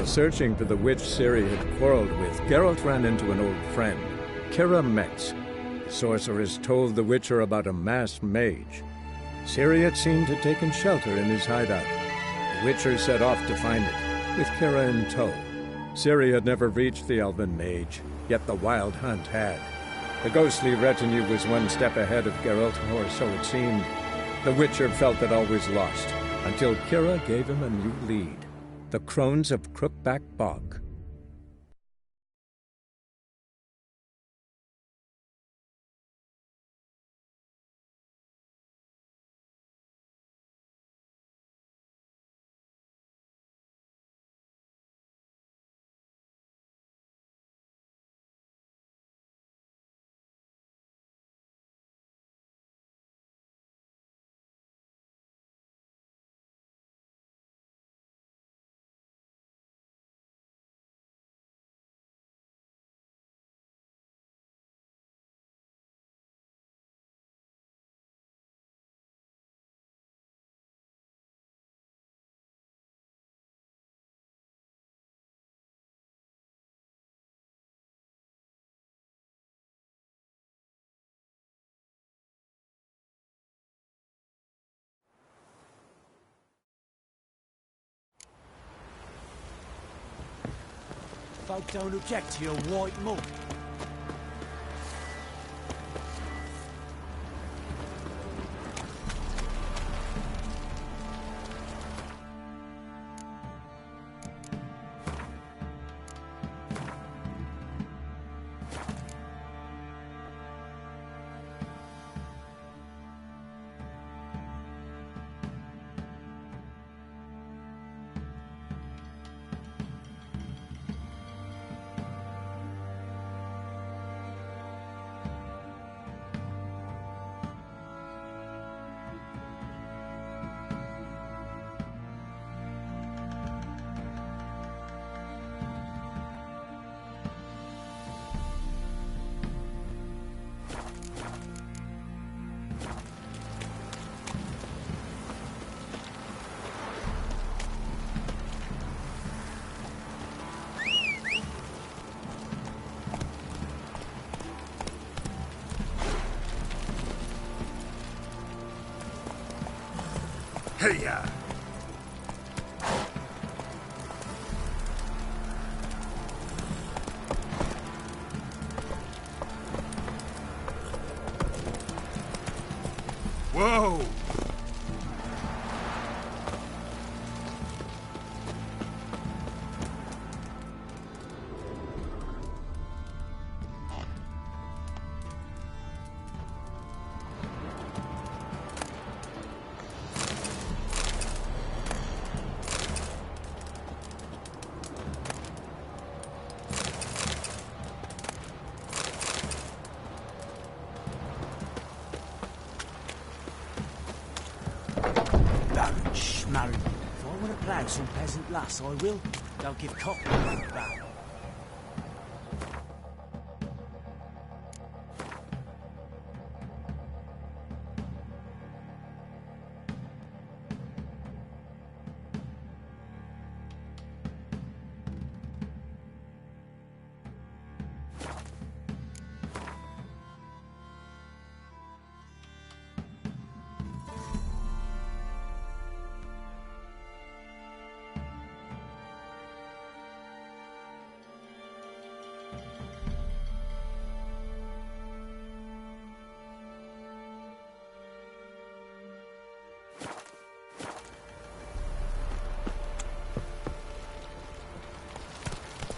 While searching for the witch Ciri had quarreled with, Geralt ran into an old friend, Kira Metz. The sorceress told the Witcher about a masked mage. Ciri had seemed to have taken shelter in his hideout. The Witcher set off to find it, with Kira in tow. Ciri had never reached the elven mage, yet the wild hunt had. The ghostly retinue was one step ahead of Geralt, or so it seemed. The Witcher felt that all was lost, until Kira gave him a new lead. The Crones of Crookback Bog. Folk don't object to your white mug. Hey-ya! Whoa! Marry. If I want to plag some peasant lass, I will. Don't give cock back.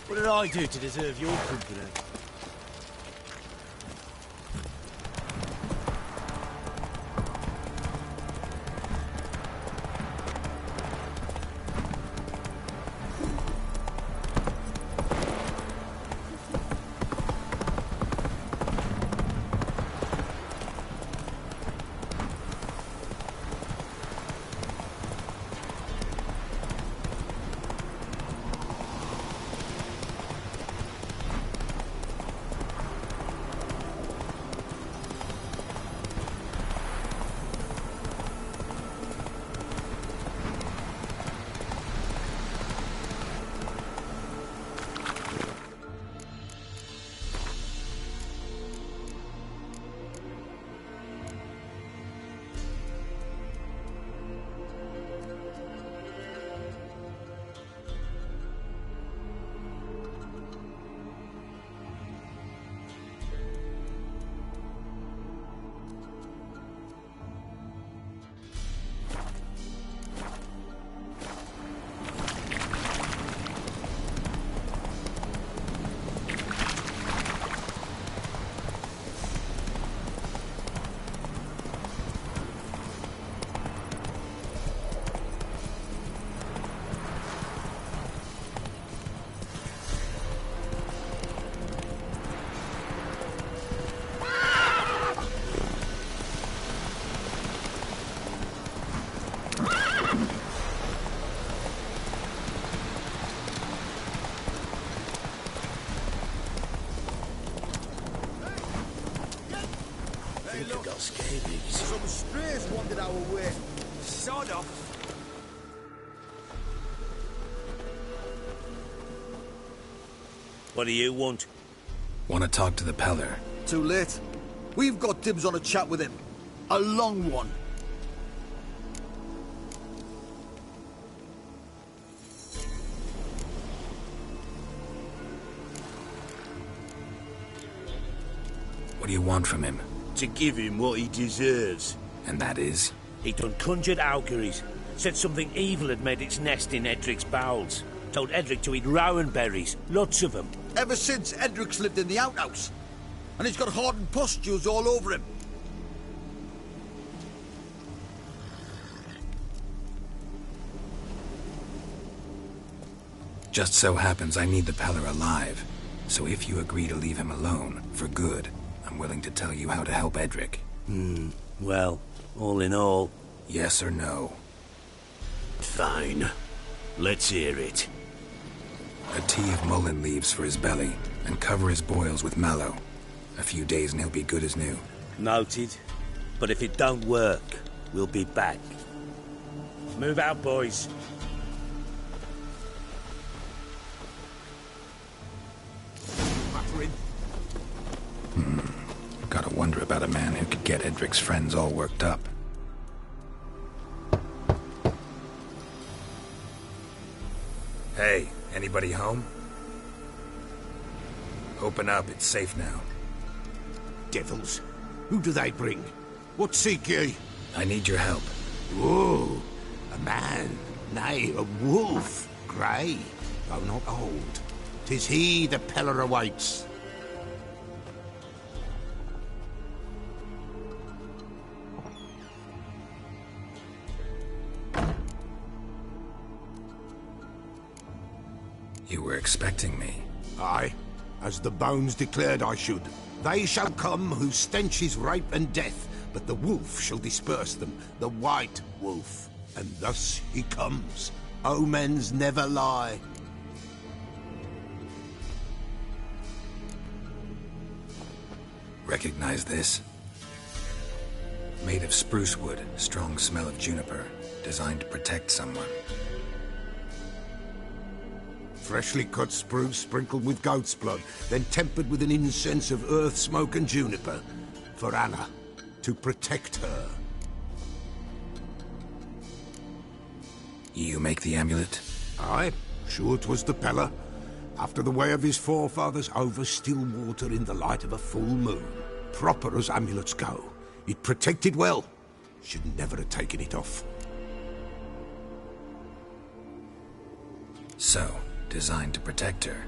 What did I do to deserve your company? Scabies. Some strays wandered our way. Sod off. What do you want? Want to talk to the Peller. Too late. We've got dibs on a chat with him. A long one. What do you want from him? To give him what he deserves. And that is? He done conjured auguries. Said something evil had made its nest in Edric's bowels. Told Edric to eat rowan berries. Lots of them. Ever since Edric's lived in the outhouse. And he's got hardened pustules all over him. Just so happens I need the Peller alive. So if you agree to leave him alone, for good, I'm willing to tell you how to help Edric. Well, all in all... Yes or no? Fine. Let's hear it. A tea of mullein leaves for his belly, and cover his boils with mallow. A few days and he'll be good as new. Noted. But if it don't work, we'll be back. Move out, boys. Gotta wonder about a man who could get Edric's friends all worked up. Hey, anybody home? Open up, it's safe now. Devils. Who do they bring? What seek ye? I need your help. Oh, a man. Nay, a wolf. Grey, though not old. 'Tis he the Peller awaits. You were expecting me. Aye, as the bones declared I should. They shall come whose stench is rape and death, but the wolf shall disperse them, the white wolf. And thus he comes. Omens never lie. Recognize this? Made of spruce wood, strong smell of juniper, designed to protect someone. Freshly cut spruce sprinkled with goat's blood, then tempered with an incense of earth, smoke and juniper. For Anna, to protect her. You make the amulet? Aye, sure 'twas the Peller. After the way of his forefathers, over still water in the light of a full moon. Proper as amulets go. It protected well. Should never have taken it off. So, designed to protect her.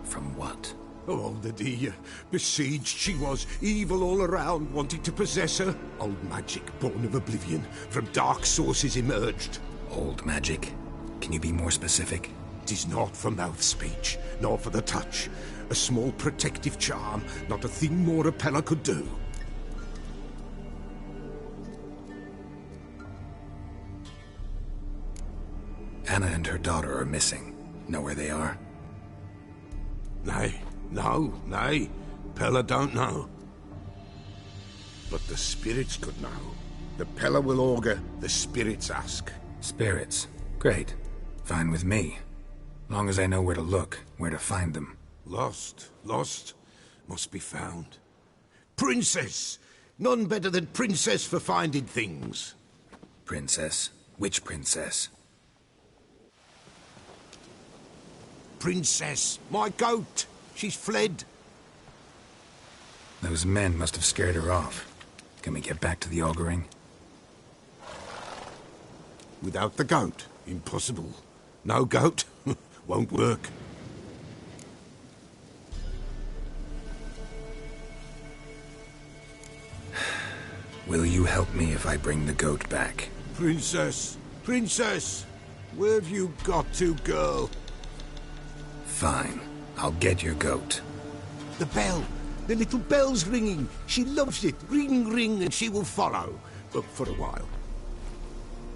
From what? Oh, the dear. Besieged she was, evil all around, wanting to possess her. Old magic, born of oblivion, from dark sources emerged. Old magic? Can you be more specific? 'Tis not for mouth speech, nor for the touch. A small protective charm, not a thing more a Peller could do. Anna and her daughter are missing. Know where they are? Nay, nay. Peller don't know. But the spirits could know. The Peller will augur, the spirits ask. Spirits. Great. Fine with me. Long as I know where to look, where to find them. Lost, must be found. Princess! None better than Princess for finding things. Princess? Which princess? Princess, my goat! She's fled. Those men must have scared her off. Can we get back to the auguring? Without the goat, impossible. No goat, won't work. Will you help me if I bring the goat back? Princess, where have you got to, girl? Fine. I'll get your goat. The bell! The little bell's ringing. She loves it. Ring, ring, and she will follow. But for a while.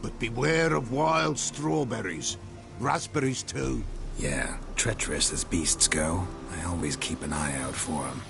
But beware of wild strawberries. Raspberries, too. Yeah, treacherous as beasts go. I always keep an eye out for them.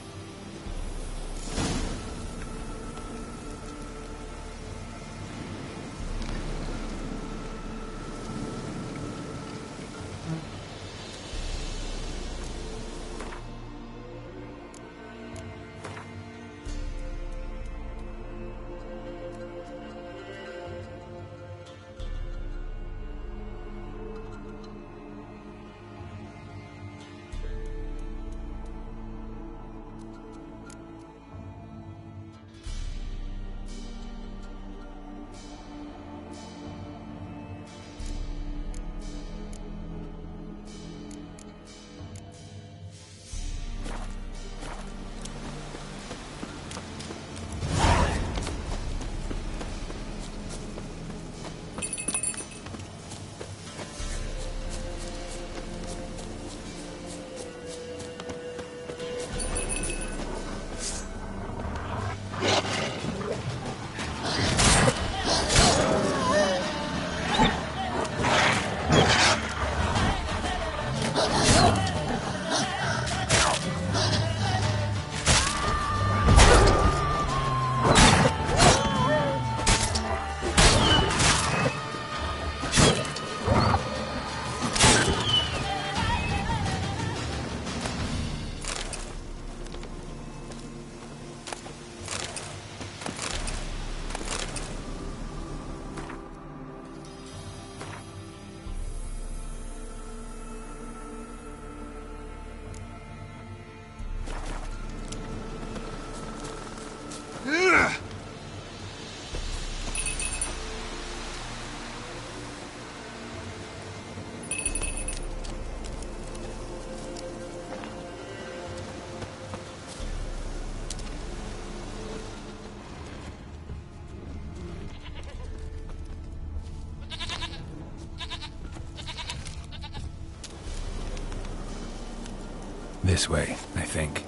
This way, I think.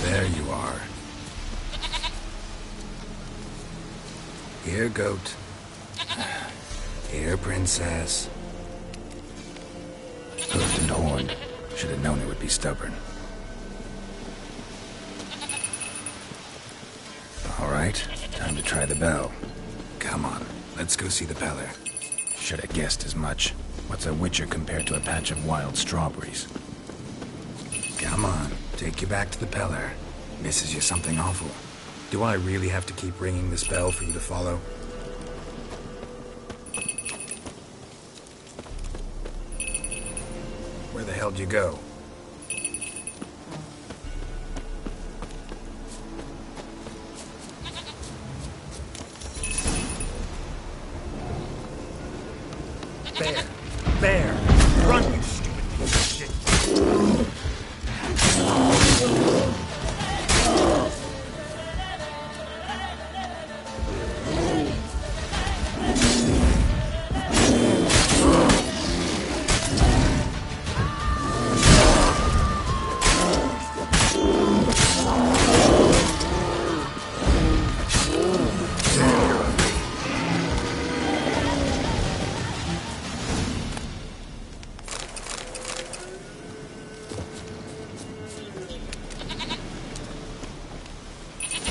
There you are. Here, goat. Here, princess. Hoofed and horned. Should have known it would be stubborn. All right, time to try the bell. Come on, let's go see the Peller. Should have guessed as much. What's a witcher compared to a patch of wild strawberries? Come on, take you back to the Peller. Misses you something awful. Do I really have to keep ringing this bell for you to follow? Where the hell did you go? There! Run, you stupid piece of shit!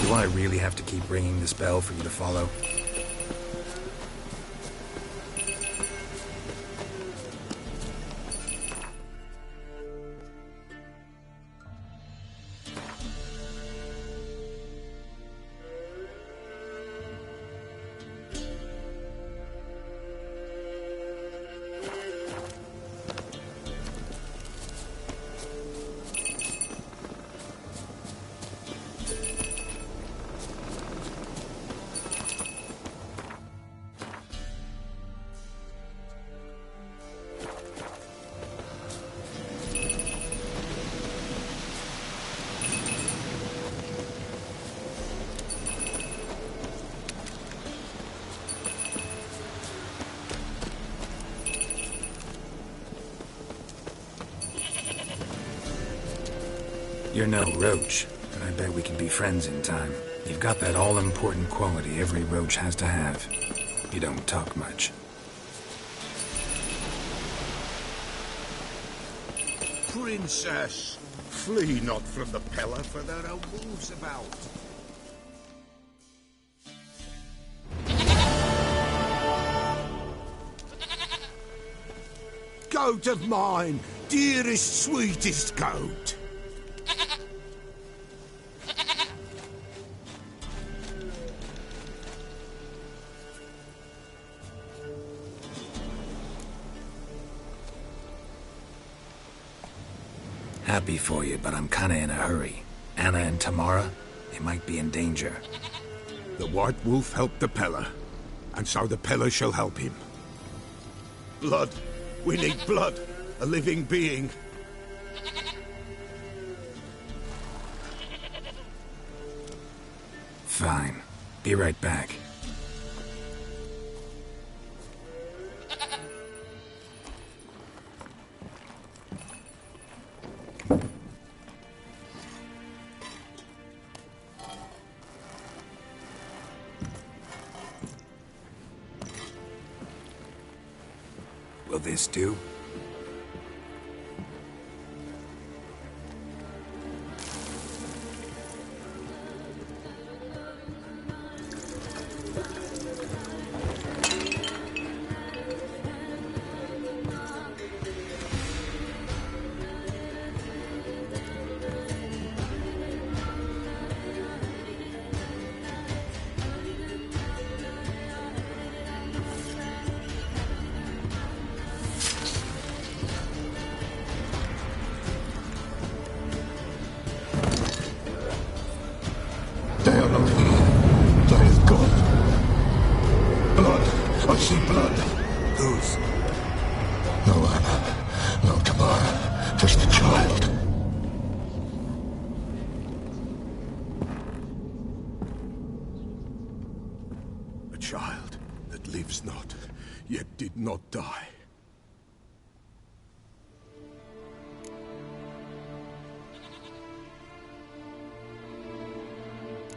Do I really have to keep ringing this bell for you to follow? You're no roach, but I bet we can be friends in time. You've got that all-important quality every roach has to have. You don't talk much. Princess, flee not from the Peller, for there are wolves about. Goat of mine, dearest, sweetest goat. Happy for you, but I'm kinda in a hurry. Anna and Tamara, they might be in danger. The White Wolf helped the Peller, and so the Peller shall help him. Blood. We need blood. A living being. Fine. Be right back. Will this do? They are not here. They have gone. Blood. I see blood. Whose? No Anna. No Tamara. Just the child. that lives not, yet did not die.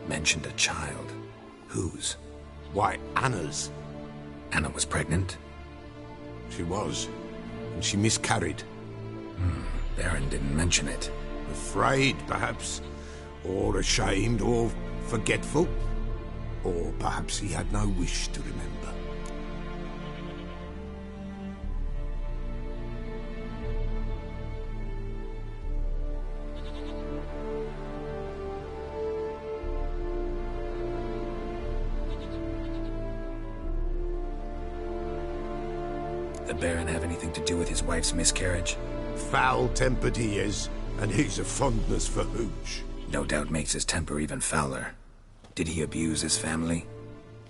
Mentioned a child. Whose? Why, Anna's. Anna was pregnant? She was, and she miscarried. Baron didn't mention it. Afraid, perhaps, or ashamed, or forgetful. Or perhaps he had no wish to remember. The Baron have anything to do with his wife's miscarriage? Foul-tempered he is, and he's a fondness for hooch. No doubt makes his temper even fouler. Did he abuse his family?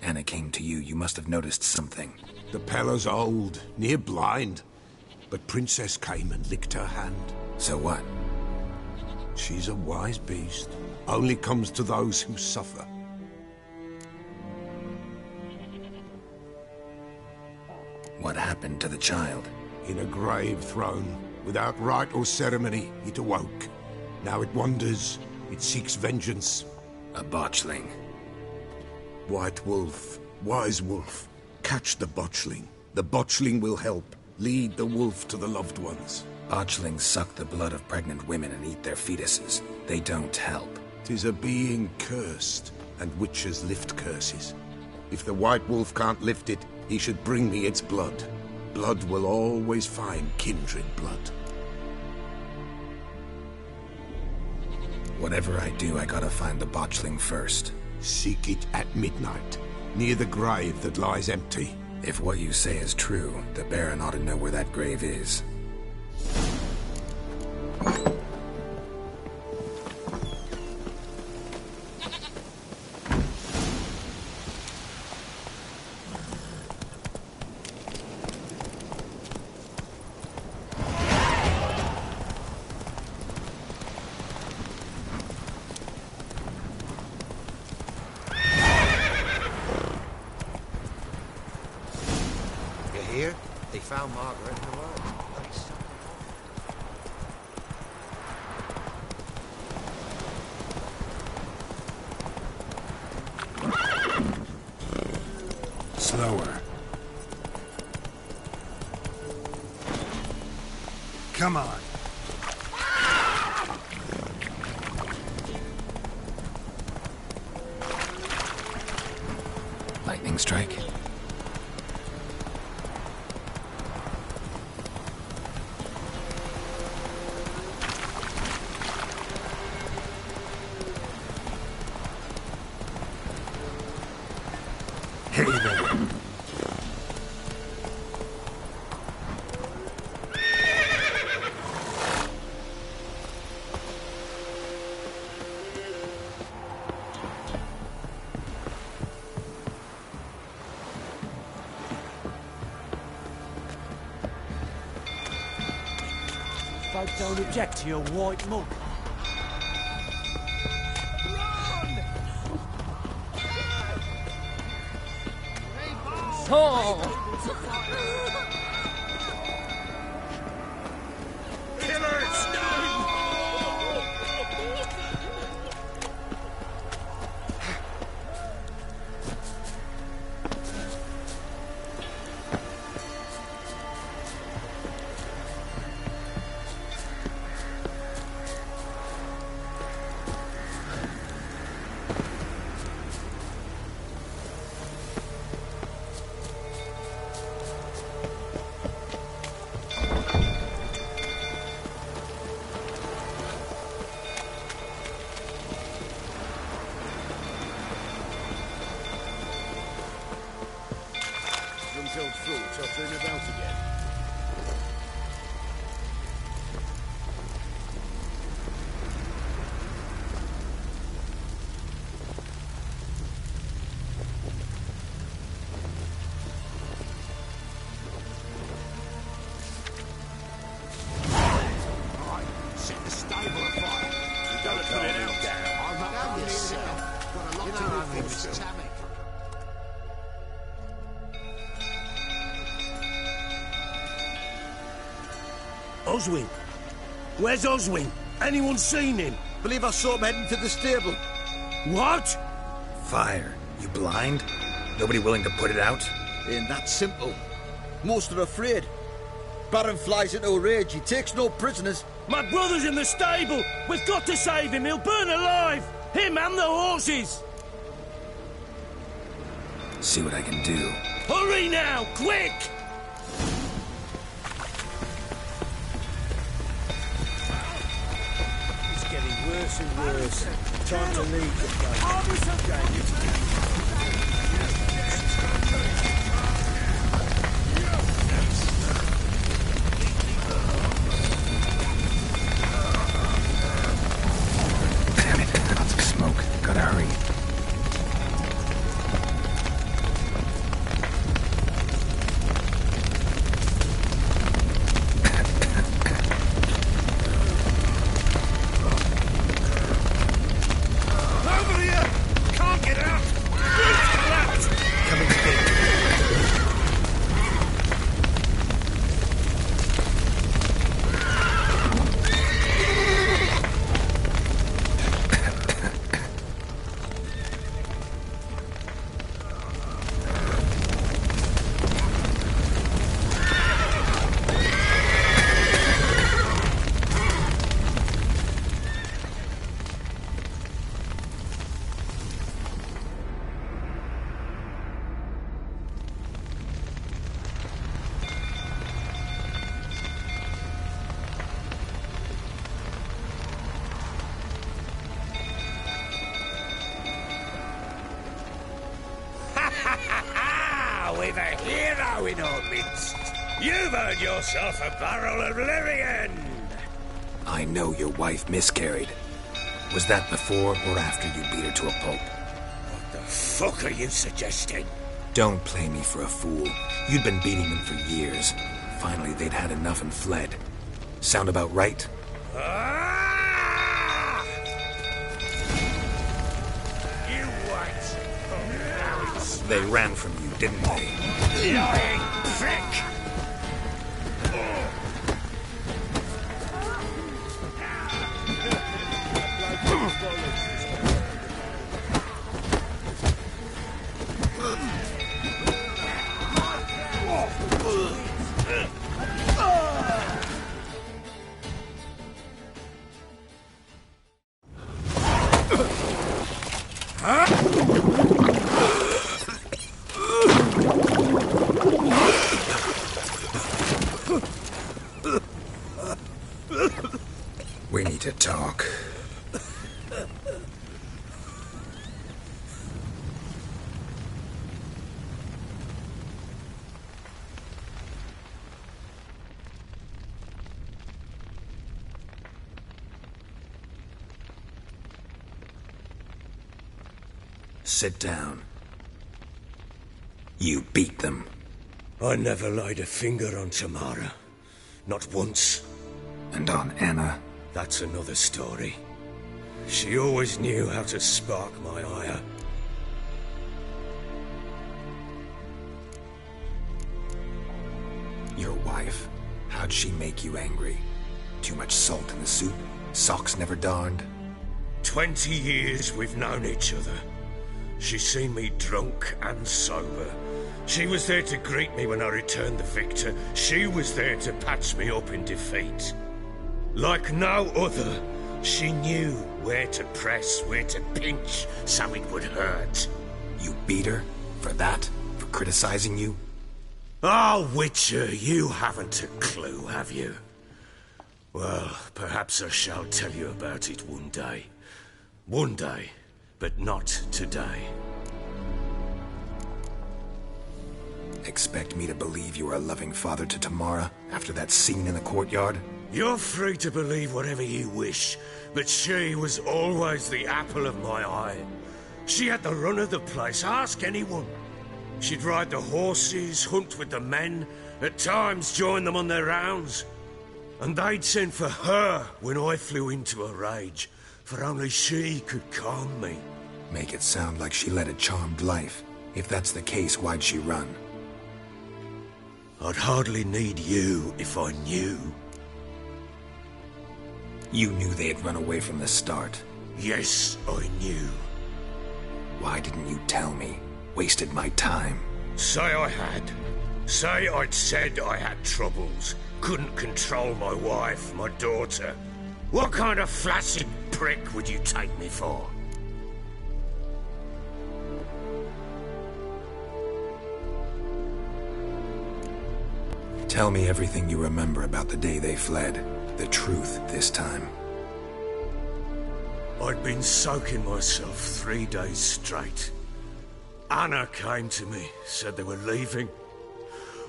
Anna came to you. You must have noticed something. The Pella's old, near blind. But Princess came and licked her hand. So what? She's a wise beast. Only comes to those who suffer. What happened to the child? In a grave thrown, without rite or ceremony, it awoke. Now it wanders, it seeks vengeance. A botchling. White Wolf, wise wolf, catch the botchling. The botchling will help, lead the wolf to the loved ones. Botchlings suck the blood of pregnant women and eat their fetuses. They don't help. 'Tis a being cursed, and witches lift curses. If the White Wolf can't lift it, he should bring me its blood. Blood will always find kindred blood. Whatever I do, I gotta find the botchling first. Seek it at midnight, near the grave that lies empty. If what you say is true, the Baron ought to know where that grave is. Here, they found Margaret in the road. Nice. Slower. Come on. Lightning strike. Hey there. Folk don't object to your white monk. Old fruits, I'll turn about again. Right, set the stable afire. You gotta put it out down. I'm not on yourself. Got a lot to do for Miss Tammy. Oswin? Where's Oswin? Anyone seen him? Believe I saw him heading to the stable. What? Fire. You blind? Nobody willing to put it out? Ain't that simple. Most are afraid. Baron flies into a rage. He takes no prisoners. My brother's in the stable! We've got to save him! He'll burn alive! Him and the horses! See what I can do. Hurry now! Quick! It's getting worse and worse. Time to leave the place. Damn it, lots of smoke. Gotta hurry. Over here! Can't get out! Roof's collapsed! Coming straight. We've a hero in our midst. You've earned yourself a barrel of Lyrian. I know your wife miscarried. Was that before or after you beat her to a pulp? What the fuck are you suggesting? Don't play me for a fool. You'd been beating them for years. Finally, they'd had enough and fled. Sound about right? Ah! You wait. They ran from you, didn't they? Lying prick! We need to talk. Sit down. You beat them. I never laid a finger on Tamara. Not once. And on Anna. That's another story. She always knew how to spark my ire. Your wife. How'd she make you angry? Too much salt in the soup? Socks never darned? 20 years we've known each other. She's seen me drunk and sober. She was there to greet me when I returned the victor. She was there to patch me up in defeat. Like no other, she knew where to press, where to pinch, so it would hurt. You beat her? For that? For criticizing you? Oh, Witcher, you haven't a clue, have you? Well, perhaps I shall tell you about it one day. One day, but not today. Expect me to believe you are a loving father to Tamara after that scene in the courtyard? You're free to believe whatever you wish, but she was always the apple of my eye. She had the run of the place, ask anyone. She'd ride the horses, hunt with the men, at times join them on their rounds. And they'd send for her when I flew into a rage, for only she could calm me. Make it sound like she led a charmed life. If that's the case, why'd she run? I'd hardly need you if I knew. You knew they had run away from the start. Yes, I knew. Why didn't you tell me? Wasted my time. Say I had. Say I'd said I had troubles. Couldn't control my wife, my daughter. What kind of flaccid prick would you take me for? Tell me everything you remember about the day they fled. The truth this time. I'd been soaking myself 3 days straight. Anna came to me, said they were leaving.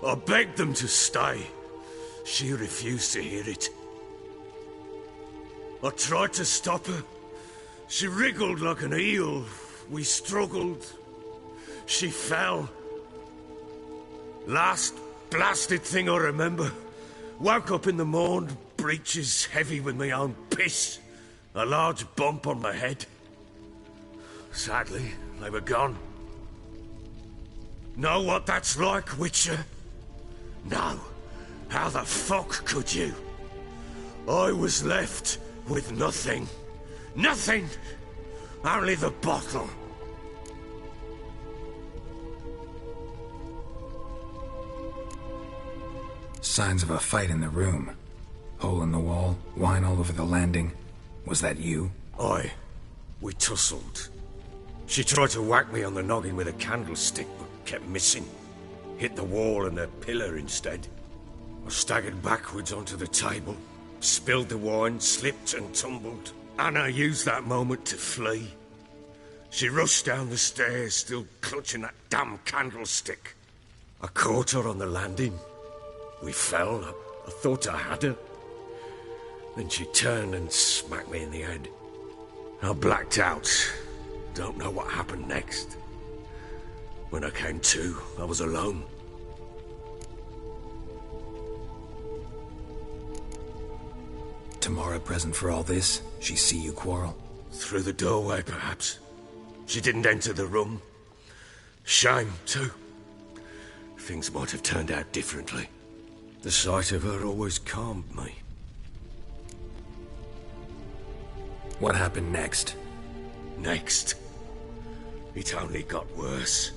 I begged them to stay. She refused to hear it. I tried to stop her. She wriggled like an eel. We struggled. She fell. Last blasted thing I remember. Woke up in the morn, breeches heavy with my own piss. A large bump on my head. Sadly, they were gone. Know what that's like, Witcher? No. How the fuck could you? I was left with nothing. Nothing! Only the bottle. Signs of a fight in the room. Hole in the wall, wine all over the landing. Was that you? Aye. We tussled. She tried to whack me on the noggin with a candlestick, but kept missing. Hit the wall and a pillar instead. I staggered backwards onto the table, spilled the wine, slipped and tumbled. Anna used that moment to flee. She rushed down the stairs, still clutching that damn candlestick. I caught her on the landing. We fell. I thought I had her. Then she turned and smacked me in the head. I blacked out. Don't know what happened next. When I came to, I was alone. Tamara present for all this? She see you quarrel? Through the doorway, perhaps. She didn't enter the room. Shame, too. Things might have turned out differently. The sight of her always calmed me. What happened next? Next? It only got worse.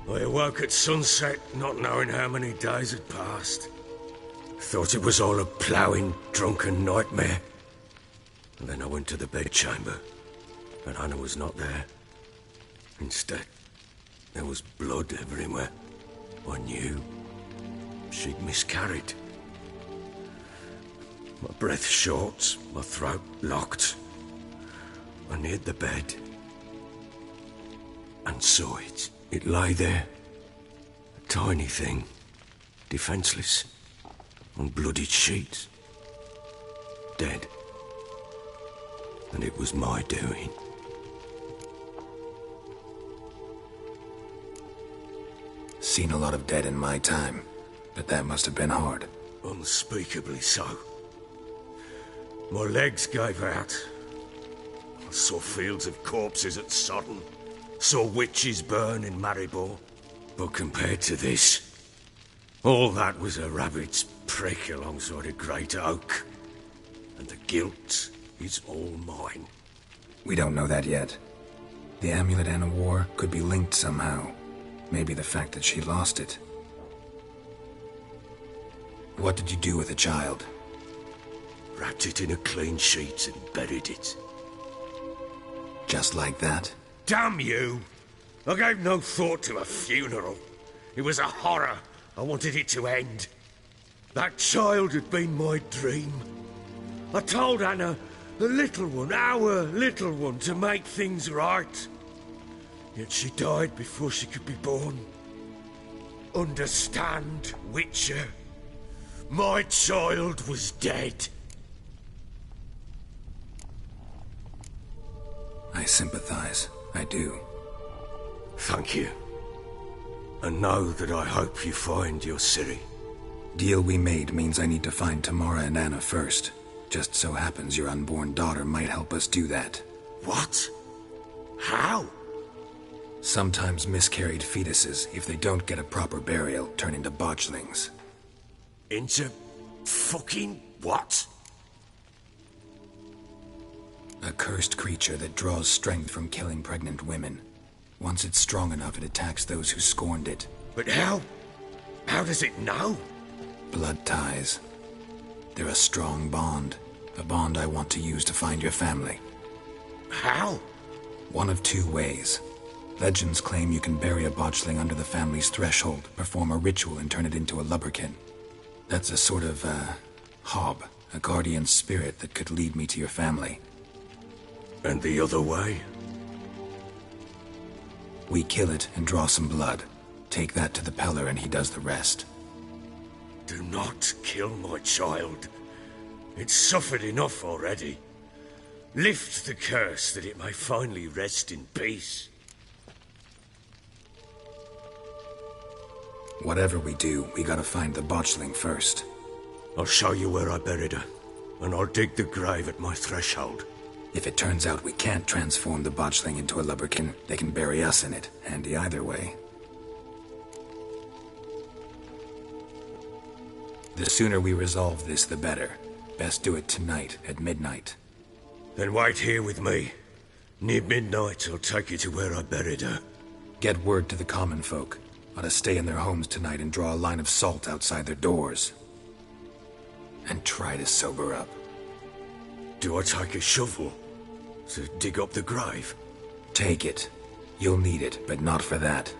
I awoke at sunset, not knowing how many days had passed. Thought it was all a ploughing, drunken nightmare. And then I went to the bedchamber, and Anna was not there. Instead, there was blood everywhere. I knew she'd miscarried. My breath short, my throat locked. I neared the bed and saw it. It lay there, a tiny thing, defenseless, on bloodied sheets, dead. And it was my doing. Seen a lot of dead in my time, but that must have been hard. Unspeakably so. My legs gave out. I saw fields of corpses at Sodden. Saw witches burn in Maribor. But compared to this, all that was a rabbit's prick alongside a great oak. And the guilt is all mine. We don't know that yet. The amulet Anna wore could be linked somehow. Maybe the fact that she lost it. What did you do with the child? Wrapped it in a clean sheet and buried it. Just like that? Damn you! I gave no thought to a funeral. It was a horror. I wanted it to end. That child had been my dream. I told Anna, the little one, our little one, to make things right. Yet she died before she could be born. Understand, Witcher? My child was dead. I sympathize. I do. Thank you. And know that I hope you find your Ciri. Deal we made means I need to find Tamara and Anna first. Just so happens your unborn daughter might help us do that. What? How? Sometimes miscarried fetuses, if they don't get a proper burial, turn into botchlings. Into fucking what? A cursed creature that draws strength from killing pregnant women. Once it's strong enough, it attacks those who scorned it. But how? How does it know? Blood ties. They're a strong bond. A bond I want to use to find your family. How? One of two ways. Legends claim you can bury a botchling under the family's threshold, perform a ritual, and turn it into a lubberkin. That's a sort of, hob, a guardian spirit that could lead me to your family. And the other way? We kill it and draw some blood. Take that to the Peller and he does the rest. Do not kill my child. It's suffered enough already. Lift the curse that it may finally rest in peace. Whatever we do, we gotta find the botchling first. I'll show you where I buried her, and I'll dig the grave at my threshold. If it turns out we can't transform the botchling into a lubberkin, they can bury us in it. Handy either way. The sooner we resolve this, the better. Best do it tonight, at midnight. Then wait here with me. Near midnight, I'll take you to where I buried her. Get word to the common folk. Ought to stay in their homes tonight and draw a line of salt outside their doors. And try to sober up. Do I take a shovel to dig up the grave? Take it. You'll need it, but not for that.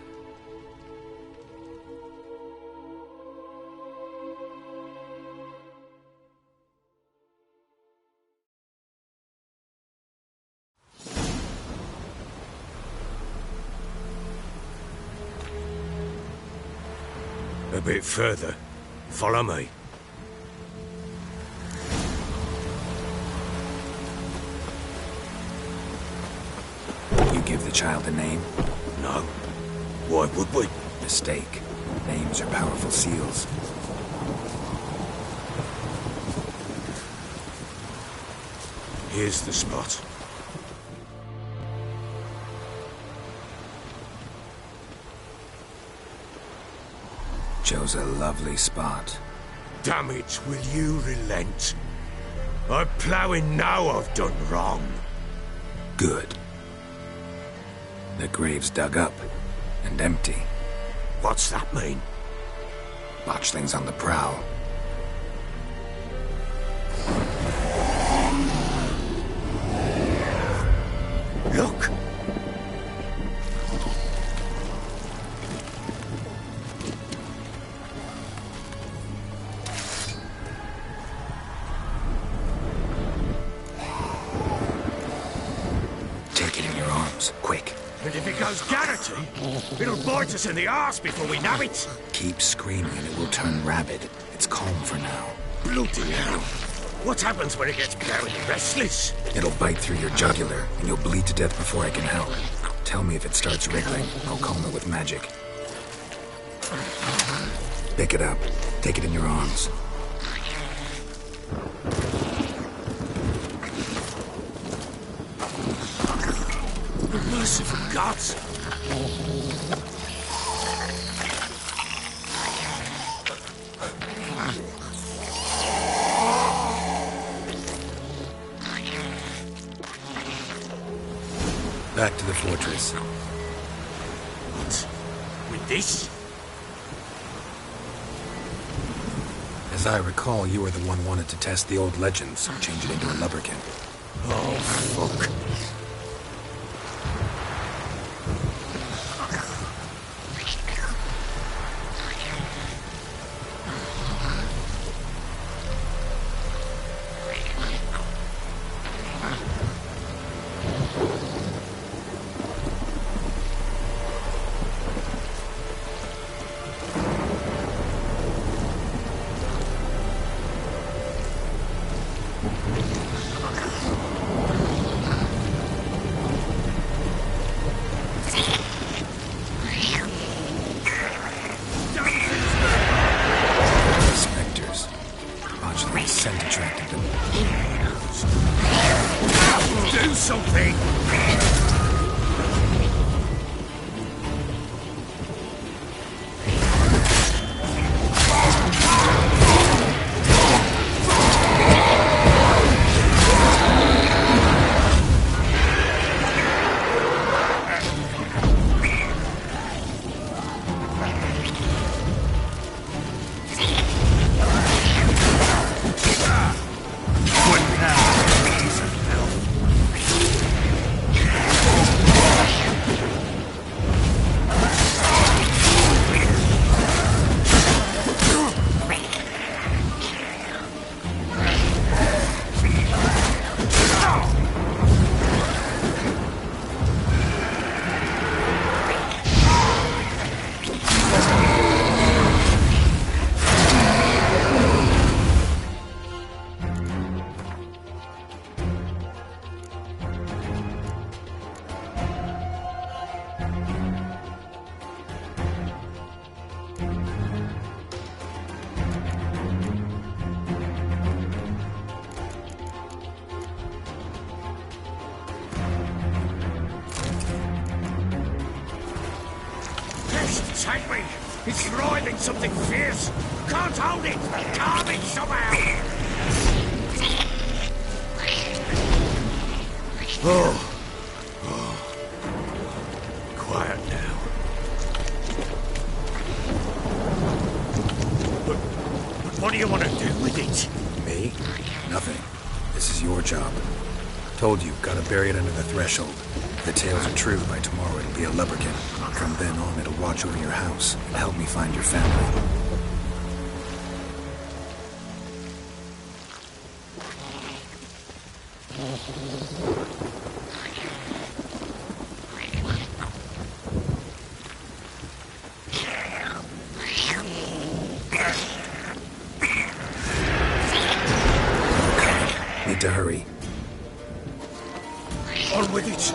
A bit further. Follow me. You give the child a name? No. Why would we? Mistake. Names are powerful seals. Here's the spot. Chose a lovely spot. Damn it, will you relent? I'm ploughing now I've done wrong. Good. The grave's dug up and empty. What's that mean? Botchling's on the prowl. Look! Take it in your arms, quick. And if it goes Garrity, it'll bite us in the arse before we know it. Keep screaming and it will turn rabid. It's calm for now. Bloody hell. What happens when it gets very restless? It'll bite through your jugular, and you'll bleed to death before I can help. Tell me if it starts wriggling. I'll calm it with magic. Pick it up. Take it in your arms. Merciful gods! Back to the fortress. What? With this? As I recall, you were the one wanted to test the old legends, change it into a lubberkin. Oh, fuck. Spectres. Botchling's scent attracted them. Do something! It's writhing something fierce. Can't hold it. Calm it somehow. Oh. Quiet now. But what do you want to do with it? Me? Nothing. This is your job. Told you, gotta bury it under the threshold. If the tales are true, by tomorrow it'll be a lubberkin. From then on, it'll watch over your house and help me find your family. Need to hurry. On with it.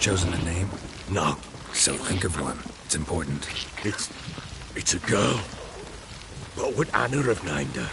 Chosen a name? No. So think of one. It's important. It's a girl. What would Anna have named her?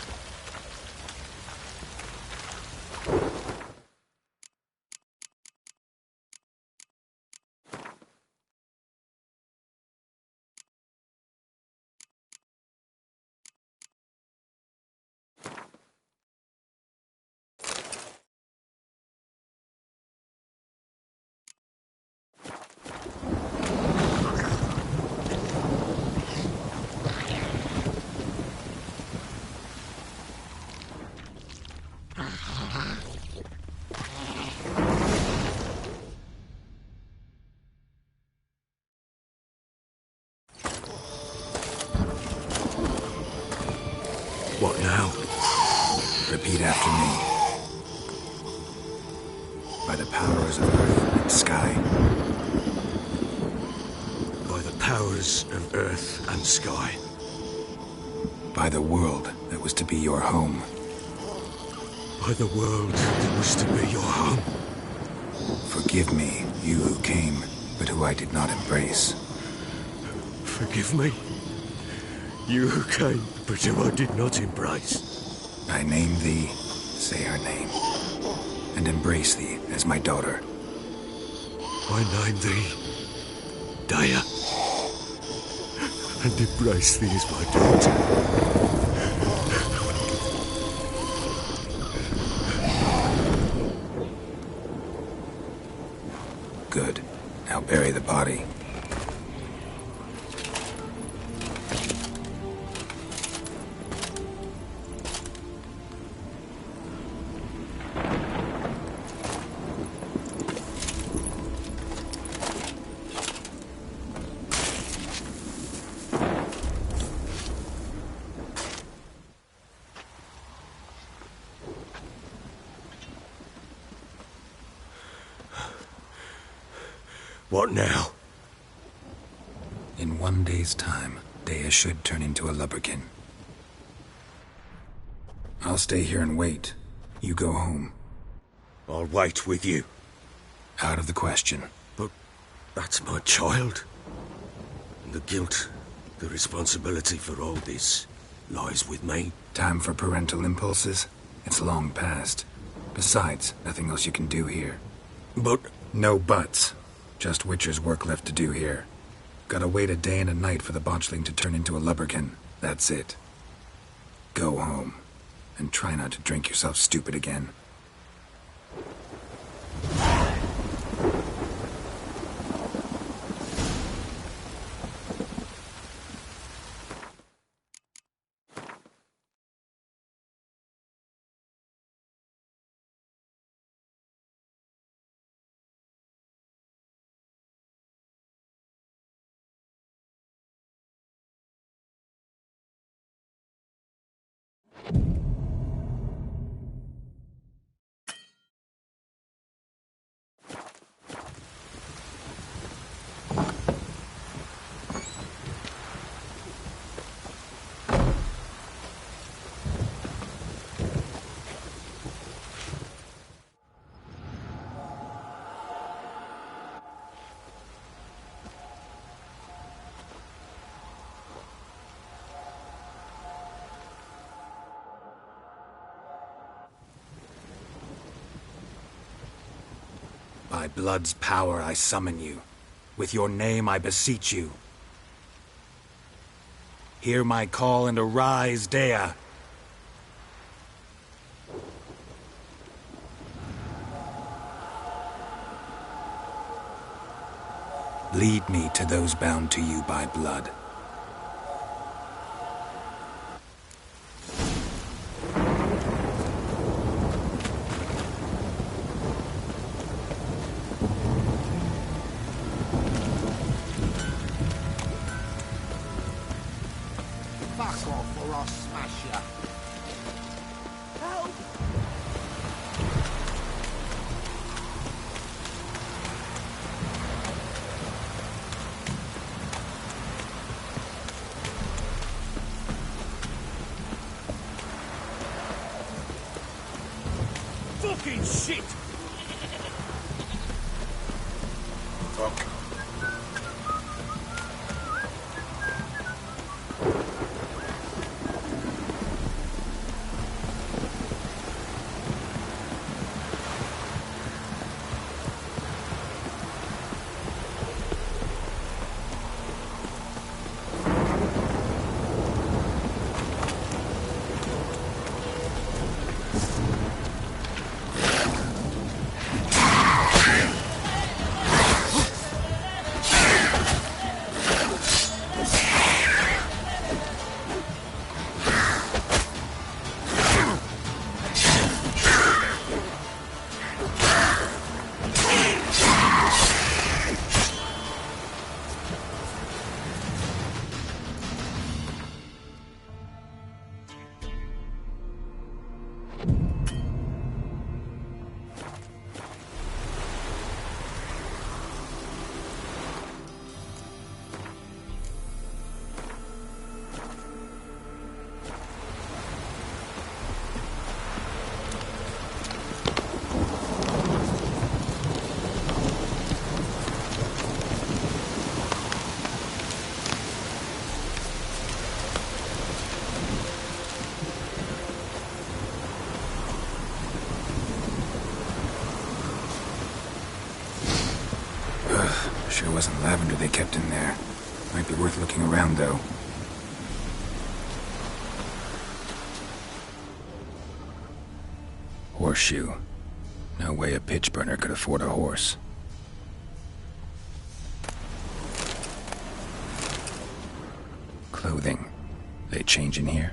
What now? Repeat after me. By the powers of earth and sky. By the powers of earth and sky. By the world that was to be your home. By the world that was to be your home. Forgive me, you who came, but who I did not embrace. Forgive me. You who came, but who I did not embrace. I name thee, say her name, and embrace thee as my daughter. I name thee, Daya, and embrace thee as my daughter. Good. Now bury the body. What now? In 1 day's time, Daya should turn into a lubberkin. I'll stay here and wait. You go home. I'll wait with you. Out of the question. But that's my child. And the guilt, the responsibility for all this lies with me. Time for parental impulses? It's long past. Besides, nothing else you can do here. But No buts. Just Witcher's work left to do here. Gotta wait a day and a night for the botchling to turn into a lubberkin. That's it. Go home. And try not to drink yourself stupid again. By blood's power I summon you. With your name I beseech you. Hear my call and arise, Dea. Lead me to those bound to you by blood. Fuck off or I'll smash ya. Help! Fucking shit! Fuck. Sure wasn't lavender they kept in there. Might be worth looking around, though. Horseshoe. No way a pitch burner could afford a horse. Clothing. They change in here?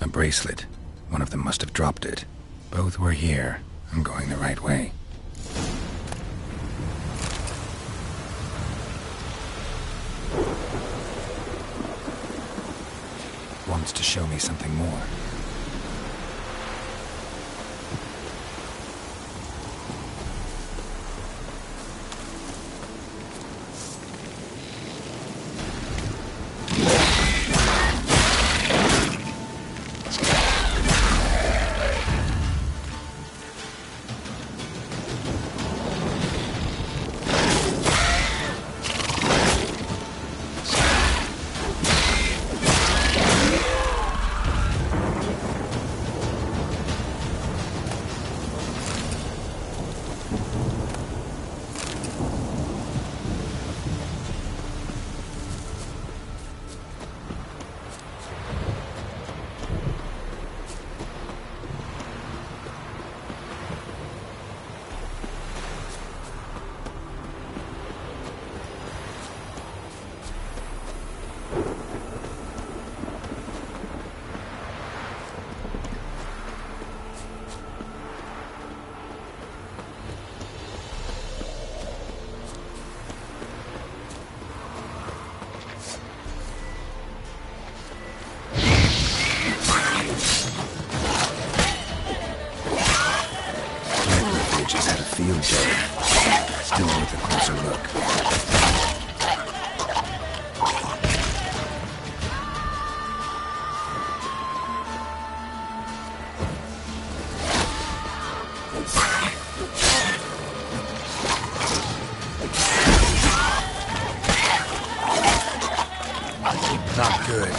A bracelet. One of them must have dropped it. Both were here. I'm going the right way. Wants to show me something more. field day. Still worth a closer look. Not good.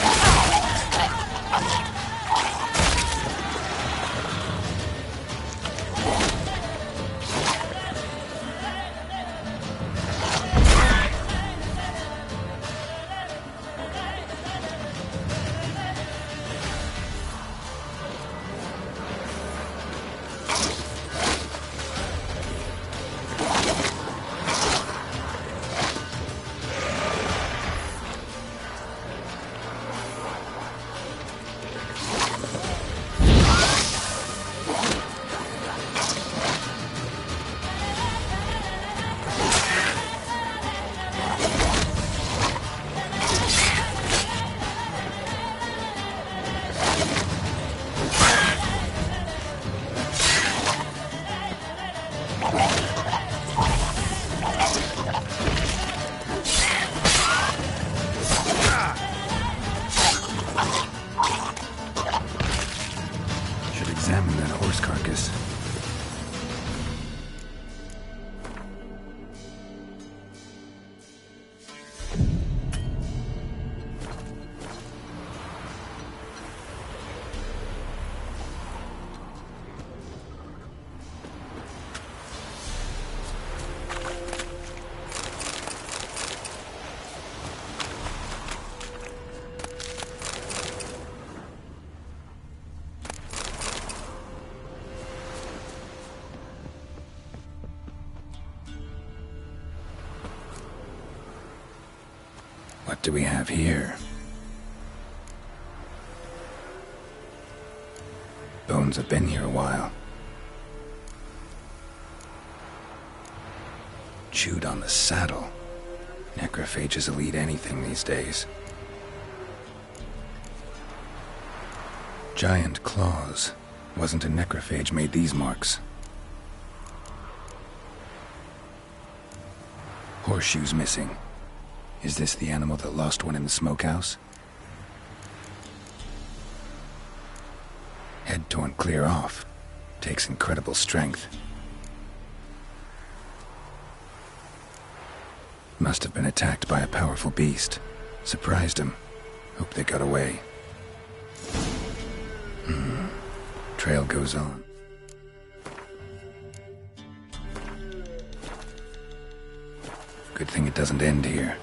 Examine that horse carcass. What do we have here? Bones have been here a while. Chewed on the saddle. Necrophages will eat anything these days. Giant claws. Wasn't a necrophage made these marks. Horseshoes missing. Is this the animal that lost one in the smokehouse? Head torn clear off. Takes incredible strength. Must have been attacked by a powerful beast. Surprised him. Hope they got away. Trail goes on. Good thing it doesn't end here.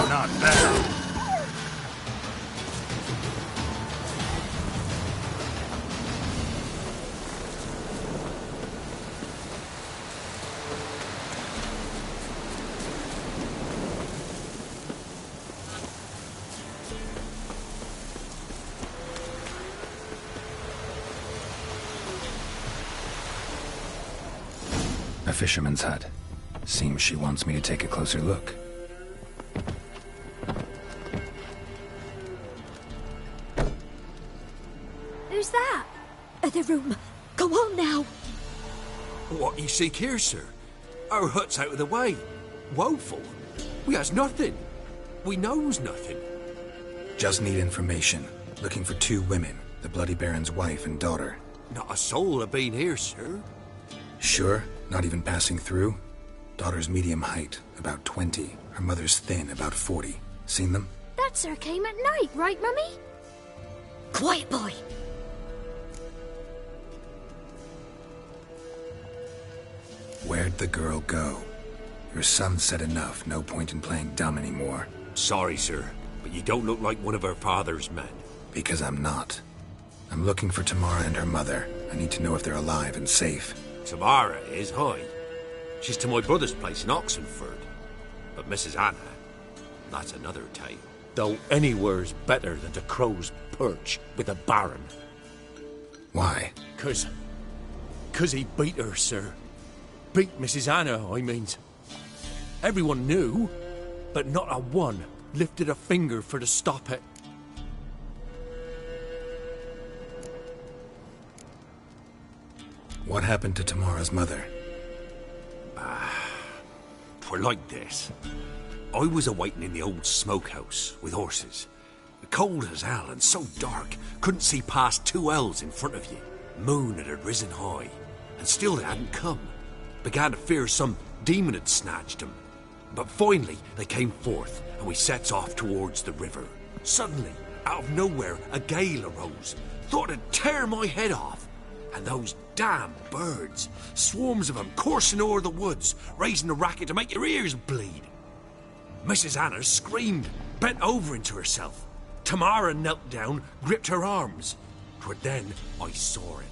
Not bad. A fisherman's hut. Seems she wants me to take a closer look. Who's that? The room. Go on now. What you seek here, sir? Our hut's out of the way. Woeful. We has nothing. We knows nothing. Just need information. Looking for 2 women. The Bloody Baron's wife and daughter. Not a soul have been here, sir. Sure? Not even passing through? Daughter's medium height, about 20. Her mother's thin, about 40. Seen them? That sir came at night, right, Mummy? Quiet, boy. Where'd the girl go? Your son said enough. No point in playing dumb anymore. Sorry, sir, but you don't look like one of our father's men. Because I'm not. I'm looking for Tamara and her mother. I need to know if they're alive and safe. Tamara is, hi. She's to my brother's place in Oxenford. But Mrs. Anna, that's another tale. Though anywhere's better than the Crow's Perch with a baron. Why? 'Cause he beat her, sir. Beat Mrs. Anna, I mean. Everyone knew, but not a one lifted a finger for to stop it. What happened to Tamara's mother? 'Twere like this. I was awaiting in the old smokehouse with horses. Cold as hell and so dark, couldn't see past 2 ells in front of you. Moon had risen high, and still they hadn't come. Began to fear some demon had snatched them. But finally they came forth, and we sets off towards the river. Suddenly, out of nowhere, a gale arose. Thought it'd tear my head off. And those damn birds, swarms of them coursing o'er the woods, raising a racket to make your ears bleed. Mrs. Anna screamed, bent over into herself. Tamara knelt down, gripped her arms. 'Twere then I saw it.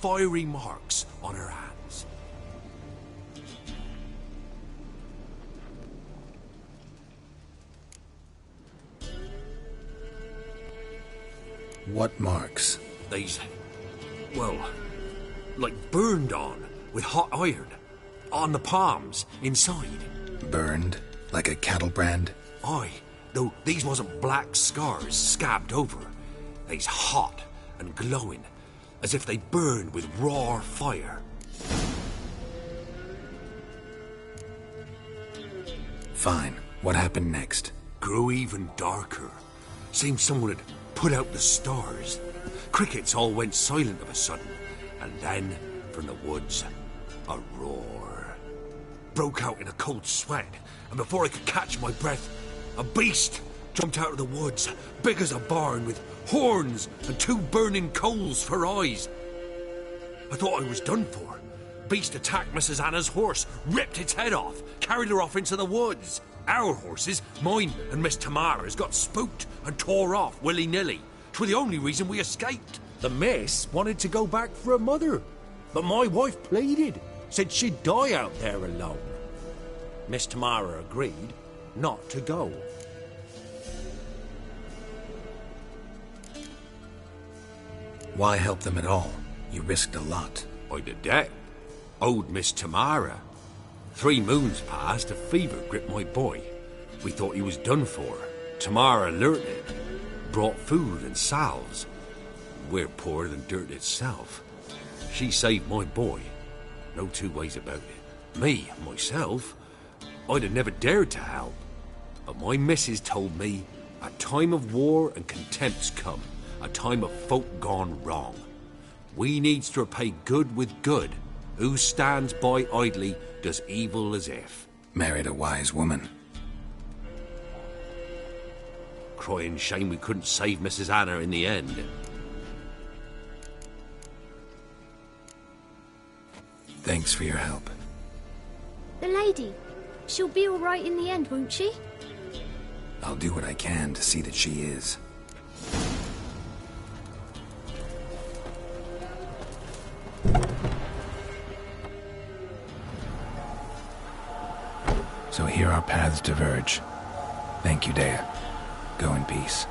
Fiery marks on her hands. What marks? These, well, like burned on with hot iron. On the palms, inside. Burned? Like a cattle brand? Aye, though these wasn't black scars scabbed over. They's hot and glowing, as if they burned with raw fire. Fine. What happened next? Grew even darker. Seemed someone had put out the stars. Crickets all went silent of a sudden, and then, from the woods, a roar. Broke out in a cold sweat, and before I could catch my breath, a beast jumped out of the woods, big as a barn, with horns and 2 burning coals for eyes. I thought I was done for. Beast attacked Mrs. Anna's horse, ripped its head off, carried her off into the woods. Our horses, mine and Miss Tamara's, got spooked and tore off willy-nilly. 'Twere the only reason we escaped. The miss wanted to go back for her mother, but my wife pleaded, said she'd die out there alone. Miss Tamara agreed not to go. Why help them at all? You risked a lot. I'd a debt. Owed Miss Tamara. 3 moons passed, a fever gripped my boy. We thought he was done for. Tamara learnt it. Brought food and salves. We're poorer than dirt itself. She saved my boy. No 2 ways about it. Me, myself, I'd have never dared to help. But my missus told me a time of war and contempt's come. A time of folk gone wrong. We needs to repay good with good. Who stands by idly does evil as if. Married a wise woman. Crying shame we couldn't save Mrs. Anna in the end. Thanks for your help. The lady. She'll be all right in the end, won't she? I'll do what I can to see that she is. So here our paths diverge. Thank you, Dea. Go in peace.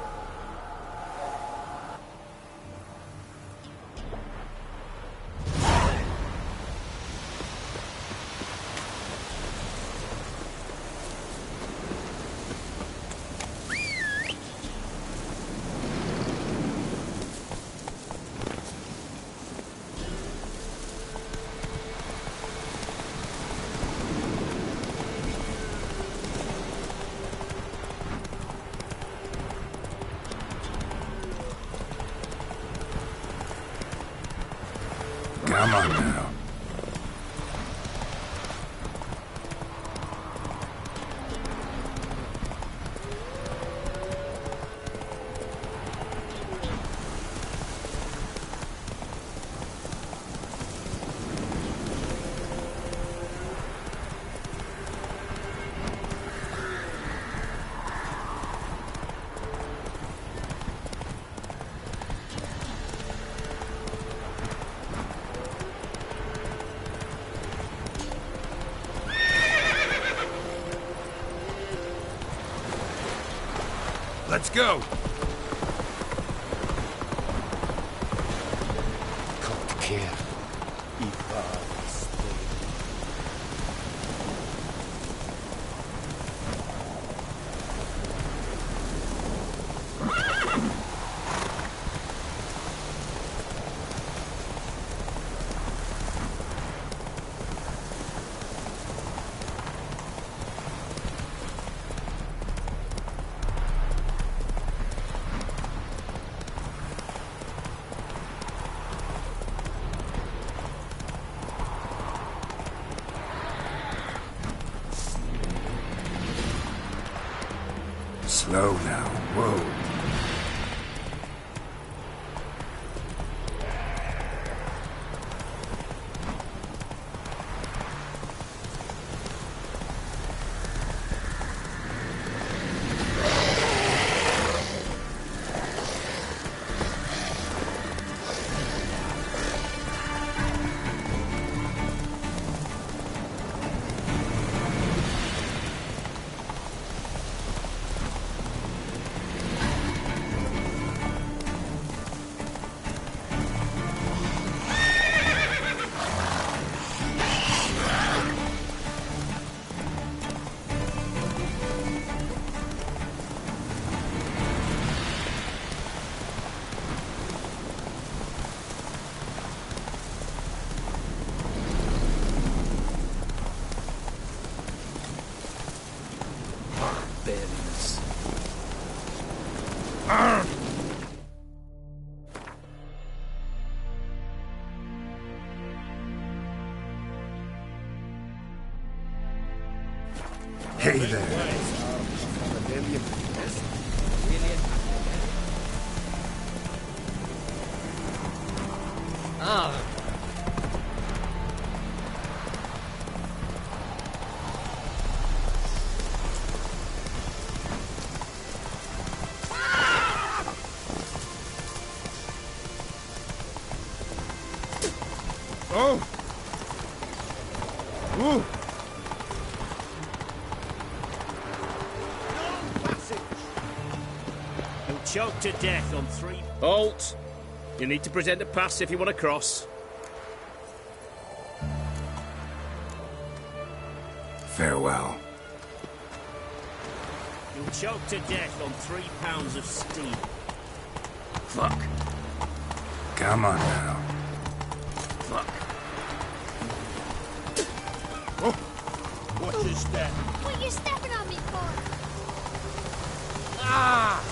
Come on now. Let's go! Can't care. Slow now. Whoa. Hey there. Oh! Ooh! You'll choke to death on 3... Halt! You need to present a pass if you want to cross. Farewell. You'll choke to death on 3 pounds of steel. Fuck. Come on now. Fuck. Oh! What is that? What are you stepping on me for? Ah!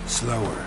Slower.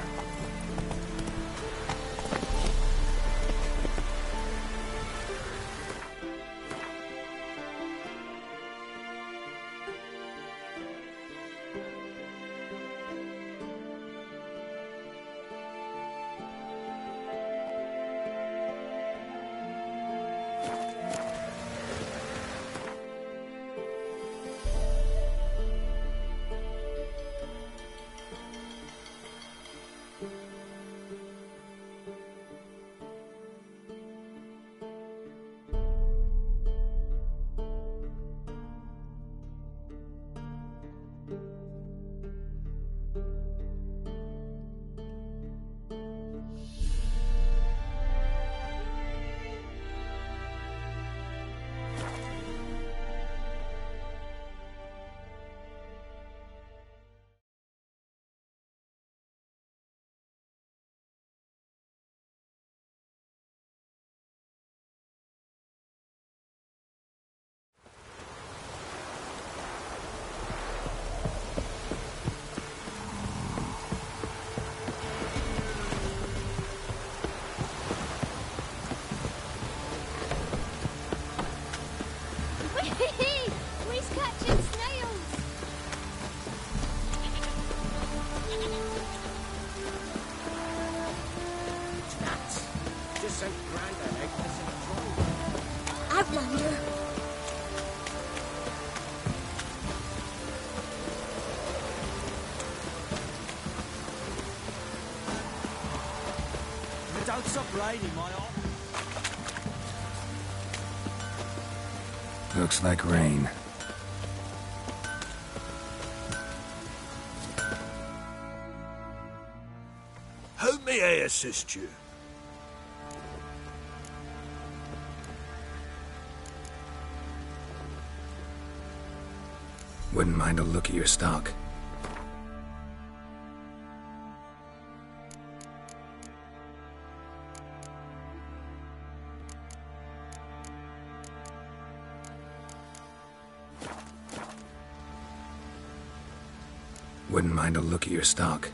Mama. Don't stop raining, my eye. Looks like rain. How may I assist you? Wouldn't mind a look at your stock. Wouldn't mind a look at your stock.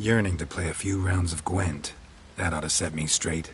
Yearning to play a few rounds of Gwent. That ought to set me straight.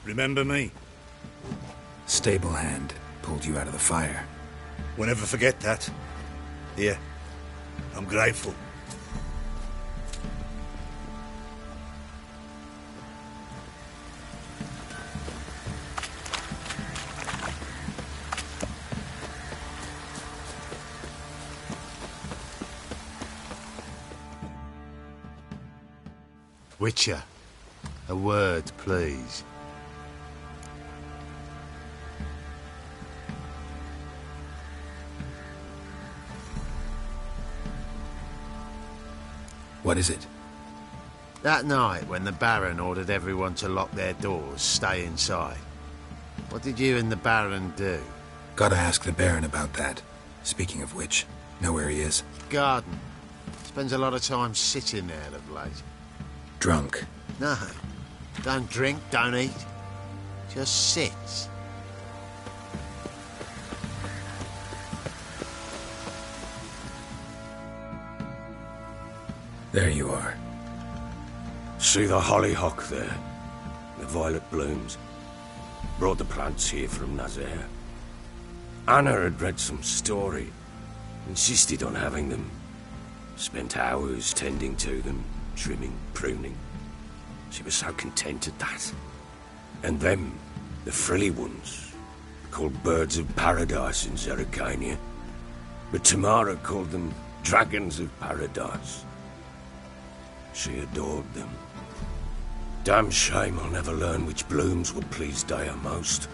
Remember me? Stable hand pulled you out of the fire. We'll never forget that. Here, I'm grateful. Witcher, a word, please. What is it? That night when the Baron ordered everyone to lock their doors, stay inside. What did you and the Baron do? Gotta ask the Baron about that. Speaking of which, know where he is? Garden. Spends a lot of time sitting there of late. Drunk. No. Don't drink, don't eat. Just sits. There you are. See the hollyhock there? The violet blooms. Brought the plants here from Nazaire. Anna had read some story. Insisted on having them. Spent hours tending to them, trimming, pruning. She was so content at that. And them, the frilly ones, called birds of paradise in Zerrikania. But Tamara called them dragons of paradise. She adored them. Damn shame I'll never learn which blooms would please Daya most.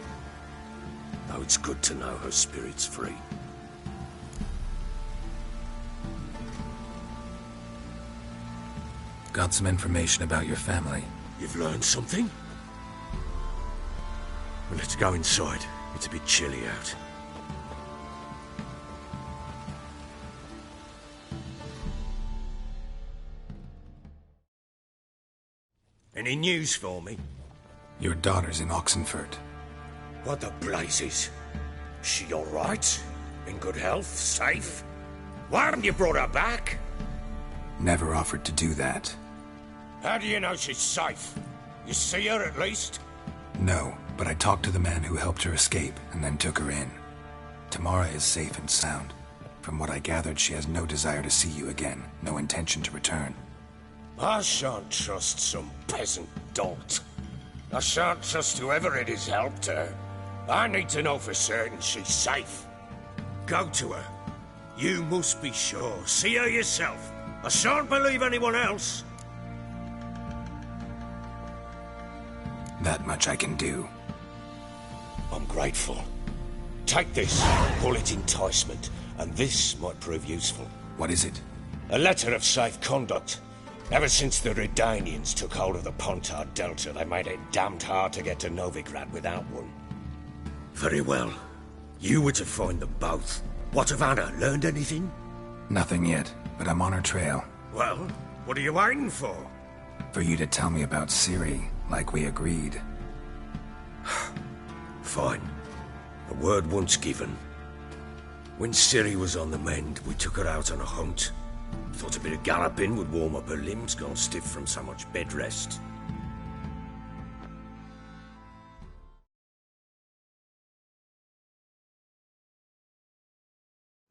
Though it's good to know her spirit's free. Got some information about your family. You've learned something? Well, let's go inside. It's a bit chilly out. Any news for me? Your daughter's in Oxenfurt. What the blazes? She all right? In good health? Safe? Why haven't you brought her back? Never offered to do that. How do you know she's safe? You see her at least? No, but I talked to the man who helped her escape and then took her in. Tamara is safe and sound. From what I gathered, she has no desire to see you again, no intention to return. I shan't trust some peasant dolt. I shan't trust whoever it is helped her. I need to know for certain she's safe. Go to her. You must be sure. See her yourself. I shan't believe anyone else. That much I can do. I'm grateful. Take this. Call it enticement, and this might prove useful. What is it? A letter of safe conduct. Ever since the Redanians took hold of the Pontard Delta, they made it damned hard to get to Novigrad without one. Very well. You were to find them both. What of Anna? Learned anything? Nothing yet, but I'm on her trail. Well, what are you waiting for? For you to tell me about Ciri, like we agreed. Fine. A word once given. When Ciri was on the mend, we took her out on a hunt. Thought a bit of galloping would warm up her limbs, gone stiff from so much bed rest.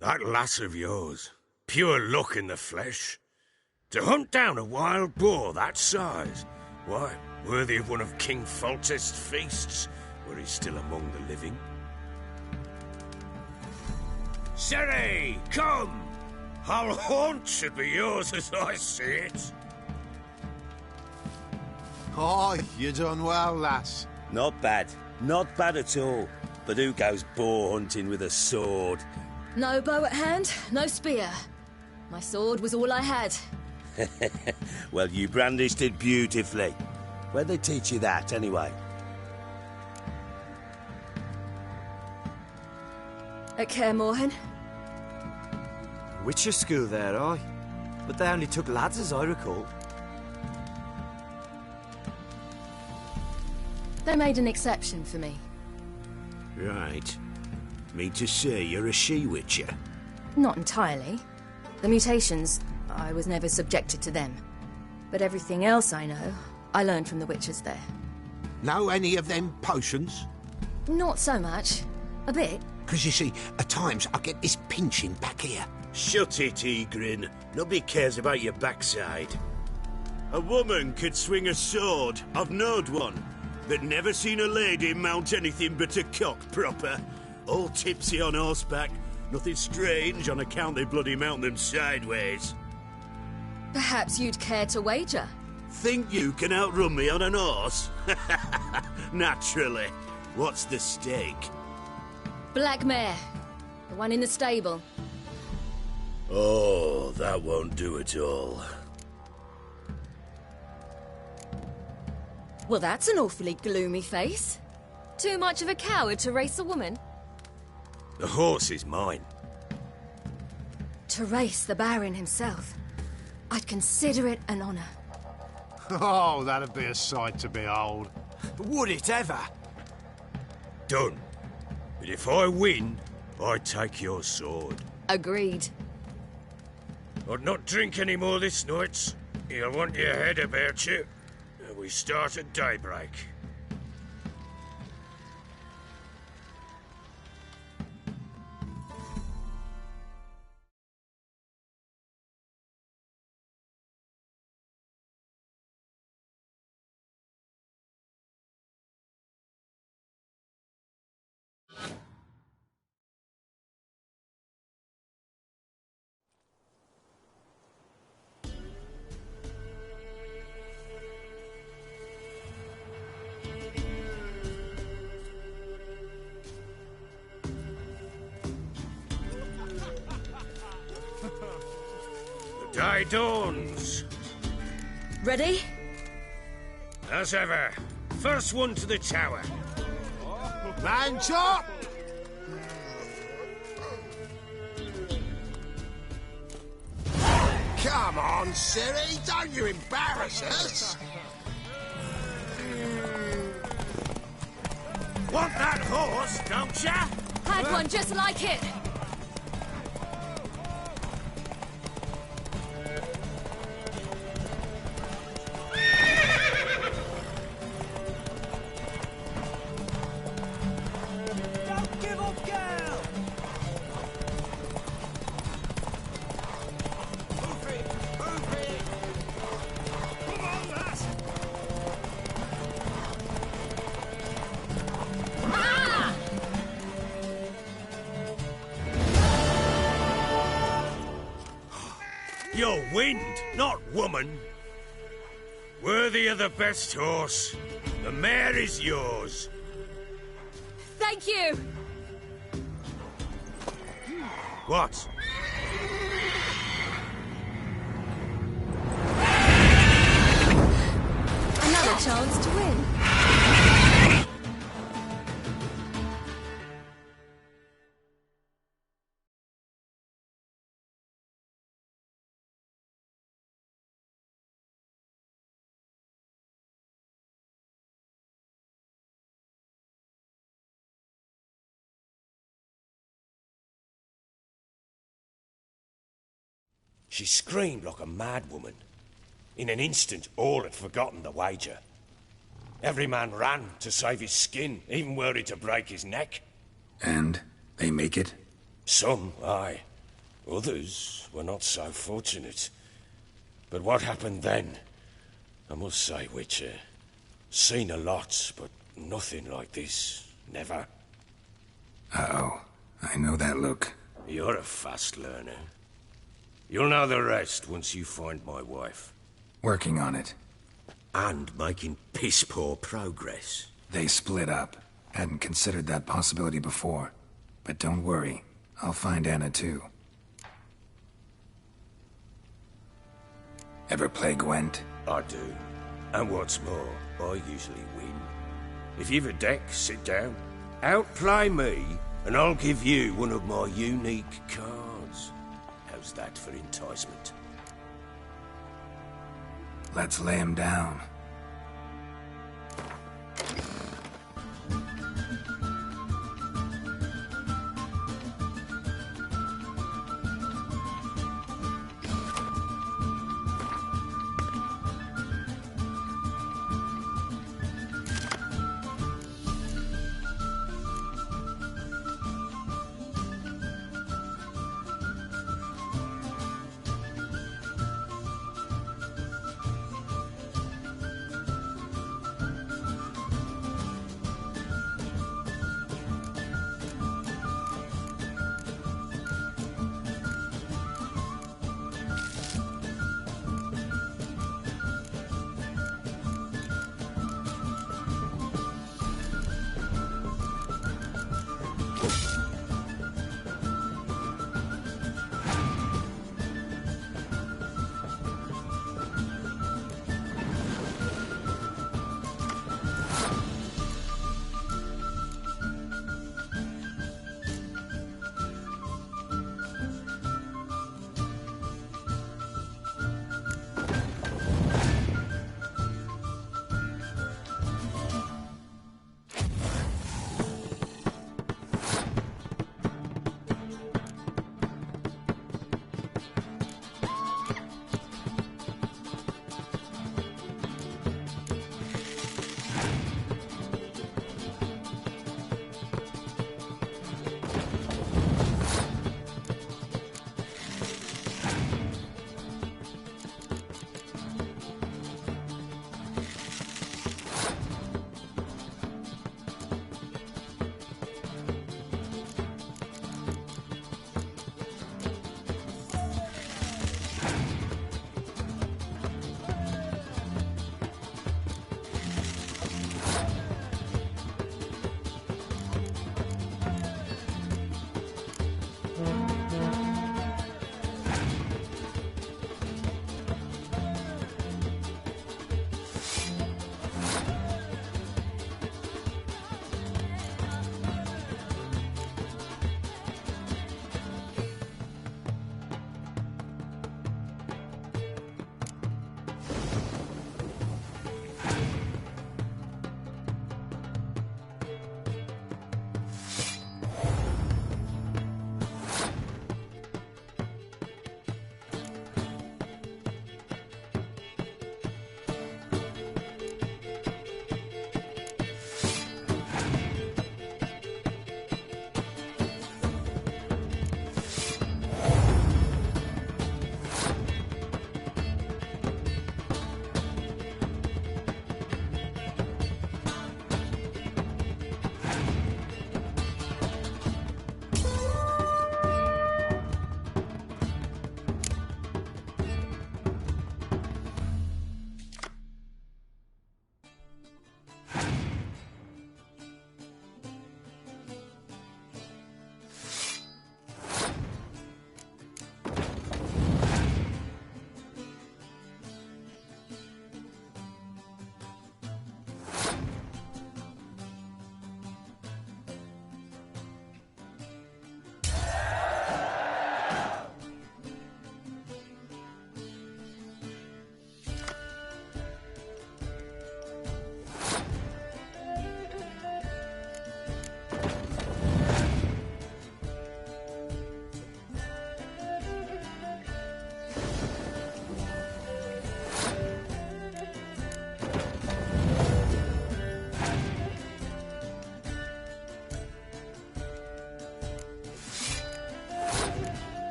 That lass of yours, pure luck in the flesh. To hunt down a wild boar that size, why, worthy of one of King Foltest's feasts, where he's still among the living. Ciri, come! Hull Haunt should be yours as I see it. Oh, you done well, lass. Not bad. Not bad at all. But who goes boar hunting with a sword? No bow at hand, no spear. My sword was all I had. Well, you brandished it beautifully. Where'd they teach you that, anyway? At Kaer Morhen. Witcher school there, aye. But they only took lads, as I recall. They made an exception for me. Right. Mean to say you're a she-witcher? Not entirely. The mutations, I was never subjected to them. But everything else I know, I learned from the witches there. Know any of them potions? Not so much. A bit. 'Cause you see, at times I get this pinching back here. Shut it, Egrin. Nobody cares about your backside. A woman could swing a sword. I've knowed one. But never seen a lady mount anything but a cock proper. All tipsy on horseback. Nothing strange on account they bloody mount them sideways. Perhaps you'd care to wager? Think you can outrun me on an horse? Naturally. What's the stake? Black mare. The one in the stable. Oh, that won't do at all. Well, that's an awfully gloomy face. Too much of a coward to race a woman? The horse is mine. To race the Baron himself. I'd consider it an honor. Oh, that'd be a sight to behold. Would it ever? Done. But if I win, I take your sword. Agreed. I'd not drink any more this night. You'll want your head about you. We start at daybreak. Day dawns. Ready? As ever. First one to the tower. Man chop! Come on, Ciri, don't you embarrass us! Want that horse, don't ya? Had one just like it. You're wind, not woman. Worthy of the best horse. The mare is yours. Thank you. What? Another chance to win. She screamed like a mad woman. In an instant, all had forgotten the wager. Every man ran to save his skin, even were it to break his neck. And they make it? Some, aye. Others were not so fortunate. But what happened then? I must say, Witcher, seen a lot, but nothing like this. Never. Uh-oh. I know that look. You're a fast learner. You'll know the rest once you find my wife. Working on it. And making piss-poor progress. They split up. Hadn't considered that possibility before. But don't worry. I'll find Anna too. Ever play Gwent? I do. And what's more, I usually win. If you've a deck, sit down. Outplay me, and I'll give you one of my unique cards. How's that for enticement? Let's lay him down.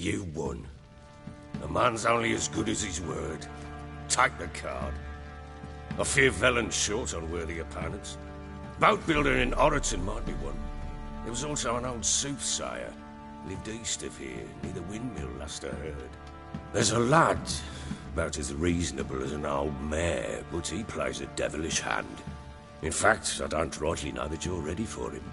You won. A man's only as good as his word. Take the card. I fear Velen's short on worthy opponents. Boat builder in Oroton might be one. There was also an old soothsayer. Lived east of here, near the windmill, last I heard. There's a lad, about as reasonable as an old mare, but he plays a devilish hand. In fact, I don't rightly know that you're ready for him.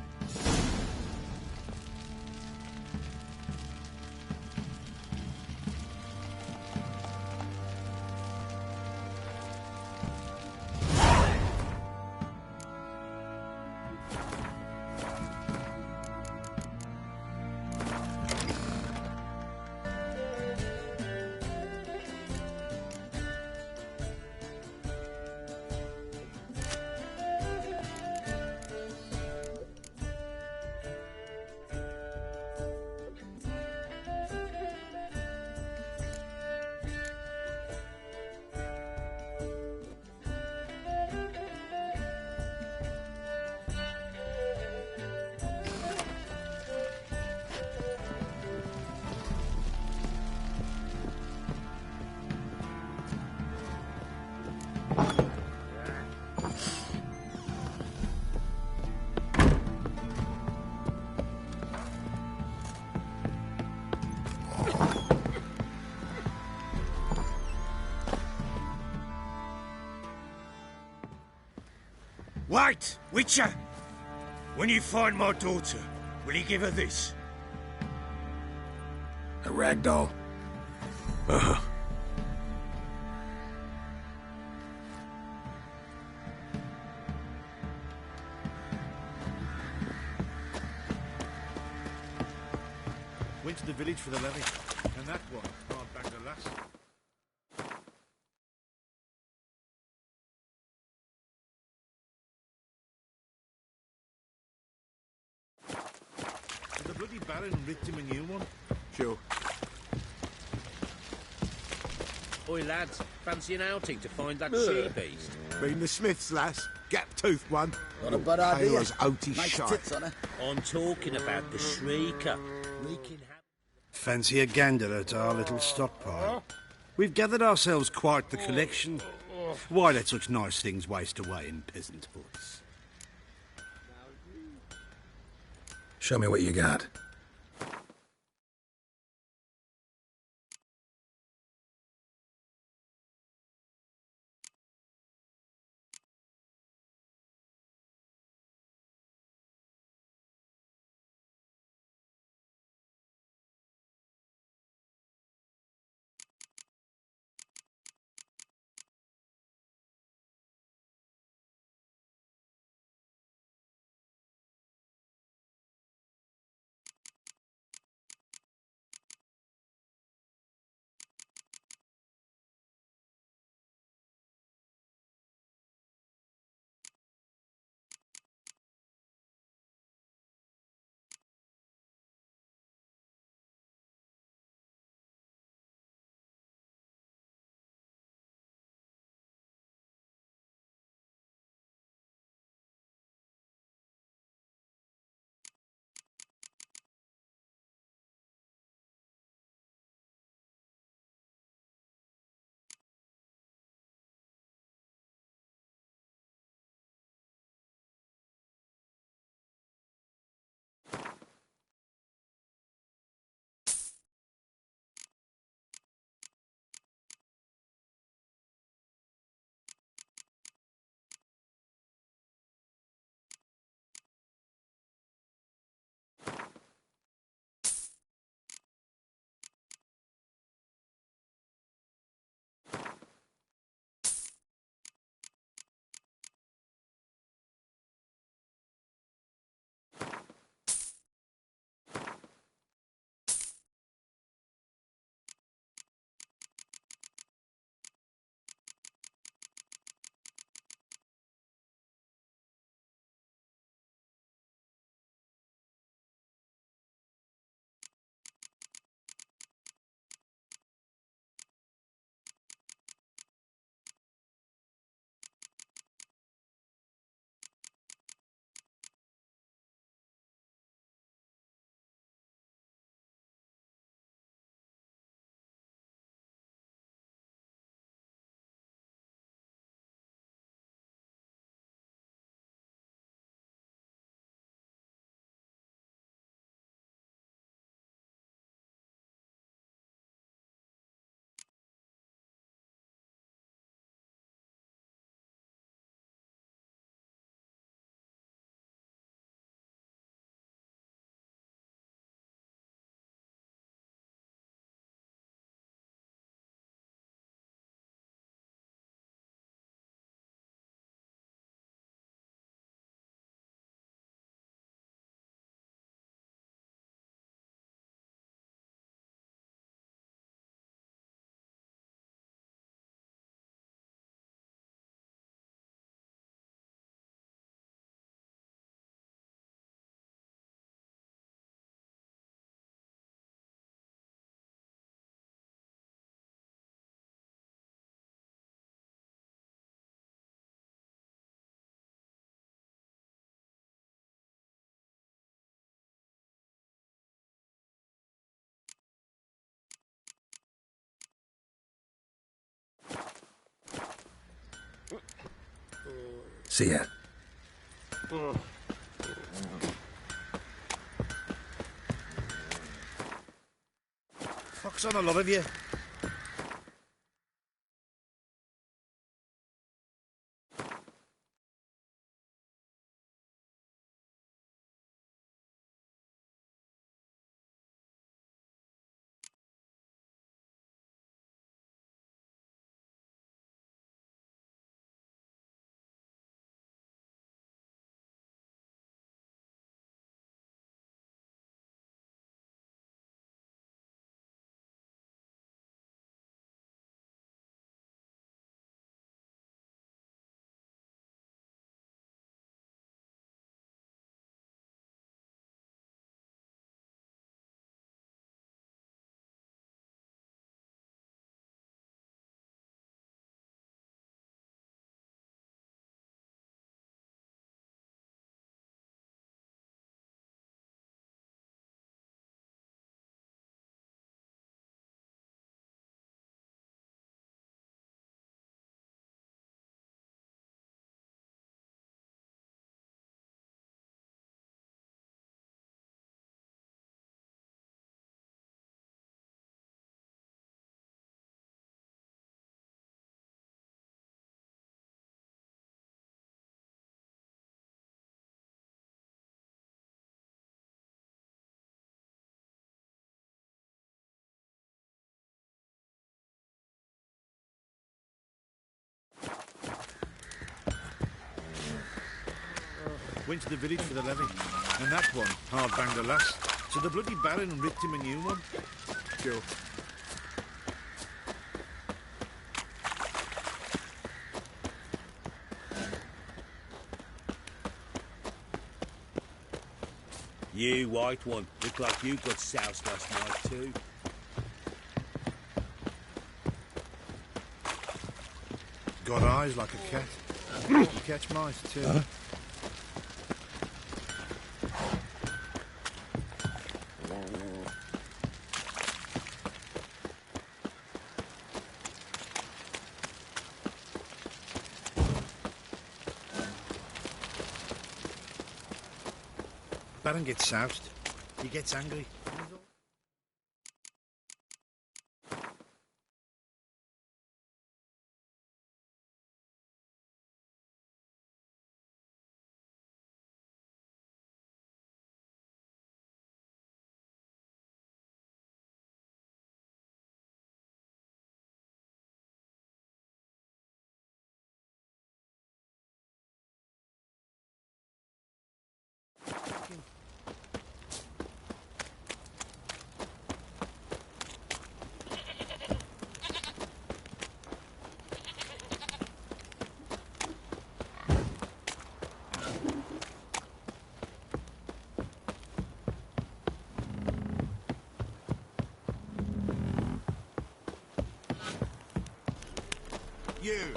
Wait! Witcher! When you find my daughter, will you give her this? A ragdoll. Uh-huh. Went to the village for the levy, and that one can't bang the lass. The bloody Baron ripped him a new one. Sure. Oi, lads, fancy an outing to find that she-beast? Been the Smiths, lass. Gap-toothed one. Not a bad idea. Taylor's outy Nice shite. tits on her. I'm talking about the Shrieker. Wreaking havoc. Fancy a gander at our little stockpile. We've gathered ourselves quite the collection. Why let such nice things waste away in peasant huts? Show me what you got. See ya. Fox on a lot of you. Went to the village for the levy, and that one hard banged a lass. So the bloody Baron ripped him a new one. Sure. You white one, look like you got soused last night too. Got eyes like a cat. You catch mice too. Huh? Baron gets soused. He gets angry. You!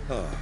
What?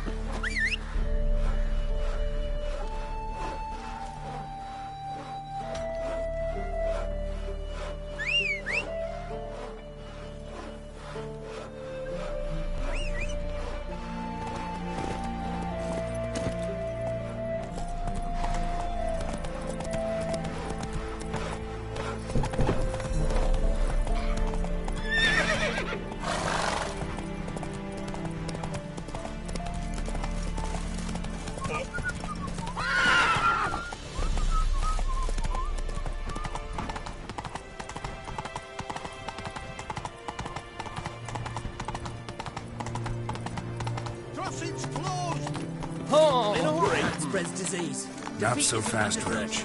Please. Not so fast, Roach.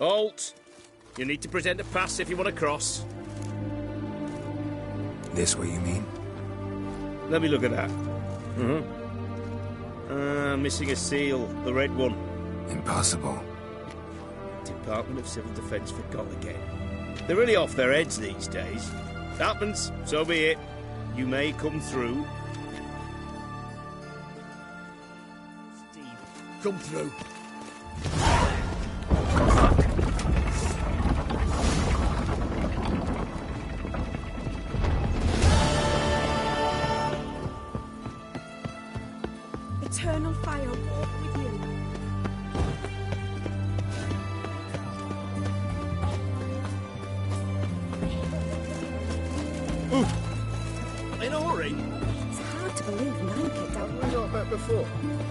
Halt! You need to present a pass if you want to cross. This way, you mean? Let me look at that. Missing a seal, the red one. Impossible. Department of Civil Defence forgot again. They're really off their heads these days. Happens, so be it. You may come through. Steve, come through. Eternal fire walk with you. In a hurry? It's hard to believe none picked out. We not met before.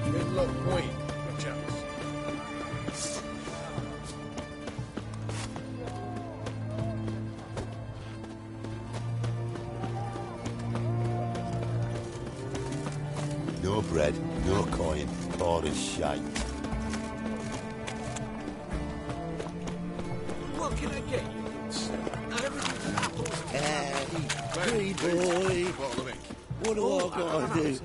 In Loch Queen, perchance. No bread, no coin, all is shite. What can I get you? Hey boy, what do I gotta do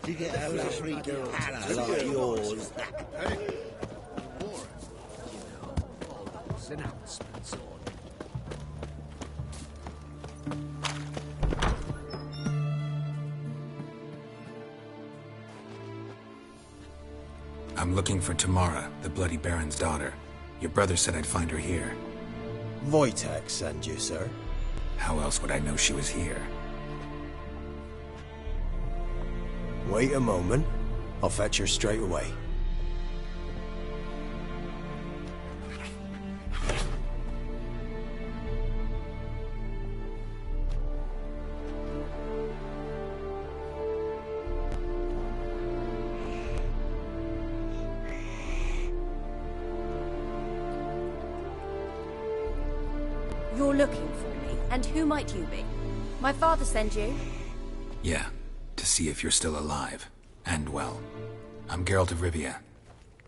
to get a luxury Hannah like yours? I'm looking for Tamara, the Bloody Baron's daughter. Your brother said I'd find her here. Wojtek sent you, sir. How else would I know she was here? Wait a moment. I'll fetch her straight away. You're looking for me, and who might you be? My father sent you? Yeah, to see if you're still alive. And well. I'm Geralt of Rivia.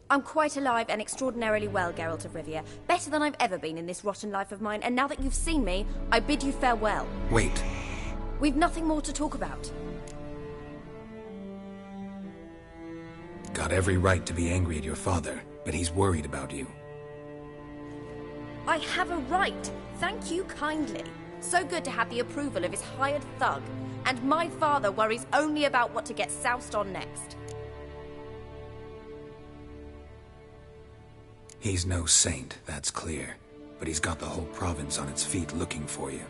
I'm quite alive and extraordinarily well, Geralt of Rivia. Better than I've ever been in this rotten life of mine, and now that you've seen me, I bid you farewell. Wait. We've nothing more to talk about. Got every right to be angry at your father, but he's worried about you. I have a right. Thank you kindly. So good to have the approval of his hired thug. And my father worries only about what to get soused on next. He's no saint, that's clear. But he's got the whole province on its feet looking for you.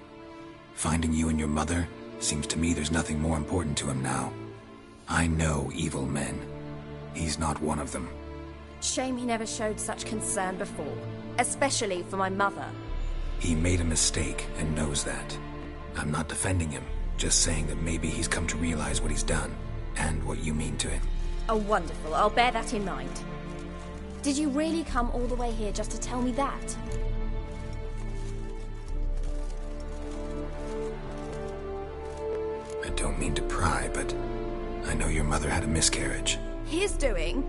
Finding you and your mother, seems to me there's nothing more important to him now. I know evil men. He's not one of them. Shame he never showed such concern before. Especially for my mother. He made a mistake and knows that. I'm not defending him, just saying that maybe he's come to realize what he's done, and what you mean to him. Oh, wonderful. I'll bear that in mind. Did you really come all the way here just to tell me that? I don't mean to pry, but I know your mother had a miscarriage. His doing?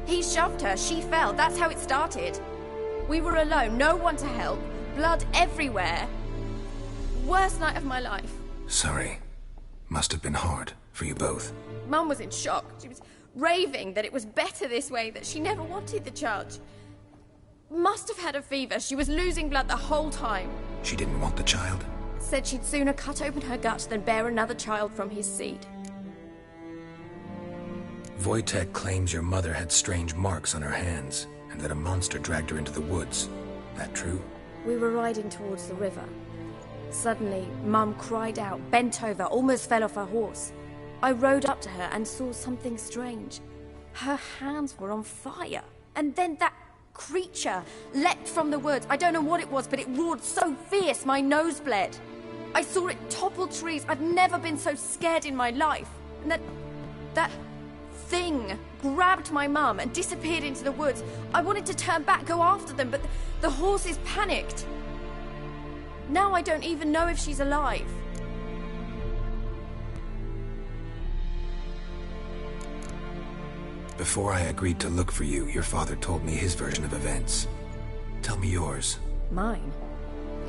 He shoved her, she fell, that's how it started. We were alone, no one to help, blood everywhere. Worst night of my life. Sorry. Must have been hard for you both. Mum was in shock. She was raving that it was better this way, that she never wanted the child. Must have had a fever. She was losing blood the whole time. She didn't want the child? Said she'd sooner cut open her gut than bear another child from his seed. Wojtek claims your mother had strange marks on her hands, and that a monster dragged her into the woods. That true? We were riding towards the river. Suddenly, Mum cried out, bent over, almost fell off her horse. I rode up to her and saw something strange. Her hands were on fire. And then that creature leapt from the woods. I don't know what it was, but it roared so fierce my nose bled. I saw it topple trees. I've never been so scared in my life. And that thing grabbed my mum and disappeared into the woods. I wanted to turn back, go after them, but the horses panicked. Now I don't even know if she's alive. Before I agreed to look for you, your father told me his version of events. Tell me yours. Mine?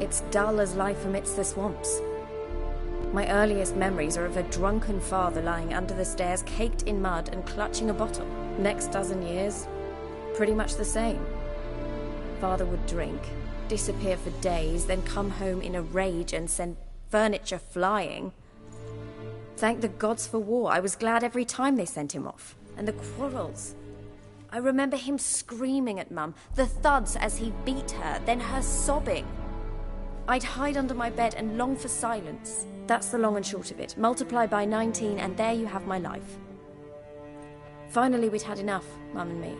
It's dull as life amidst the swamps. My earliest memories are of a drunken father lying under the stairs, caked in mud and clutching a bottle. Next dozen years, pretty much the same. Father would drink, disappear for days, then come home in a rage and send furniture flying. Thank the gods for war. I was glad every time they sent him off. And the quarrels. I remember him screaming at Mum, the thuds as he beat her, then her sobbing. I'd hide under my bed and long for silence. That's the long and short of it. Multiply by 19 and there you have my life. Finally we'd had enough, Mum and me.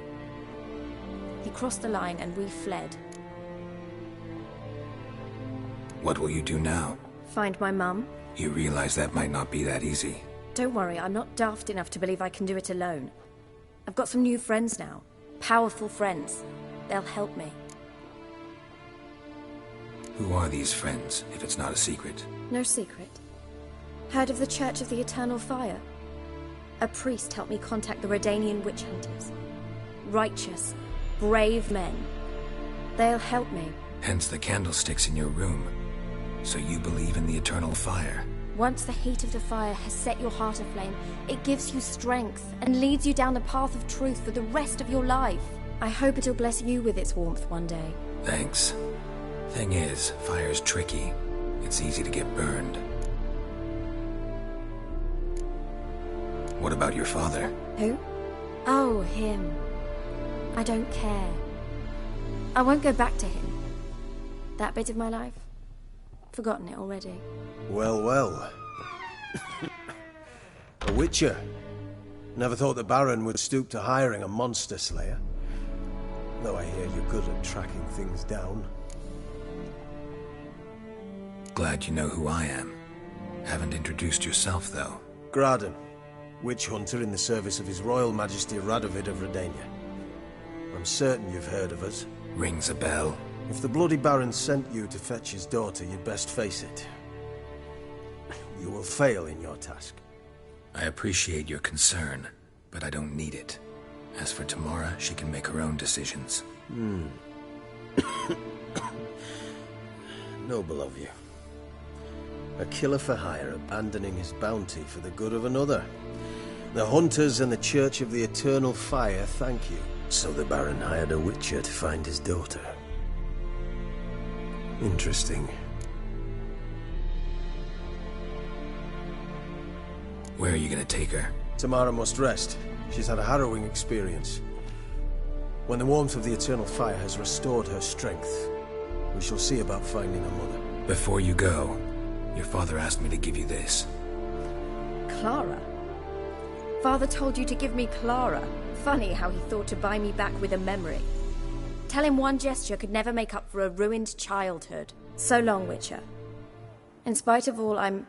He crossed the line and we fled. What will you do now? Find my mum. You realize that might not be that easy. Don't worry, I'm not daft enough to believe I can do it alone. I've got some new friends now. Powerful friends. They'll help me. Who are these friends, if it's not a secret? No secret. Heard of the Church of the Eternal Fire? A priest helped me contact the Redanian witch hunters. Righteous, brave men. They'll help me. Hence the candlesticks in your room. So you believe in the eternal fire? Once the heat of the fire has set your heart aflame, it gives you strength and leads you down the path of truth for the rest of your life. I hope it'll bless you with its warmth one day. Thanks. Thing is, fire's tricky. It's easy to get burned. What about your father? Who? Oh, him. I don't care. I won't go back to him. That bit of my life? Forgotten it already. Well, well. A witcher. Never thought the Baron would stoop to hiring a monster slayer. Though I hear you're good at tracking things down. Glad you know who I am. Haven't introduced yourself, though. Graden, witch hunter in the service of His Royal Majesty Radovid of Redania. I'm certain you've heard of us. Rings a bell. If the Bloody Baron sent you to fetch his daughter, you'd best face it. You will fail in your task. I appreciate your concern, but I don't need it. As for Tamara, she can make her own decisions. Noble of you. A killer for hire abandoning his bounty for the good of another. The hunters and the Church of the Eternal Fire thank you. So the Baron hired a witcher to find his daughter. Interesting. Where are you gonna take her? Tamara must rest. She's had a harrowing experience. When the warmth of the Eternal Fire has restored her strength, we shall see about finding her mother. Before you go, your father asked me to give you this. Clara? Father told you to give me Clara. Funny how he thought to buy me back with a memory. Tell him one gesture could never make up for a ruined childhood. So long, Witcher. In spite of all, I'm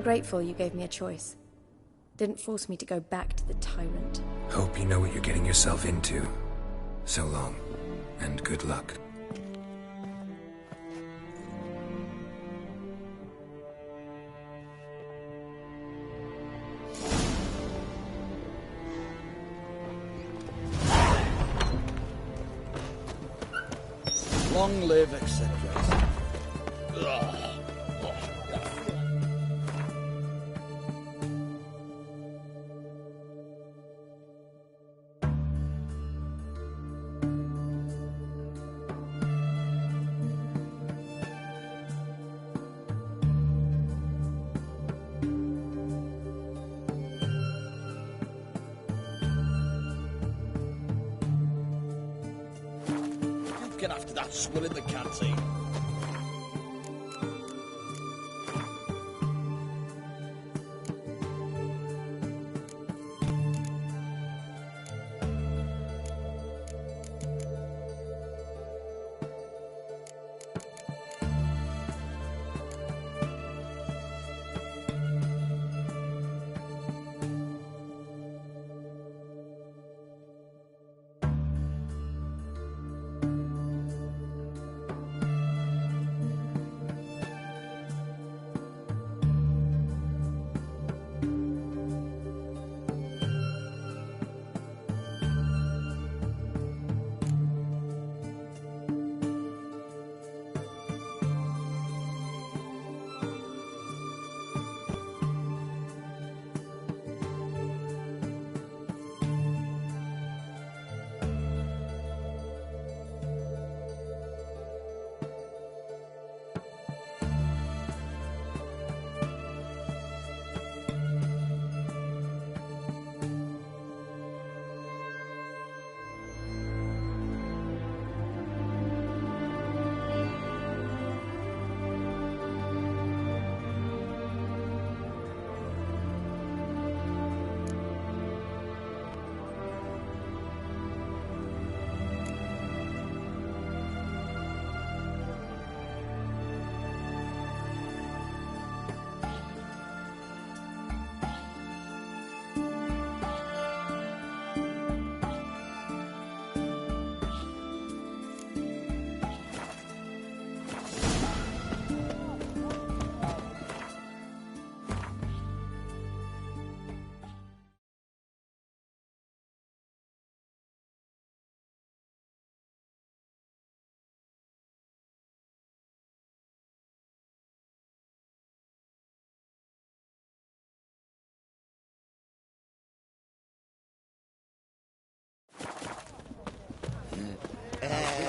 grateful you gave me a choice. Didn't force me to go back to the tyrant. Hope you know what you're getting yourself into. So long, and good luck. Long live Excedras. Get after that swill in the canteen.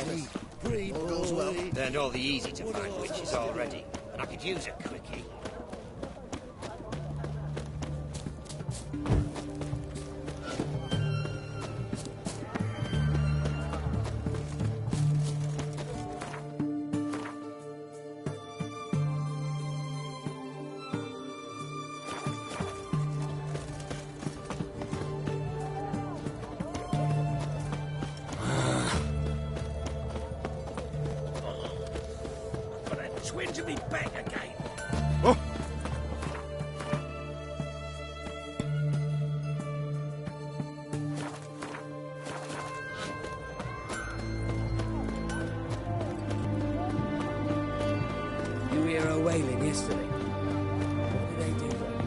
Breed, breed, all goes well. Learned all the easy to find witches already, and I could use a quickie. Twin to be back again. Oh! You hear her wailing yesterday? What did they do then?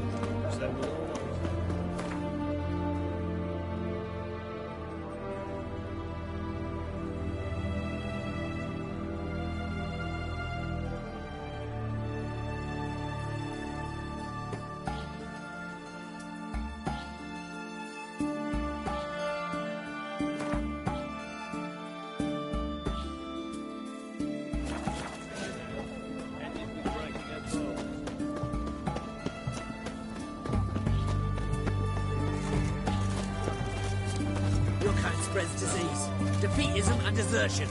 Your kind spreads disease, defeatism and desertion.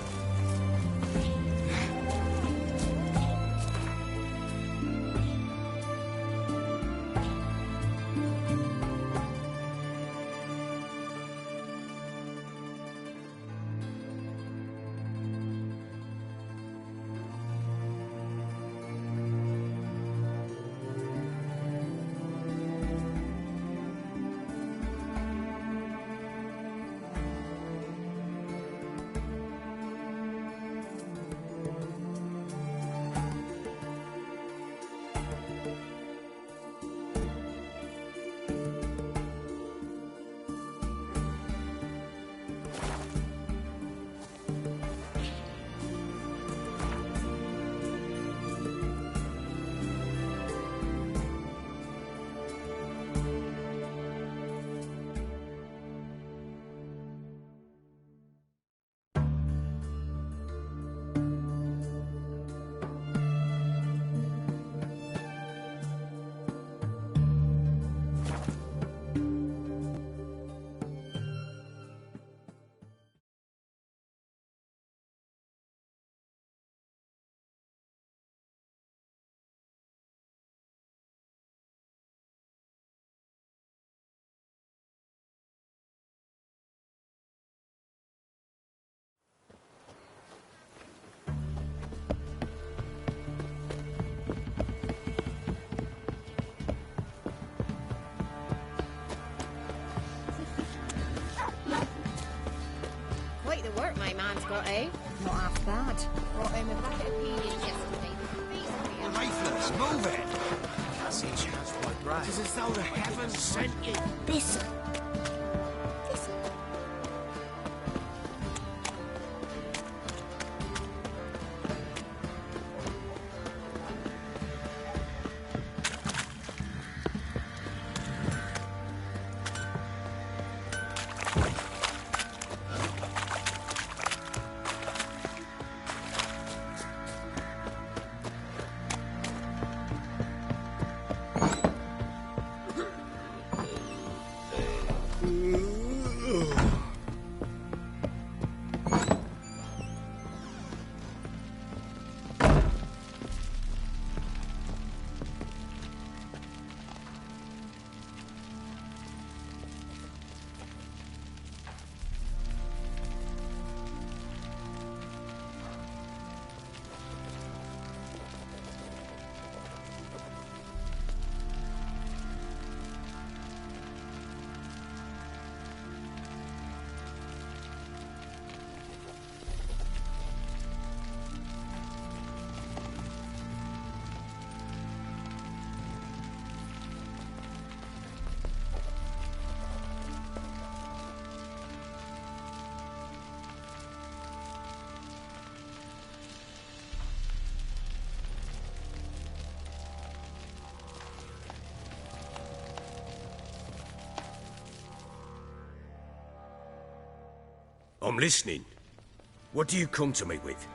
Quite the work my man's got, eh? Not half bad. Brought him a bucket of peas yesterday. Faithless, move it! I see chance for my bride. It is as though the heavens sent you. This. I'm listening. What do you come to me with?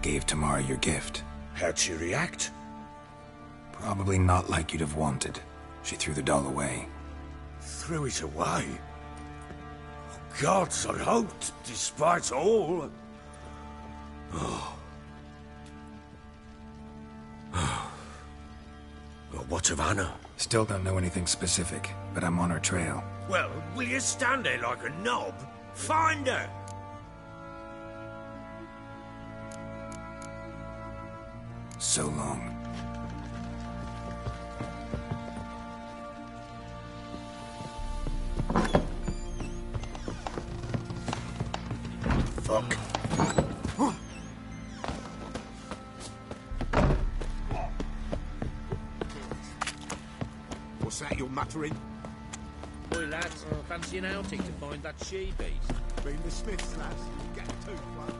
Gave Tamara your gift. How'd she react? Probably not like you'd have wanted. She threw the doll away. Threw it away? Oh, gods, I hoped, despite all... Oh. Well, what of Anna? Still don't know anything specific, but I'm on her trail. Well, will you stand there like a knob? Find her! So long. Fuck. What's that you're muttering? Boy, lads, fancy an outing to find that she-beast. Been the Smiths, lads. Get a tooth, one.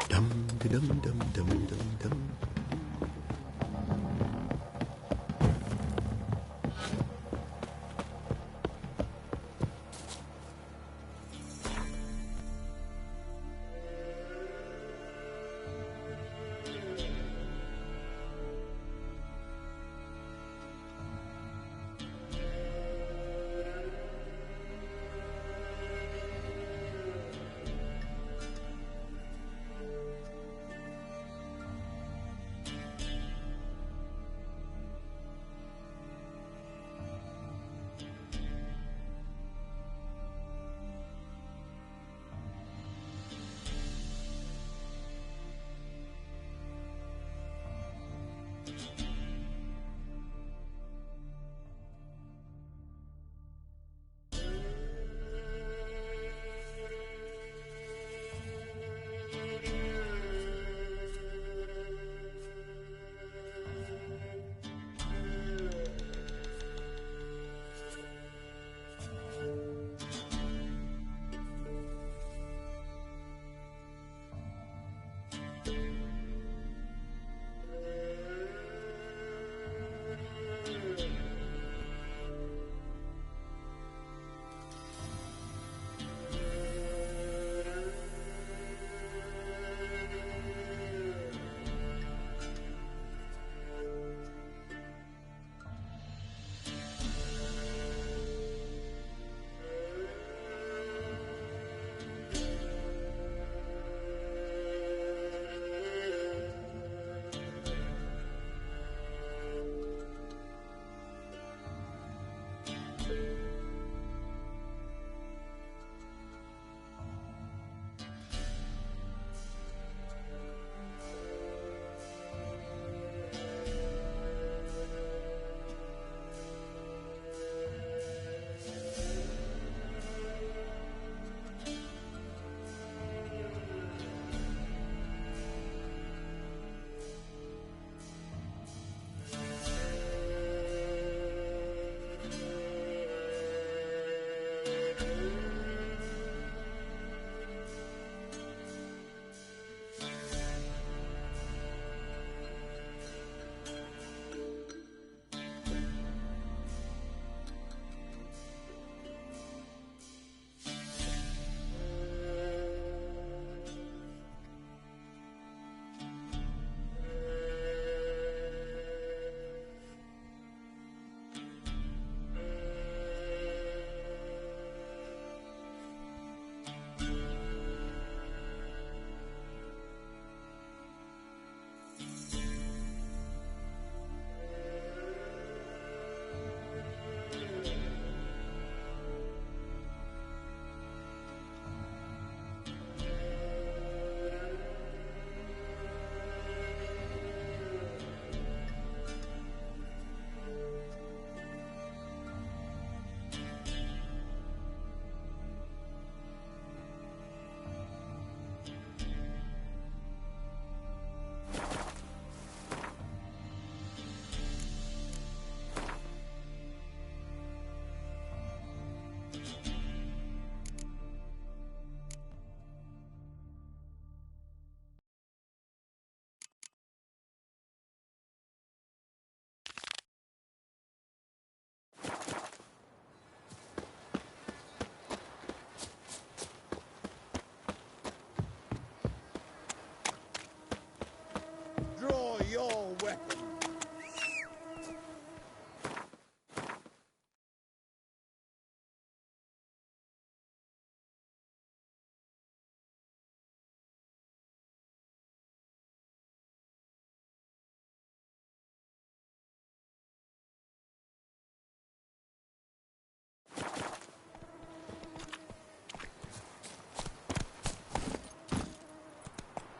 Dum-de-dum-dum-dum-dum-dum.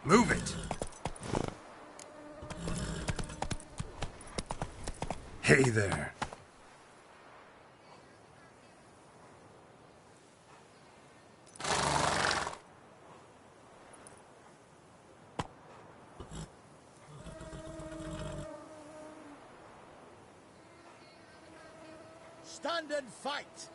Move it! Hey there. Stand and fight!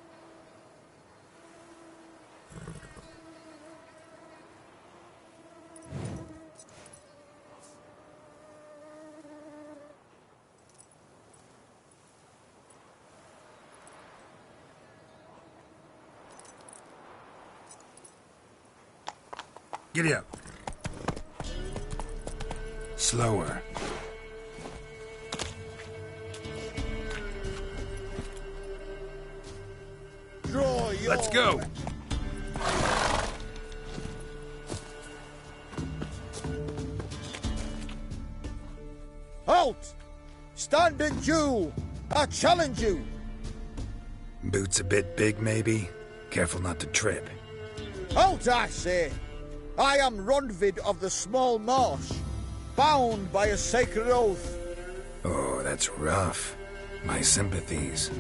Giddy up. Slower. Draw your... Let's go! Halt! Stand and duel! I challenge you! Boots a bit big, maybe? Careful not to trip. Halt, I say! I am Ronvid of the Small Marsh, bound by a sacred oath. Oh, that's rough. My sympathies.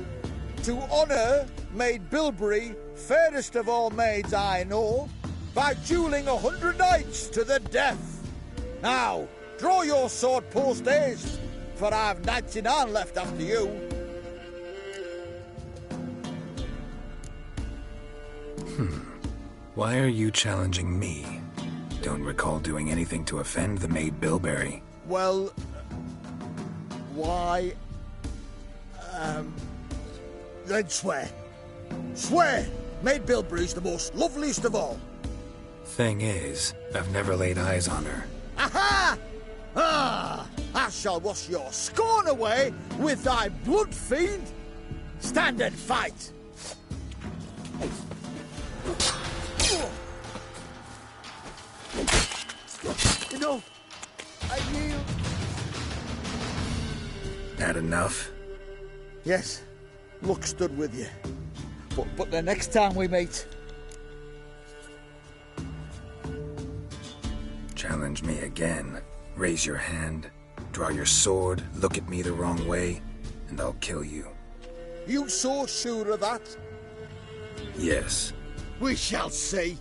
To honour Maid Bilberry, fairest of all maids I know, by duelling 100 knights to the death. Now, draw your sword post haste, for I've 99 left after you. Why are you challenging me? Don't recall doing anything to offend the Maid Bilberry. Well, why... then swear. Swear! Maid Bilberry's the most loveliest of all. Thing is, I've never laid eyes on her. Aha! Ah! I shall wash your scorn away with thy blood, fiend! Stand and fight! Enough! I yield! That enough? Yes, luck stood with you. But the next time we meet... Challenge me again. Raise your hand, draw your sword, look at me the wrong way, and I'll kill you. You so sure of that? Yes. We shall see.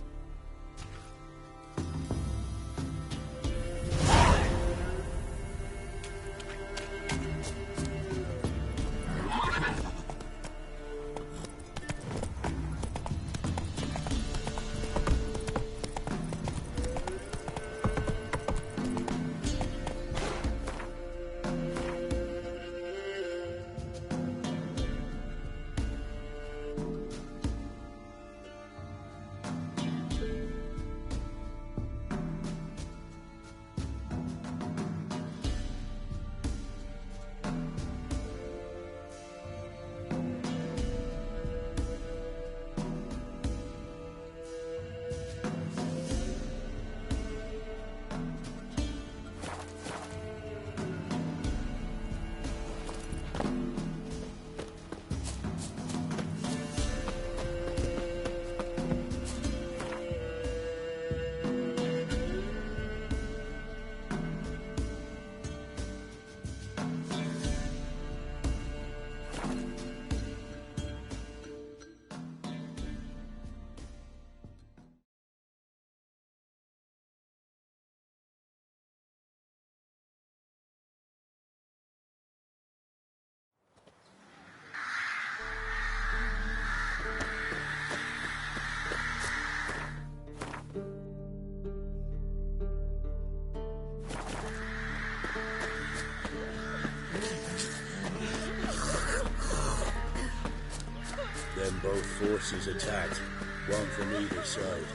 Then both forces attacked, one from either side.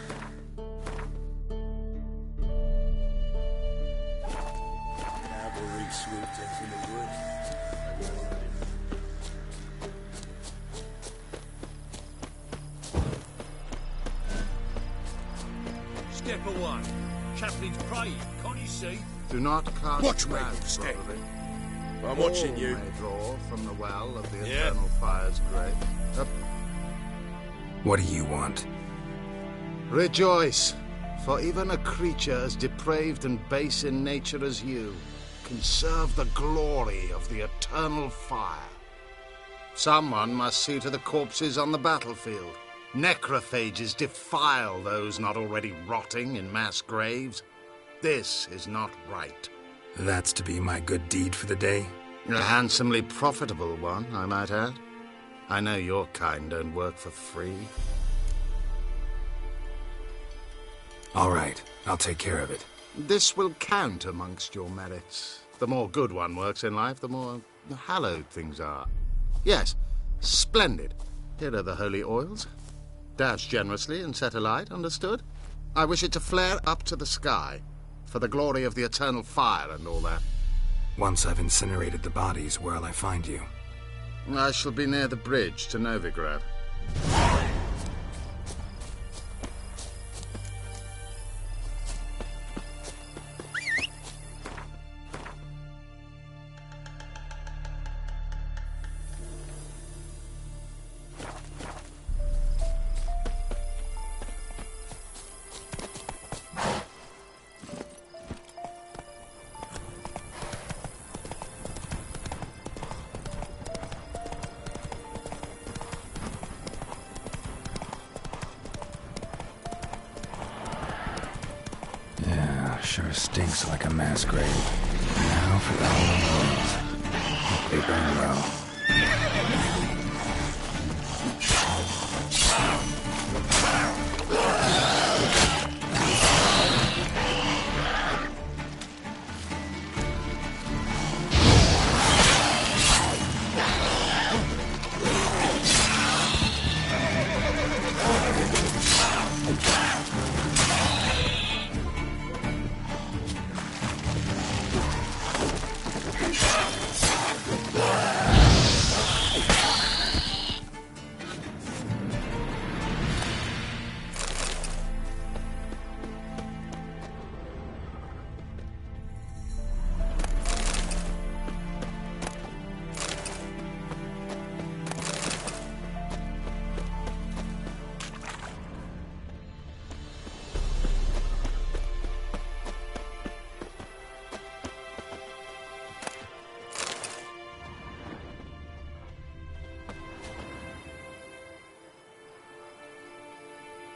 Cavalry swooped in from the wood. Step one. Chaplain's praying, can't you see? Do not cast Watch where glance, you step. Roderick. I'm watching All you. may draw from the well of the Yeah. Eternal Fire's grave. What do you want? Rejoice, For even a creature as depraved and base in nature as you can serve the glory of the eternal fire. Someone must see to the corpses on the battlefield. Necrophages defile those not already rotting in mass graves. This is not right. That's to be my good deed for the day? A handsomely profitable one, I might add. I know your kind don't work for free. All right, I'll take care of it. This will count amongst your merits. The more good one works in life, the more hallowed things are. Yes, splendid. Here are the holy oils. Dash generously and set alight, understood? I wish it to flare up to the sky, for the glory of the eternal fire and all that. Once I've incinerated the bodies, where'll I find you? I shall be near the bridge to Novigrad. Sure stinks like a mass grave. Now for the holy oils. Hope they burn well.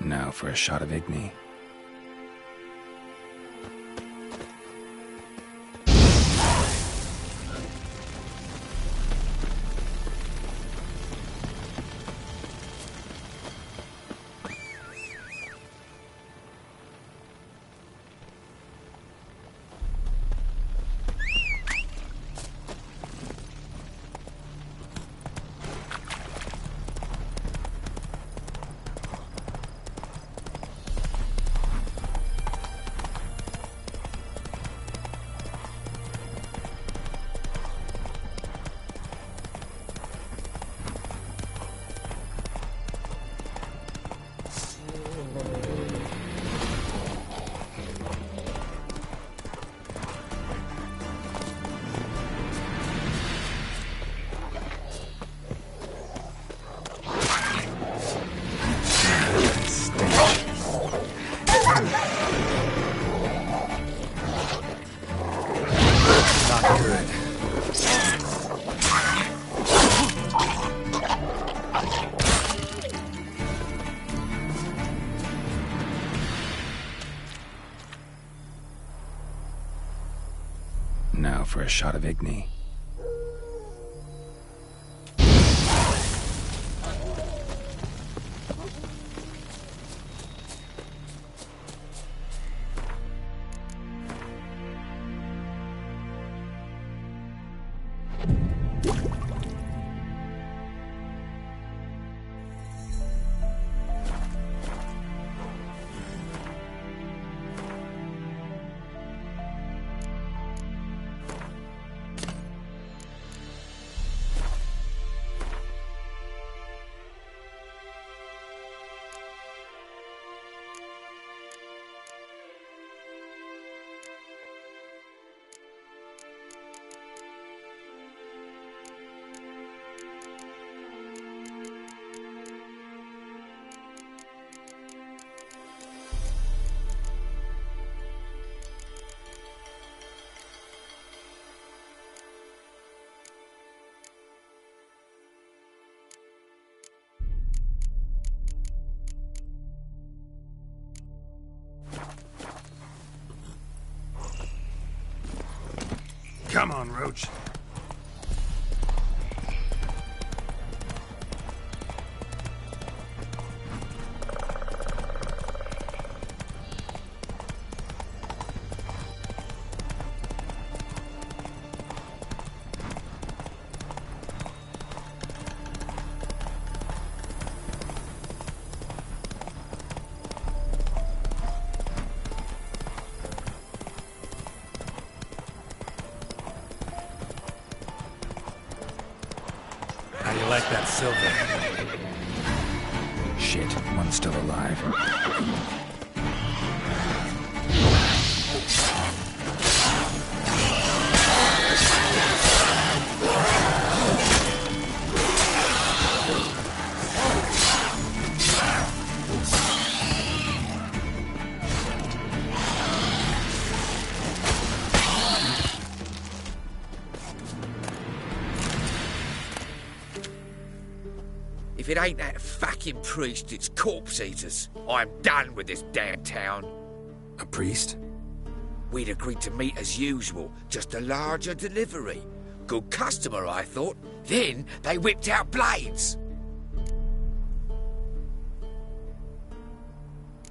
Now for a shot of Igni. Now for a shot of Igni. Come on, Roach. How you like that silver? Shit, one's still alive. If it ain't that fucking priest, it's corpse eaters. I'm done with this damn town. A priest? We'd agreed to meet as usual, just a larger delivery. Good customer, I thought. Then they whipped out blades.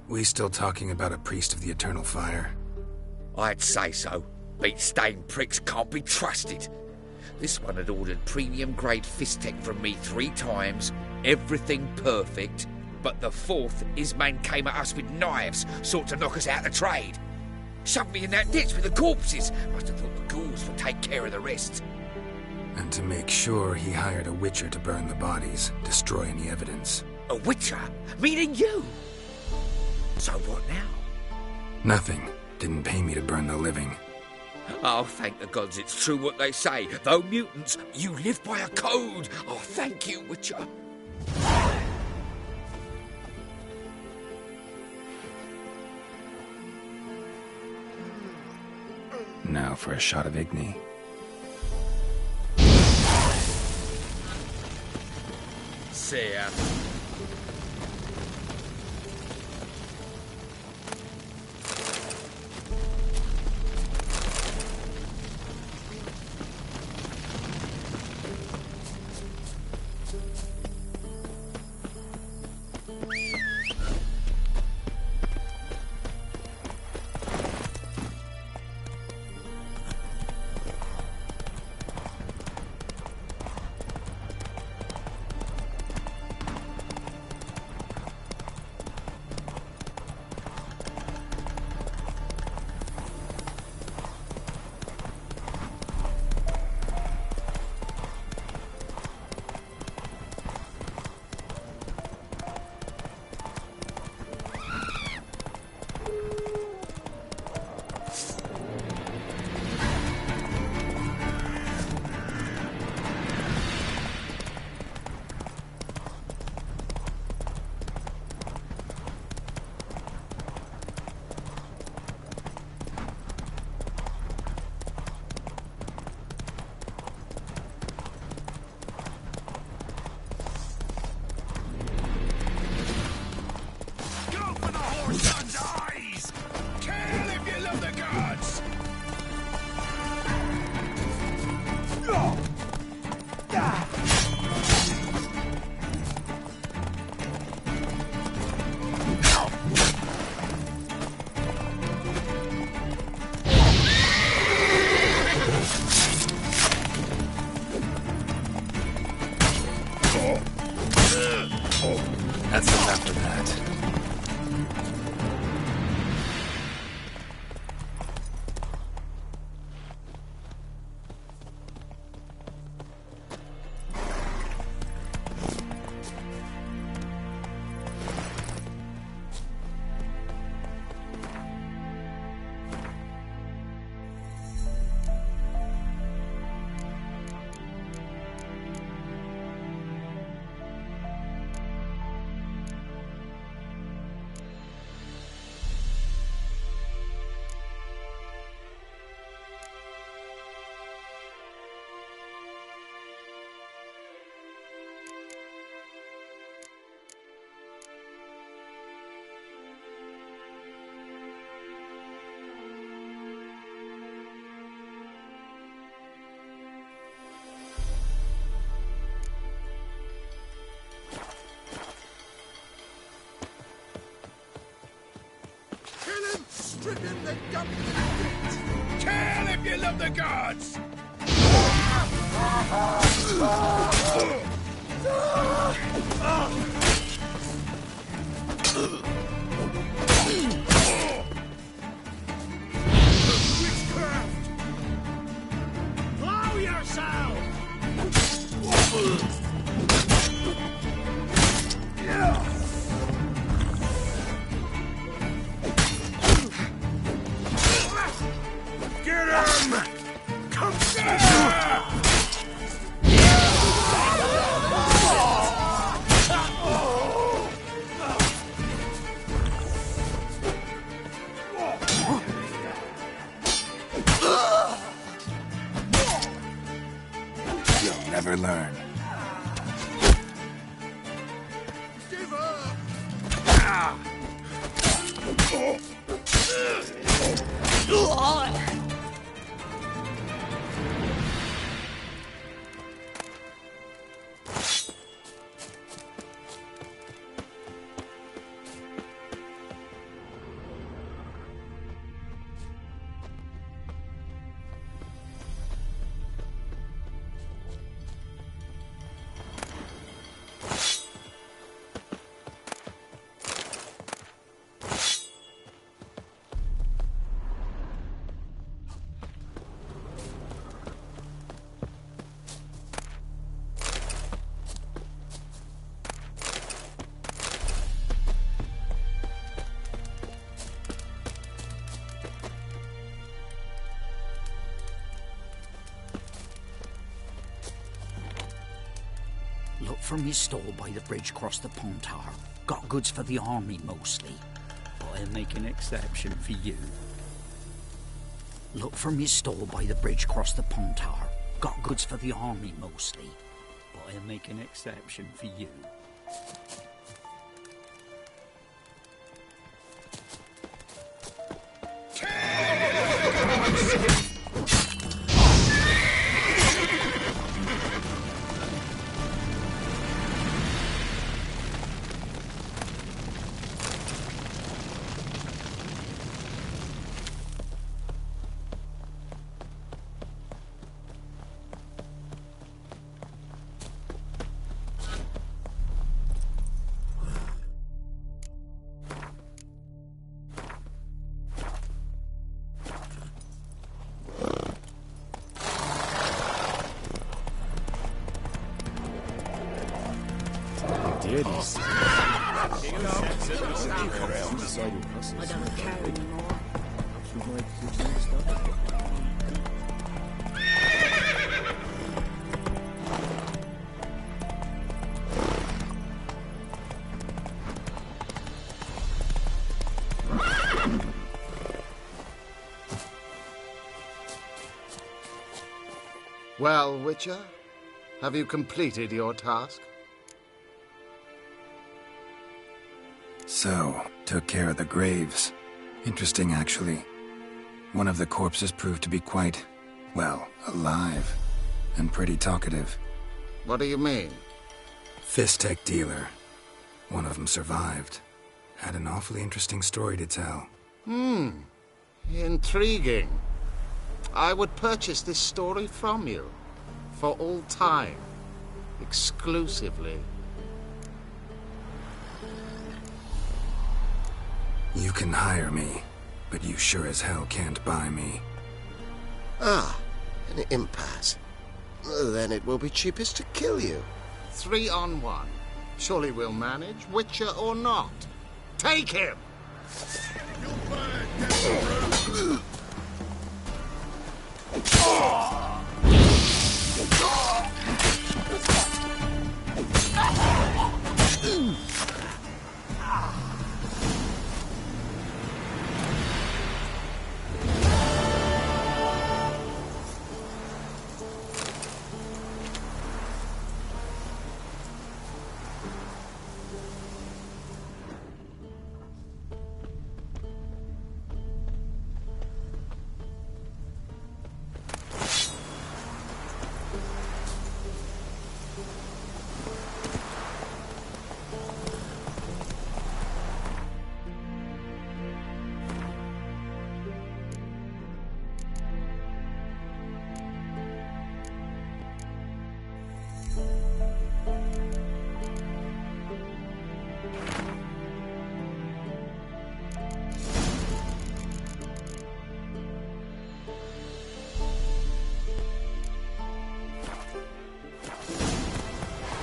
We still talking about a priest of the Eternal Fire? I'd say so. These stained pricks can't be trusted. This one had ordered premium-grade fistek from me 3 times, everything perfect, but the 4th, his man came at us with knives, sought to knock us out of trade. Shoved me in that ditch with the corpses. Must have thought the ghouls would take care of the rest. And to make sure, he hired a witcher to burn the bodies, destroy any evidence. A witcher? Meaning you? So what now? Nothing. Didn't pay me to burn the living. Oh, thank the gods it's true what they say. Though mutants, you live by a code. Oh, thank you, Witcher. Now for a shot of Igni. See ya. That's enough of that. stricken the government. Kill if you love the gods! Witchcraft! Blow yourself! Get him! Come here! You'll never learn. Give up! Look from his stall by the bridge across the Pontar. Got goods for the army mostly, but I'll make an exception for you. Look from his stall by the bridge across the Pontar. Got goods for the army mostly, but I'll make an exception for you. Deities. I don't care anymore. Well, Witcher, have you completed your task? So, took care of the graves. Interesting, actually. One of the corpses proved to be quite, well, alive. And pretty talkative. What do you mean? Fistech dealer. One of them survived. Had an awfully interesting story to tell. Intriguing. I would purchase this story from you. For all time. Exclusively. You can hire me, but you sure as hell can't buy me. Ah, an impasse. Then it will be cheapest to kill you. 3 on 1. Surely we'll manage, Witcher or not. Take him!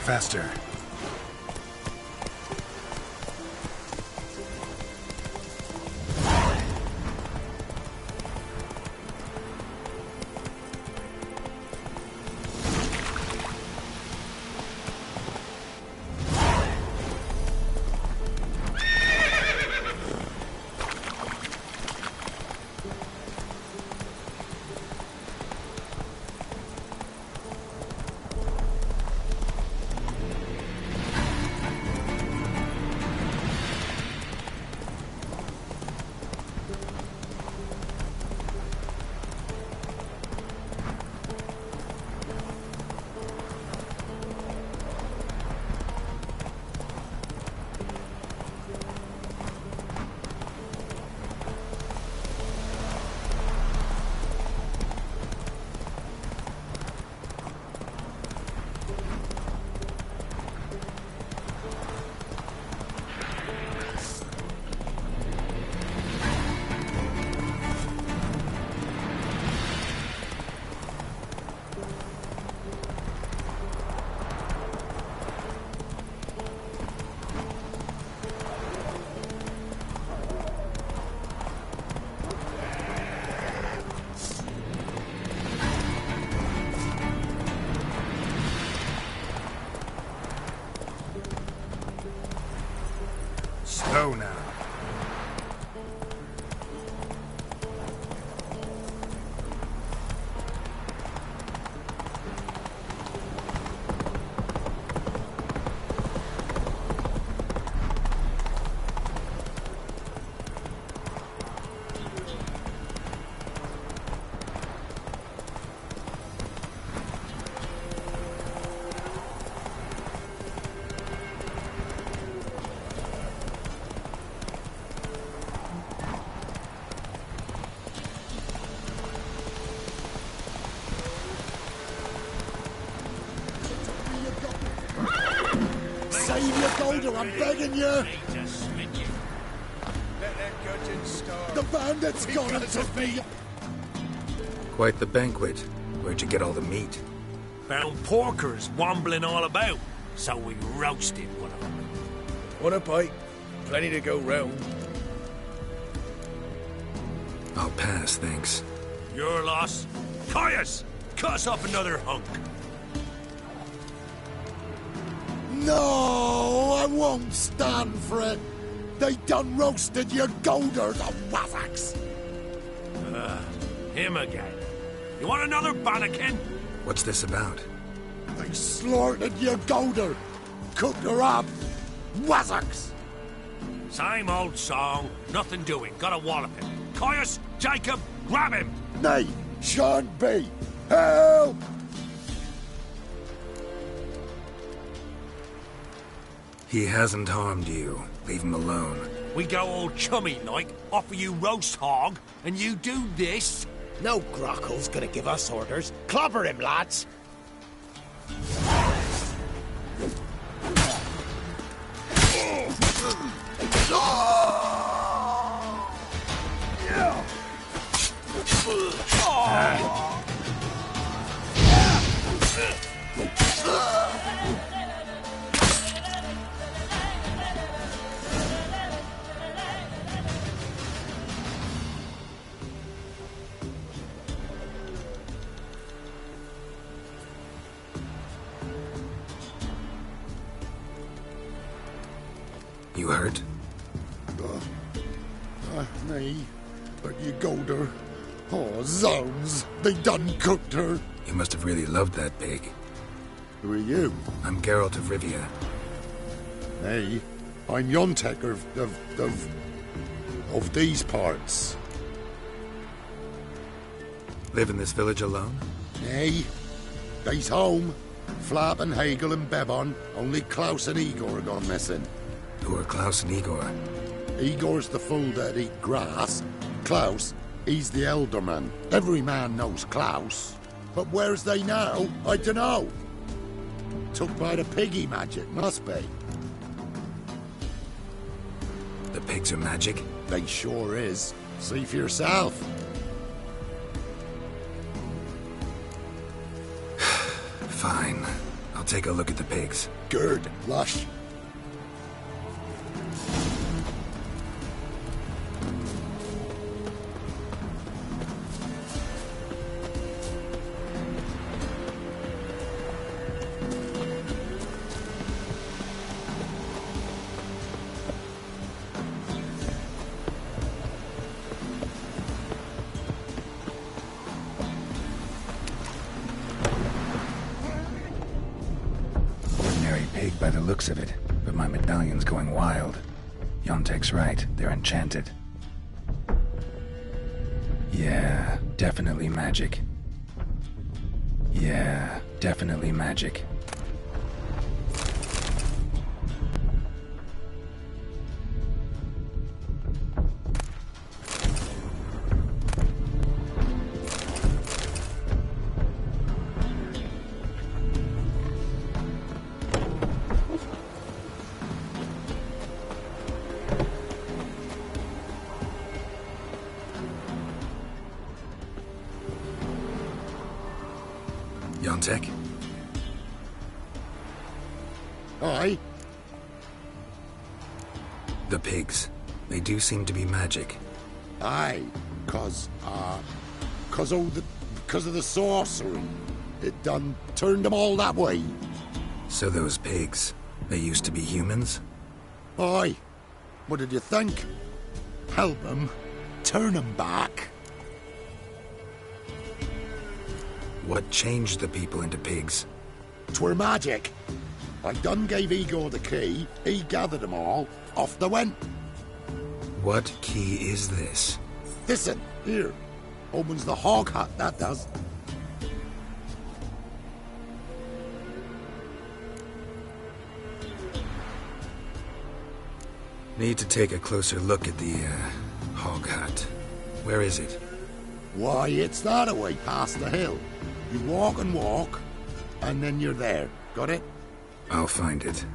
faster. Slow now. Save your Golder, I'm begging you! The bandits gone and took me! Quite the banquet. Where'd you get all the meat? Found porkers wambling all about, so we roasted one of them. Want a bite? Plenty to go round. I'll pass, thanks. Your loss. Caius! Cut us up another hunk. No, I won't stand for it. They done roasted your Golder, the wazzocks. Him again. You want another bannikin? What's this about? They slaughtered your Golder. Cooked her up. Wazzocks. Same old song. Nothing doing. Gotta wallop him. Caius, Jacob, grab him. Nay, shan't be. Help! He hasn't harmed you. Leave him alone. We go all chummy like, offer you roast hog, and you do this? No Grockle's gonna give us orders. Clobber him, lads! You hurt? Nay, but you Golder. Oh, zounds! They done cooked her. You must have really loved that pig. Who are you? I'm Geralt of Rivia. Nay, I'm Yontek of these parts. Live in this village alone? Nay, they's home. Flap and Hagel and Bebon. Only Klaus and Igor are gone missing. Who are Klaus and Igor? Igor's the fool that eat grass. Klaus, he's the elderman. Every man knows Klaus. But where's they now? I dunno. Took by the piggy magic, must be. The pigs are magic? They sure is. See for yourself. Fine. I'll take a look at the pigs. Good, lush. By the looks of it, but my medallion's going wild. Yontek's right, they're enchanted. Yeah, definitely magic. Yeah, definitely magic. Yontek? Aye? The pigs. They do seem to be magic. Aye, cause of the sorcery. It done turned them all that way. So those pigs, they used to be humans? Aye. What did you think? Help them, turn them back. What changed the people into pigs? 'Twere magic. I done gave Igor the key, he gathered them all, off they went. What key is this? Listen, here. Opens the hog hut, that does. Need to take a closer look at the, hog hut. Where is it? Why, it's that away past the hill. You walk and walk, and then you're there. Got it? I'll find it.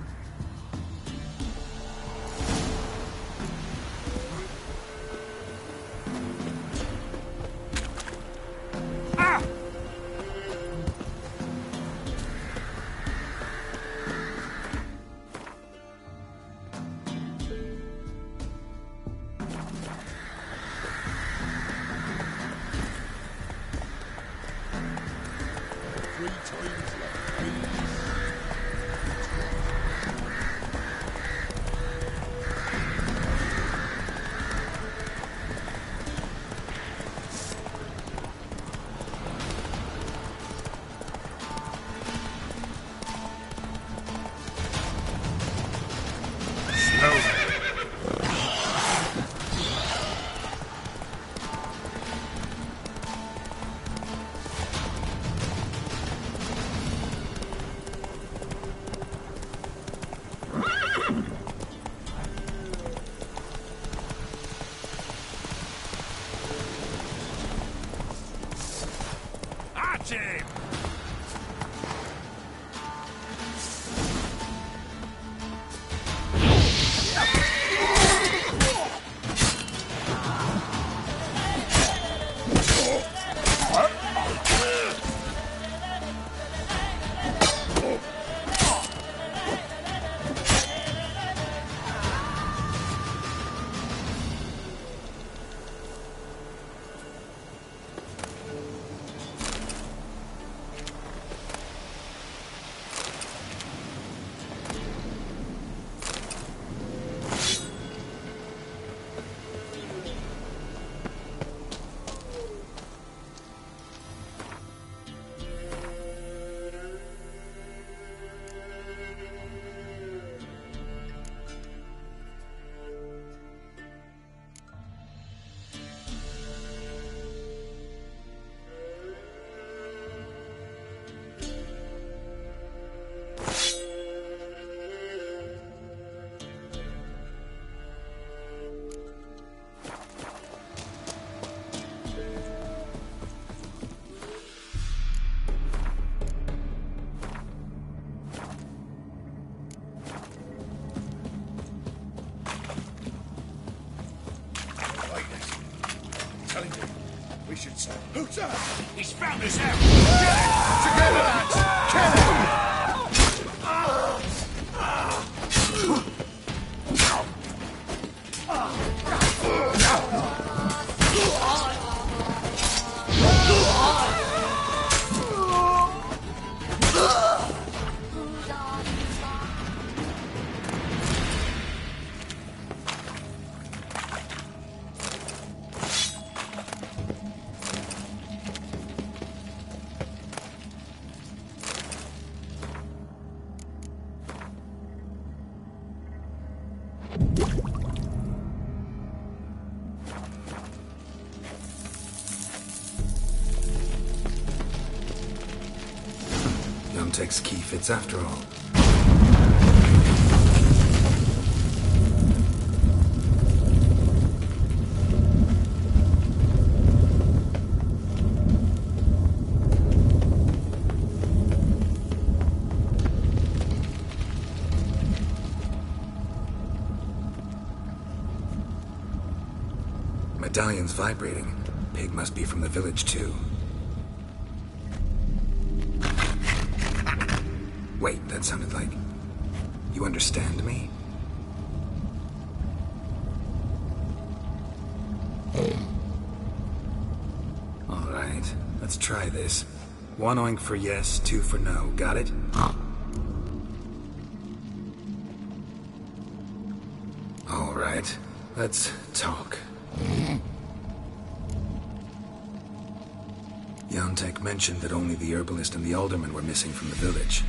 He's found us out! Kill him! Together, lads! Kill him! Yontek's key fits after all. Medallion's vibrating. Pig must be from the village, too. Wait, that sounded like... You understand me? Alright, let's try this. 1 oink for yes, 2 for no. Got it? Alright, let's talk. Yontek mentioned that only the herbalist and the alderman were missing from the village.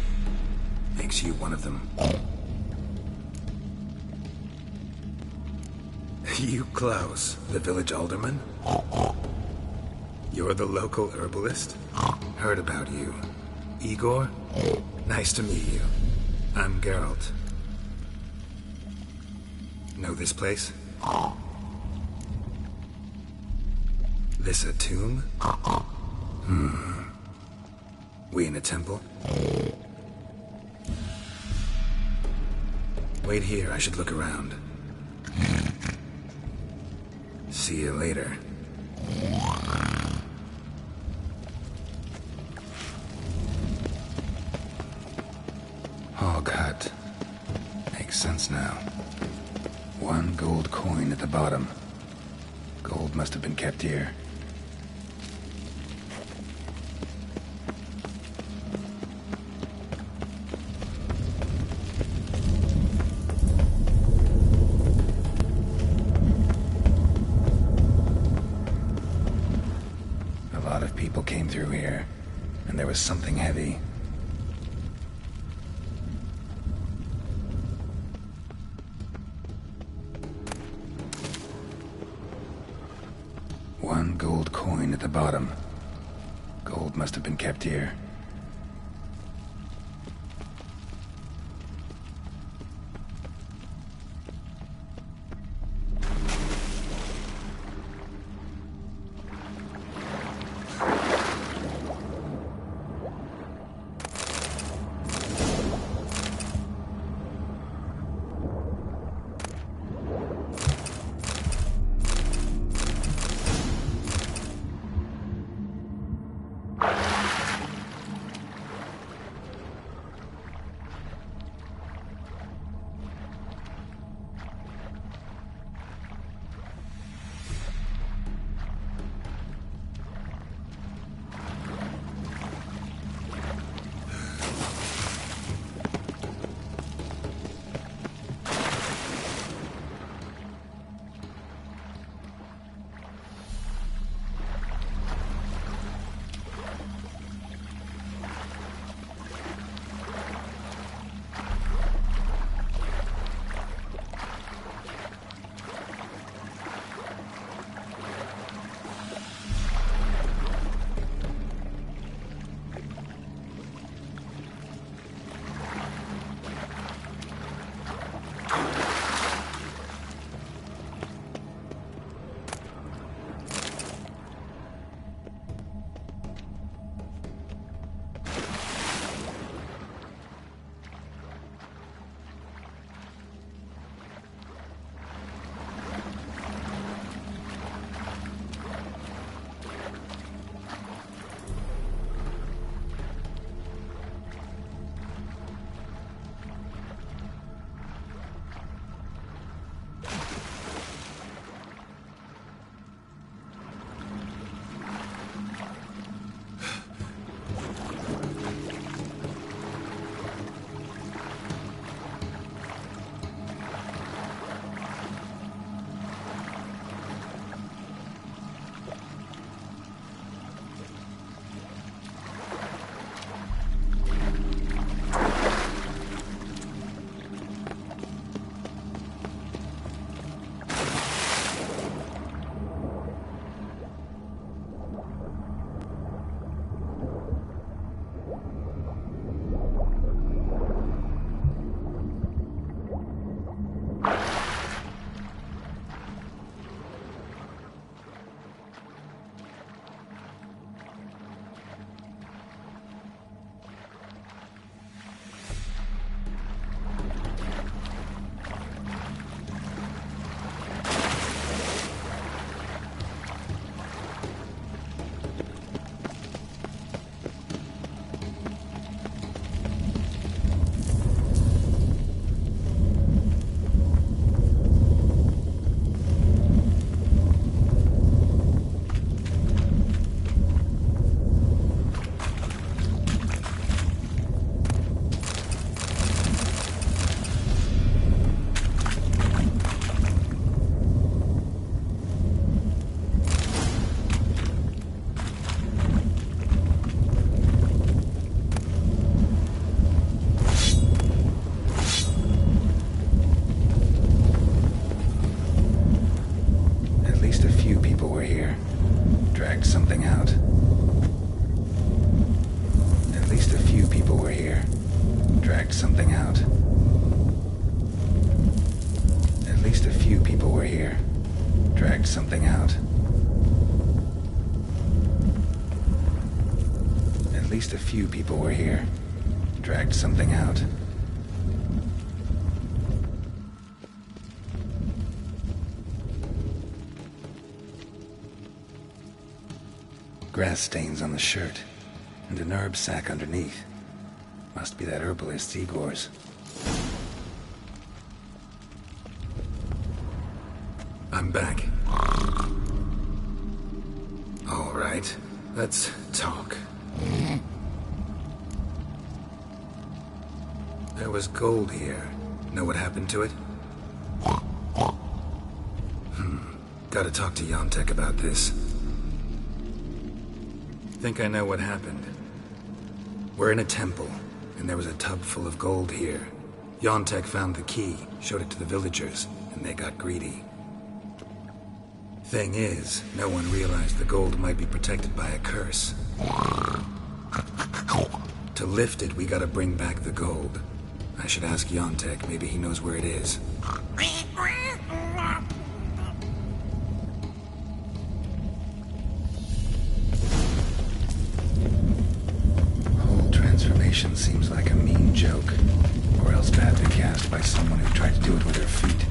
Makes you one of them. You, Klaus, the village alderman? You're the local herbalist? Heard about you. Igor? Nice to meet you. I'm Geralt. Know this place? This a tomb? We in a temple? Wait here, I should look around. See you later. Hog hut. Makes sense now. 1 gold coin at the bottom. Gold must have been kept here. Came through here, and there was something heavy. One gold coin at the bottom. Gold must have been kept here. here. Dragged something out. At least a few people were here. Dragged something out. At least a few people were here. Dragged something out. At least a few people were here. Dragged something out. Grass stains on the shirt, and an herb sack underneath. Must be that herbalist Igor's. I'm back. All right, let's talk. There was gold here. Know what happened to it? Gotta talk to Yontek about this. Think I know what happened. We're in a temple, and there was a tub full of gold here. Yontek found the key, showed it to the villagers, and they got greedy. Thing is, no one realized the gold might be protected by a curse. To lift it, we gotta bring back the gold. I should ask Yontek, maybe he knows where it is. Whole transformation seems like a mean joke, or else badly cast by someone who tried to do it with their feet.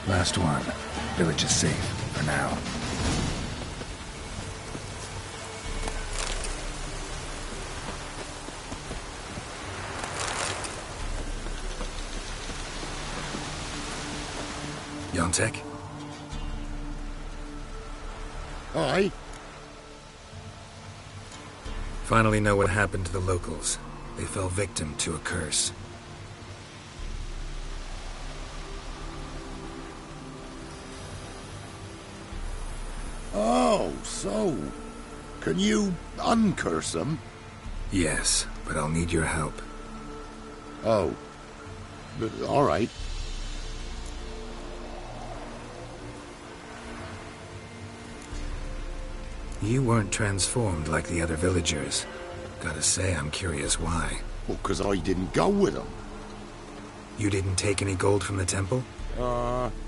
Last one. Village is safe, for now. Yontek? Aye. Finally know what happened to the locals. They fell victim to a curse. Oh, so... Can you uncurse them? Yes, but I'll need your help. Oh. All right. You weren't transformed like the other villagers. Gotta say, I'm curious why. Well, 'cause I didn't go with them. You didn't take any gold from the temple?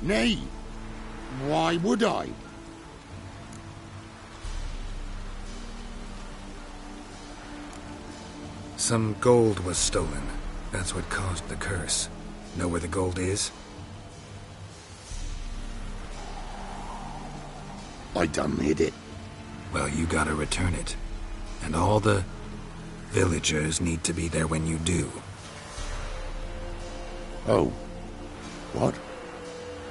Nay. Why would I? Some gold was stolen. That's what caused the curse. Know where the gold is? I done hid it. Well, you gotta return it. And all the Villagers need to be there when you do. Oh. What?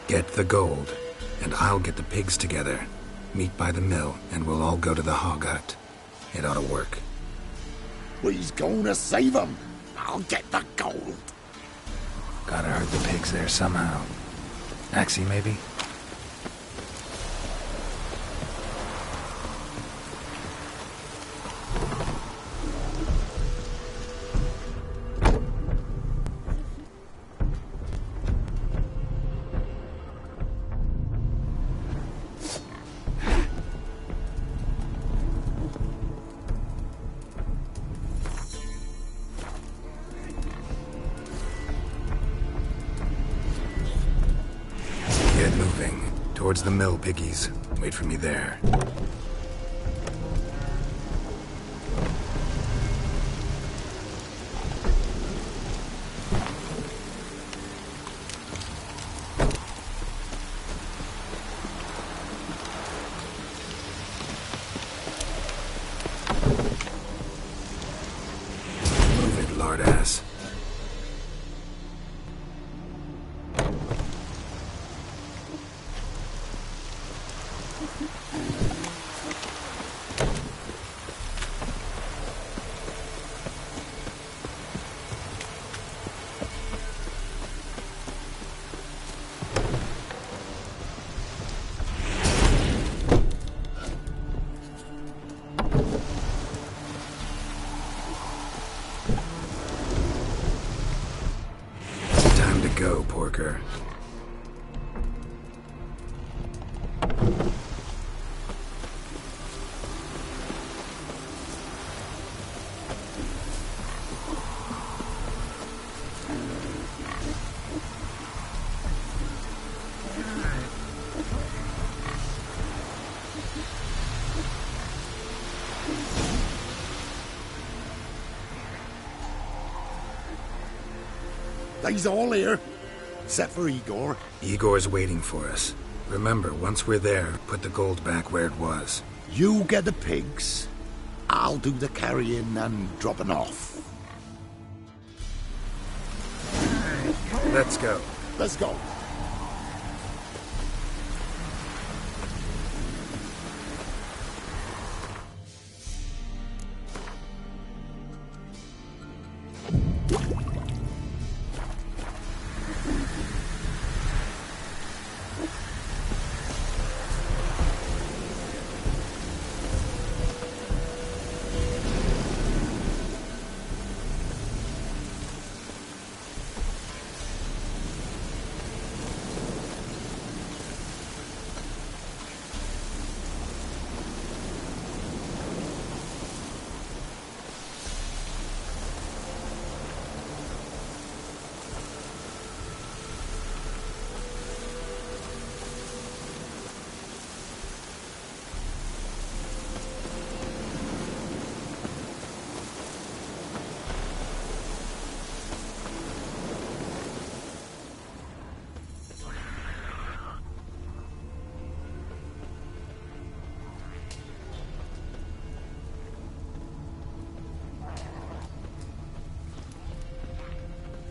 Get the gold, and I'll get the pigs together. Meet by the mill, and we'll all go to the hog hut. It ought to work. We's gonna save 'em. I'll get the gold. Gotta herd the pigs there somehow. Axie, maybe? Towards the mill, piggies. Wait for me there. Move it, lardass. Go, Porker. They's all here, except for Igor. Igor's waiting for us. Remember, once we're there, put the gold back where it was. You get the pigs. I'll do the carrying and dropping off. Let's go. Let's go.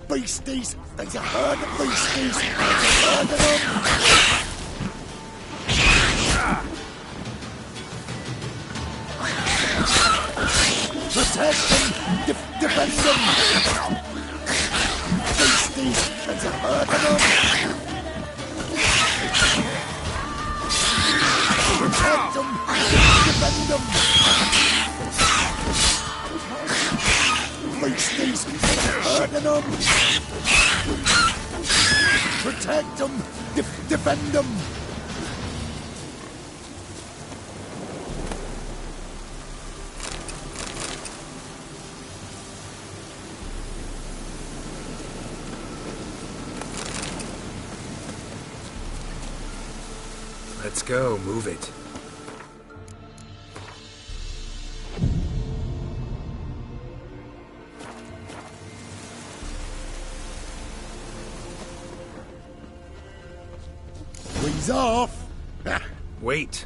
Beasties! There's a herd of beasties! There's a herd of them! Protect them! Defend them! Beasties! There's a herd of them! Protect them! Defend them! Beasties! There's a herd of them! Protect them! Defend them! Let's go, move it. He's off! Wait.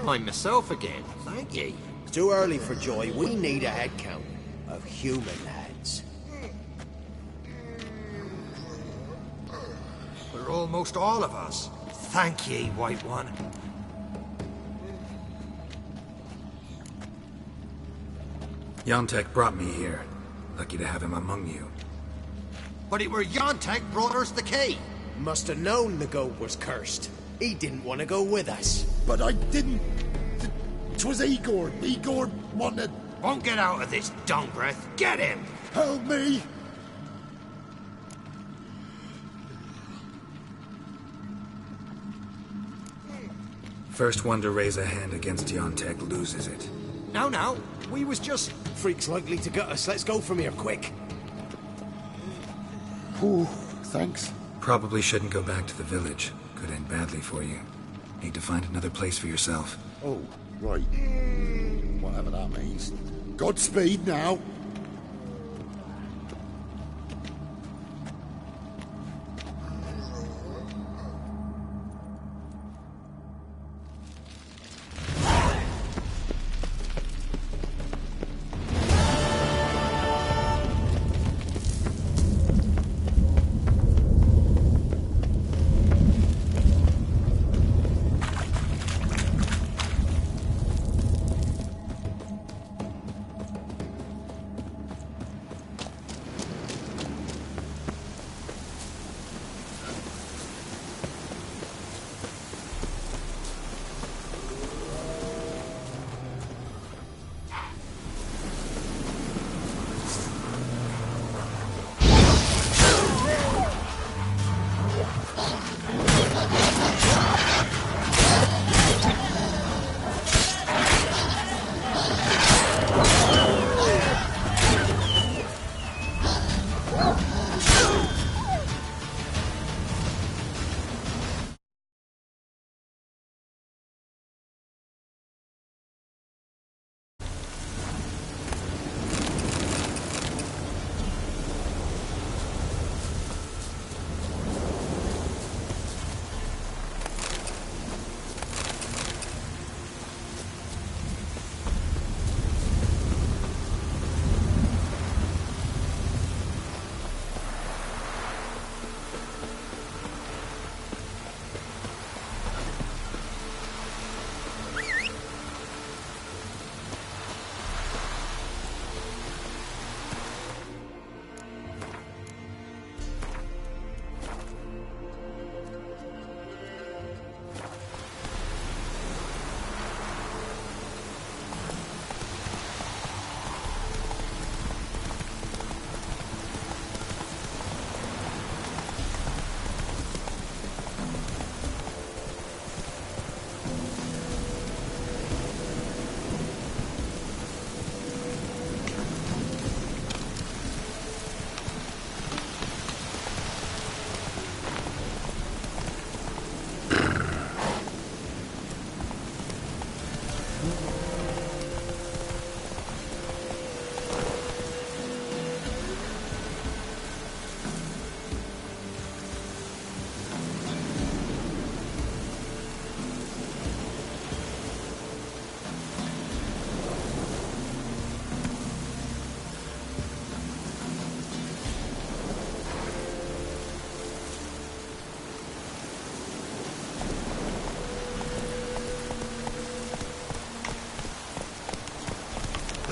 I'm myself again. Thank ye. It's too early for joy. We need a head count of human heads. We're almost all of us. Thank ye, White One. Yontek brought me here. Lucky to have him among you. But it were Yontek brought us the key. Must have known the goat was cursed. He didn't want to go with us. But I didn't. 'Twas Igor. Igor wanted. Won't get out of this dung breath. Get him! Help me! First one to raise a hand against Yontek loses it. No. We was just... Freak's likely to get us. Let's go from here, quick. Ooh, thanks. Probably shouldn't go back to the village. Could end badly for you. Need to find another place for yourself. Oh, right. Whatever that means. Godspeed now.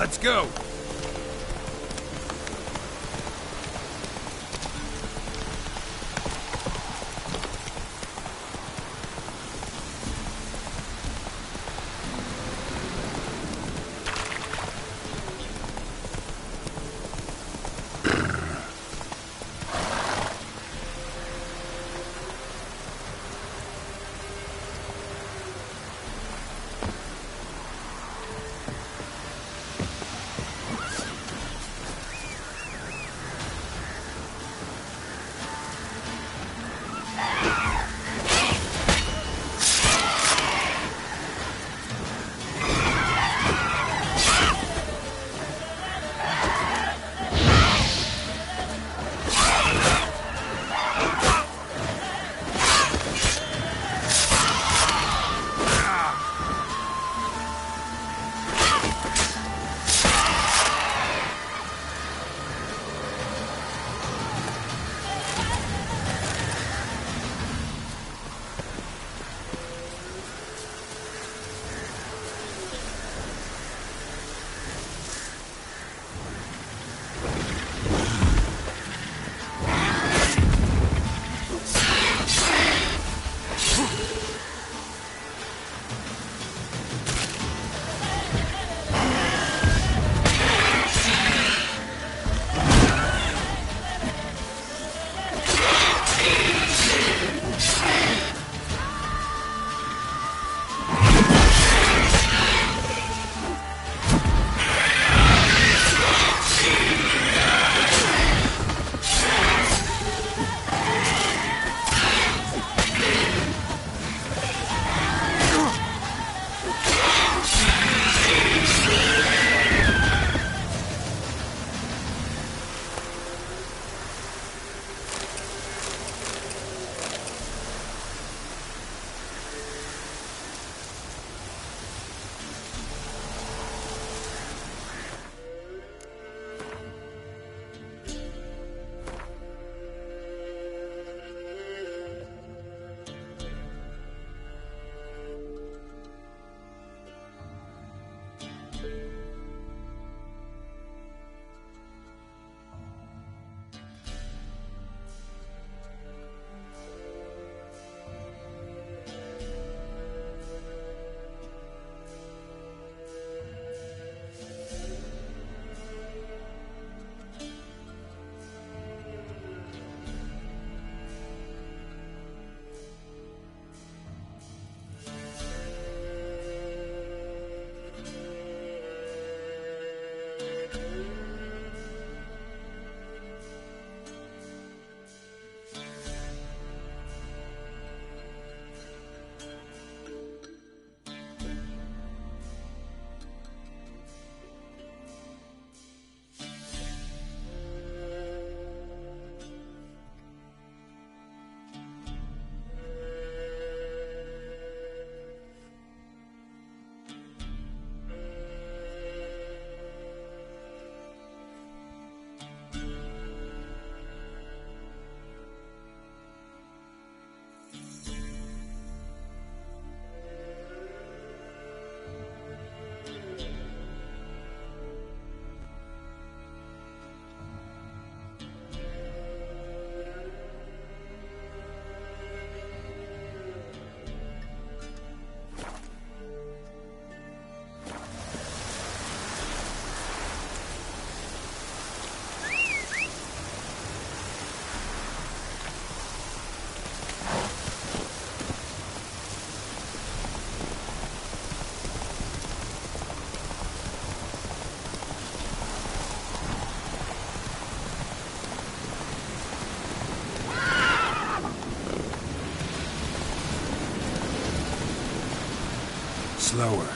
Let's go! slower.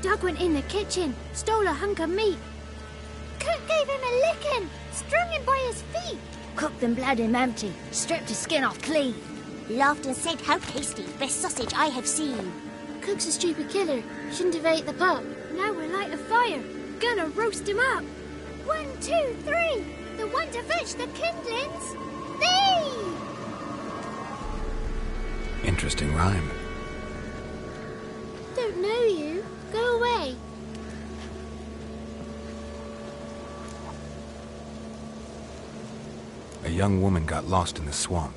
Doug went in the kitchen, stole a hunk of meat. Cook gave him a licking, strung him by his feet. Cooked and bled him empty, stripped his skin off clean. Laughed and said, "How tasty, best sausage I have seen." Cook's a stupid killer, shouldn't have ate the pup. Now we'll light a fire, gonna roast him up. 1, 2, 3, the one to fetch the kindlings. Thee! Interesting rhyme. Don't know you. Go away. A young woman got lost in the swamp.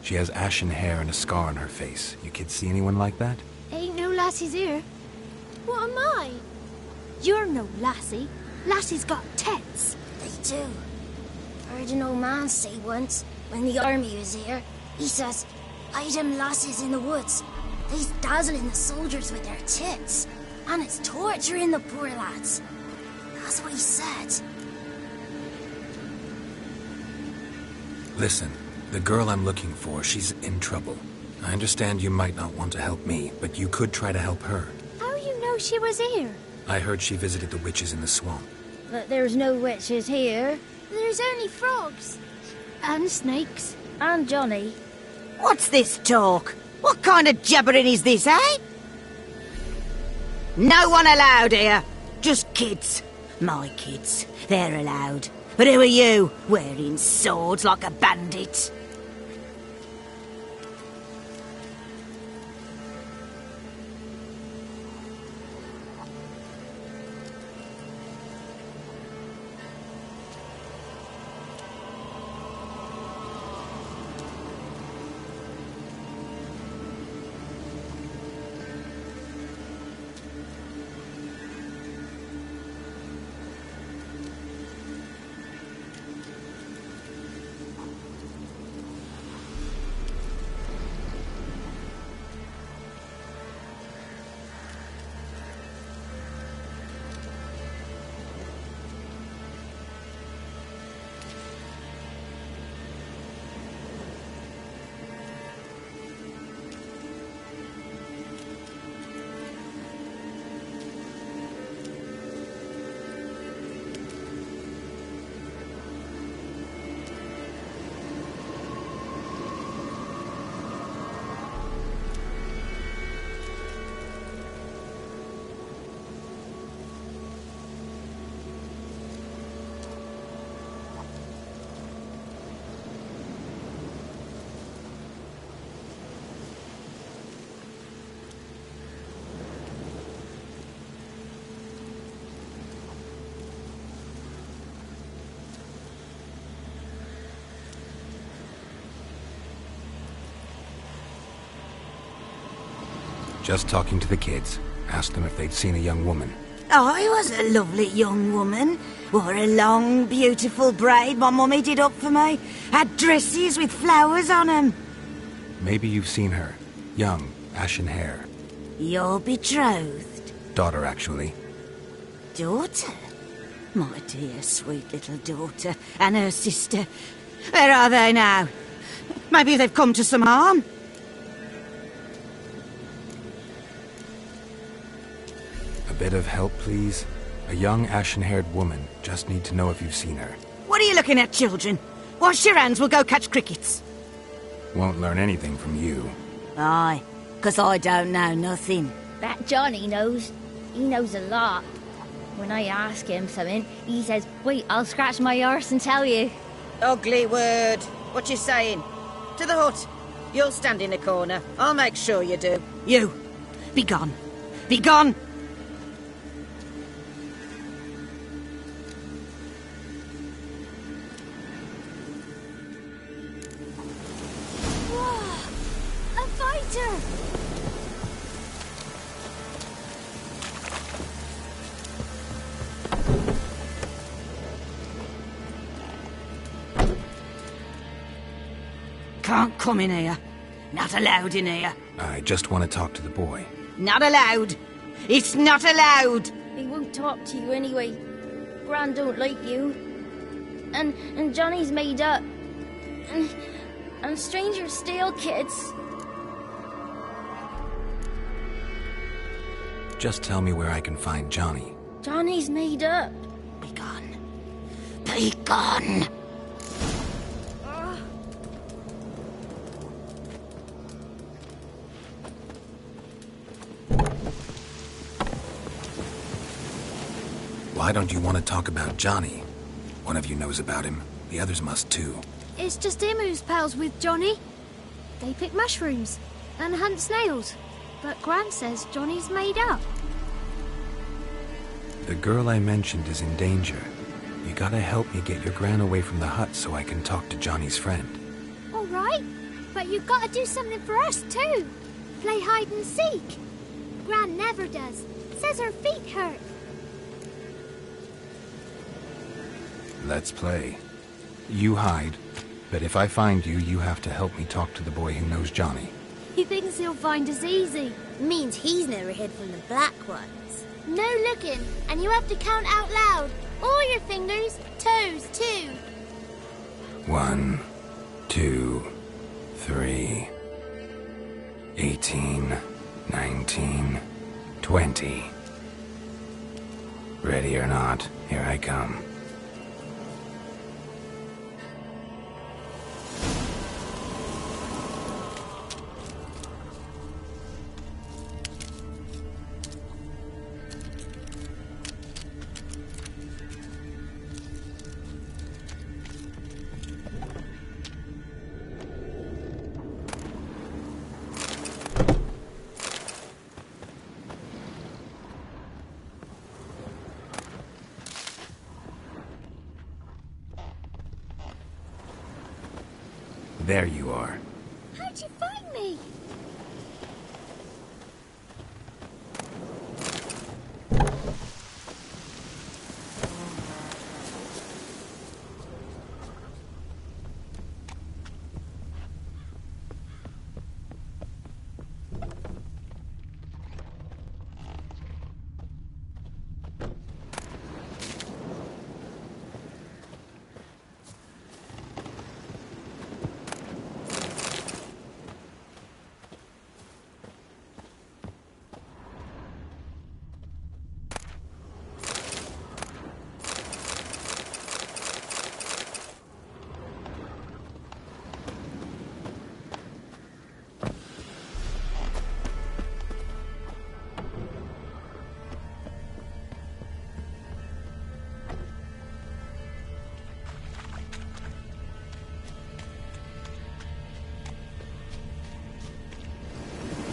She has ashen hair and a scar on her face. You kids see anyone like that? Ain't no lassies here. What am I? You're no lassie. Lassies got tits. They do. I heard an old man say once, when the army was here, he says, "I them lasses in the woods. They's dazzling the soldiers with their tits. And it's torturing the poor lads." That's what he said. Listen, the girl I'm looking for, she's in trouble. I understand you might not want to help me, but you could try to help her. How you know she was here? I heard she visited the witches in the swamp. But there's no witches here. There's only frogs. And snakes. And Johnny. What's this talk? What kind of jabbering is this, eh? No one allowed here. Just kids. My kids. They're allowed. But who are you, wearing swords like a bandit? Just talking to the kids. Asked them if they'd seen a young woman. I was a lovely young woman. Wore a long, beautiful braid my mummy did up for me. Had dresses with flowers on 'em. Maybe you've seen her. Young, ashen hair. Your betrothed? Daughter, actually. Daughter? My dear, sweet little daughter. And her sister. Where are they now? Maybe they've come to some harm. A bit of help, please? A young, ashen-haired woman. Just need to know if you've seen her. What are you looking at, children? Wash your hands, we'll go catch crickets. Won't learn anything from you. Aye, 'cause I don't know nothing. That Johnny knows. He knows a lot. When I ask him something, he says, wait, I'll scratch my arse and tell you. Ugly word. What you saying? To the hut. You'll stand in a corner. I'll make sure you do. You, be gone. Be gone! A fighter! Can't come in here. Not allowed in here. I just want to talk to the boy. Not allowed. It's not allowed. He won't talk to you anyway. Gran don't like you. And Johnny's made up. And strangers steal kids. Just tell me where I can find Johnny. Johnny's made up. Be gone. Be gone. Why don't you want to talk about Johnny? One of you knows about him. The others must too. It's just him who's pals with Johnny. They pick mushrooms and hunt snails. But Gran says Johnny's made up. The girl I mentioned is in danger. You gotta help me get your Gran away from the hut so I can talk to Johnny's friend. All right, but you've got to do something for us too. Play hide and seek. Gran never does. Says her feet hurt. Let's play. You hide, but if I find you, you have to help me talk to the boy who knows Johnny. He thinks he'll find us easy. Means he's never hid from the black ones. No looking, and you have to count out loud. All your fingers, toes too. 1, 2, 3, 18, 19, 20. Ready or not, here I come. There you are. How'd you find me?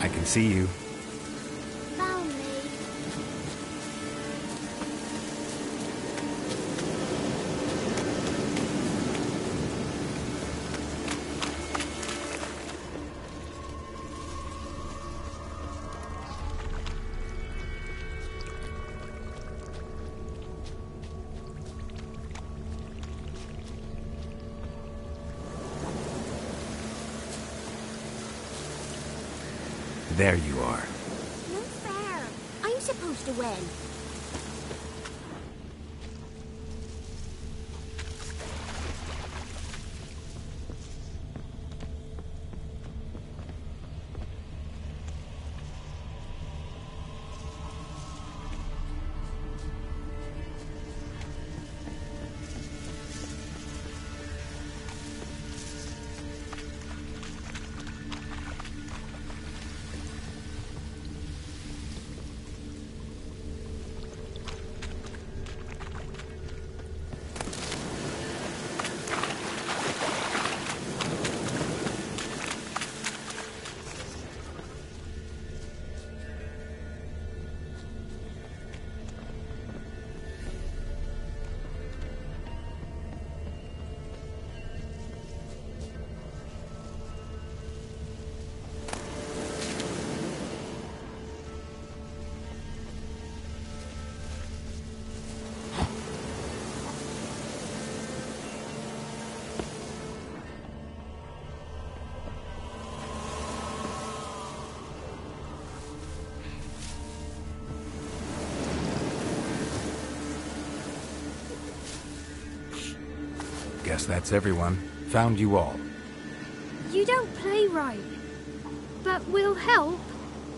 I can see you. Found me. There you are. No fair. I'm supposed to win. Guess that's everyone. Found you all. You don't play right. But we'll help.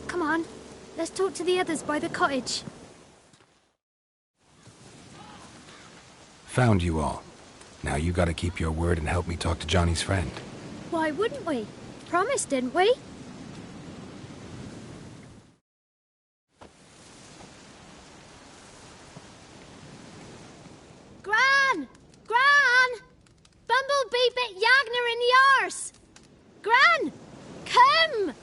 Come on, let's talk to the others by the cottage. Found you all. Now you gotta keep your word and help me talk to Johnny's friend. Why wouldn't we? Promised, didn't we? Gran! Gran! Bumblebee bit Yagner in the arse! Gran! Come!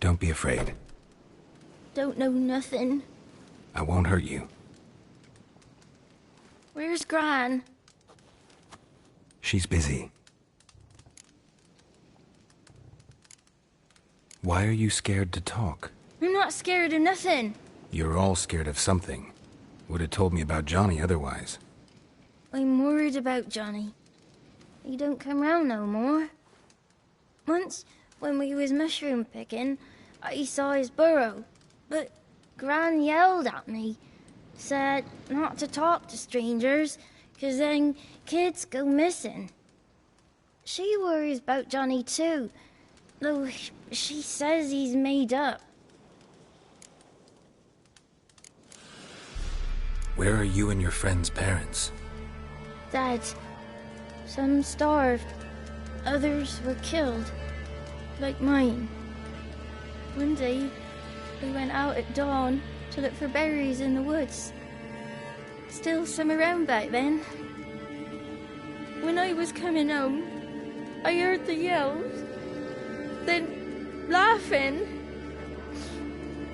Don't be afraid. Don't know nothing. I won't hurt you. Where's Gran? She's busy. Why are you scared to talk? I'm not scared of nothing. You're all scared of something. Would have told me about Johnny otherwise. I'm worried about Johnny. He don't come round no more. Once, when we was mushroom picking, I saw his burrow, but Gran yelled at me, said not to talk to strangers, 'cause then kids go missing. She worries about Johnny too, though she says he's made up. Where are you and your friend's parents? Dad, some starved, others were killed, like mine. One day, we went out at dawn to look for berries in the woods. Still some around back then. When I was coming home, I heard the yells. Then, laughing,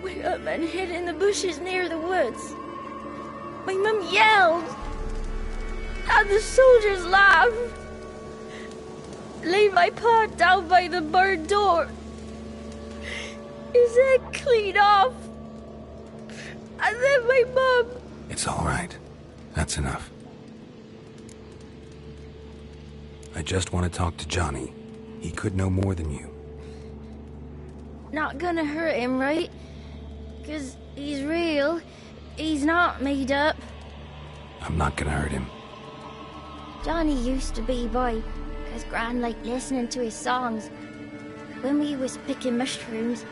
went up and hid in the bushes near the woods. My mum yelled, and the soldiers laughed. Laid my pa down by the barn door. His head clean off. And then my mum... It's all right. That's enough. I just want to talk to Johnny. He could know more than you. Not gonna hurt him, right? 'Cause he's real. He's not made up. I'm not gonna hurt him. Johnny used to be boy, 'cause Gran liked listening to his songs. When we was picking mushrooms,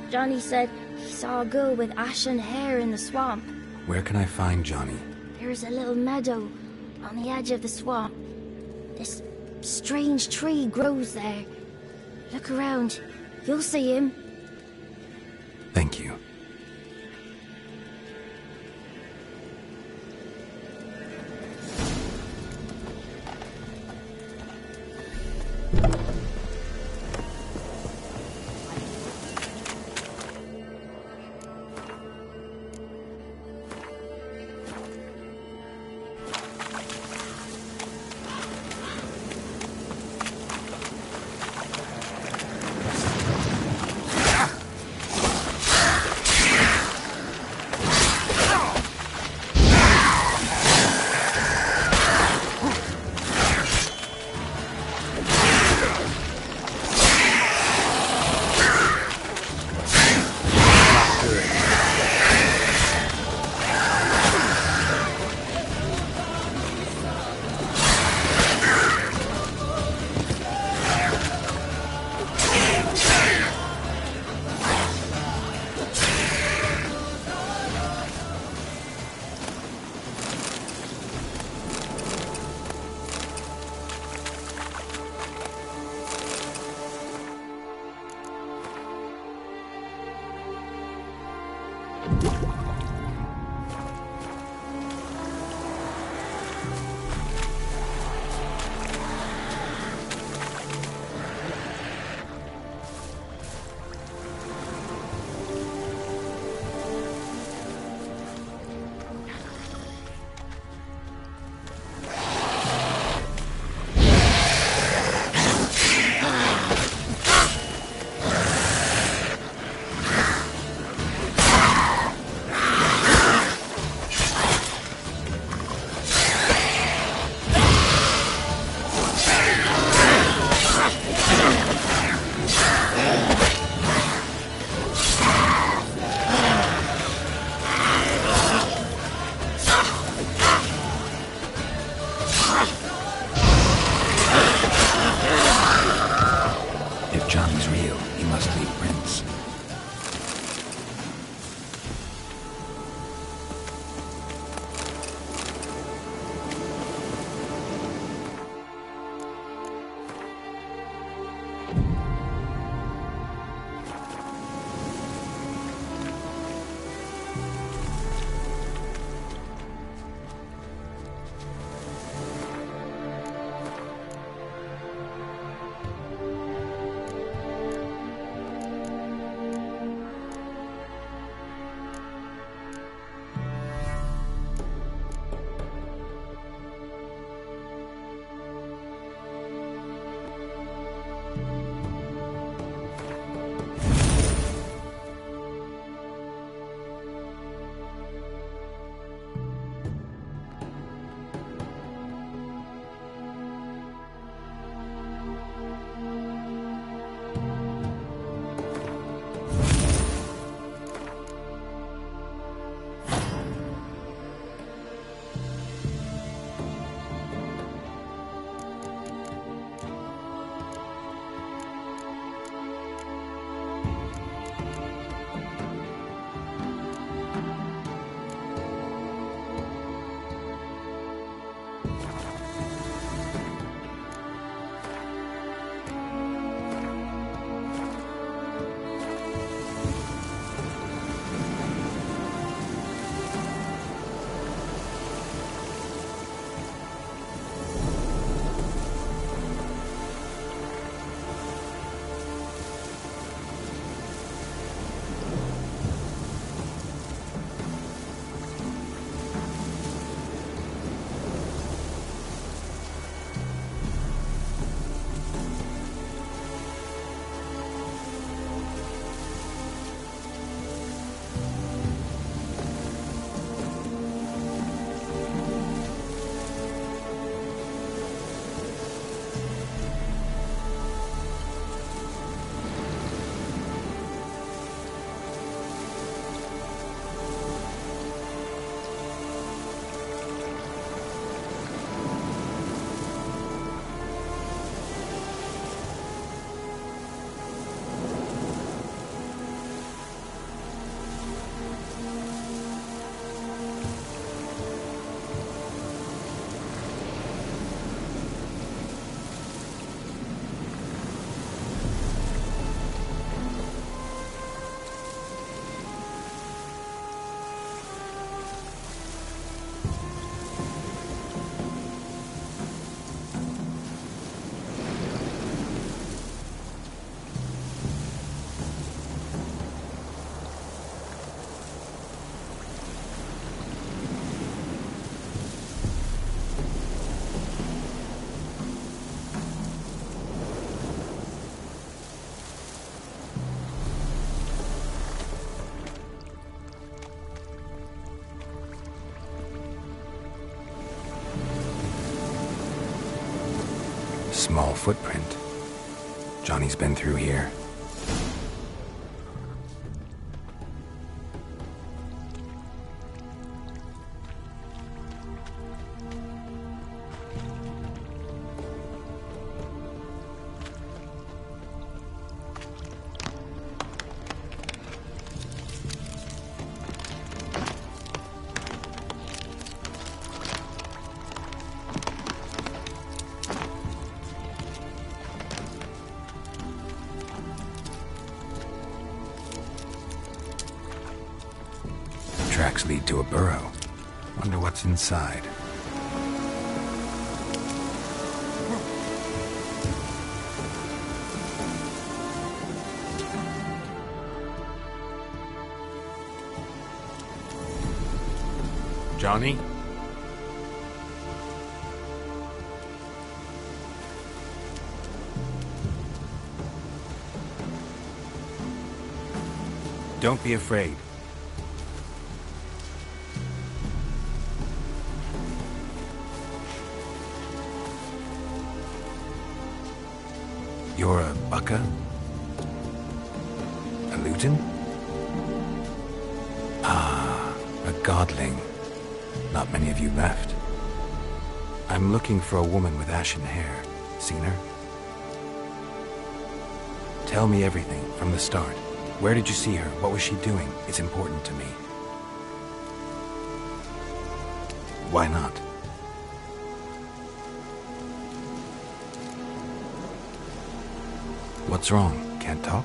Johnny said he saw a girl with ashen hair in the swamp. Where can I find Johnny? There's a little meadow on the edge of the swamp. This strange tree grows there. Look around. You'll see him. Thank you. Small footprint. Johnny's been through here. Tracks lead to a burrow. Wonder what's inside. Johnny? Don't be afraid. You're a Bukka? A Luton? Ah, a godling. Not many of you left. I'm looking for a woman with ashen hair. Seen her? Tell me everything from the start. Where did you see her? What was she doing? It's important to me. Why not? What's wrong? Can't talk?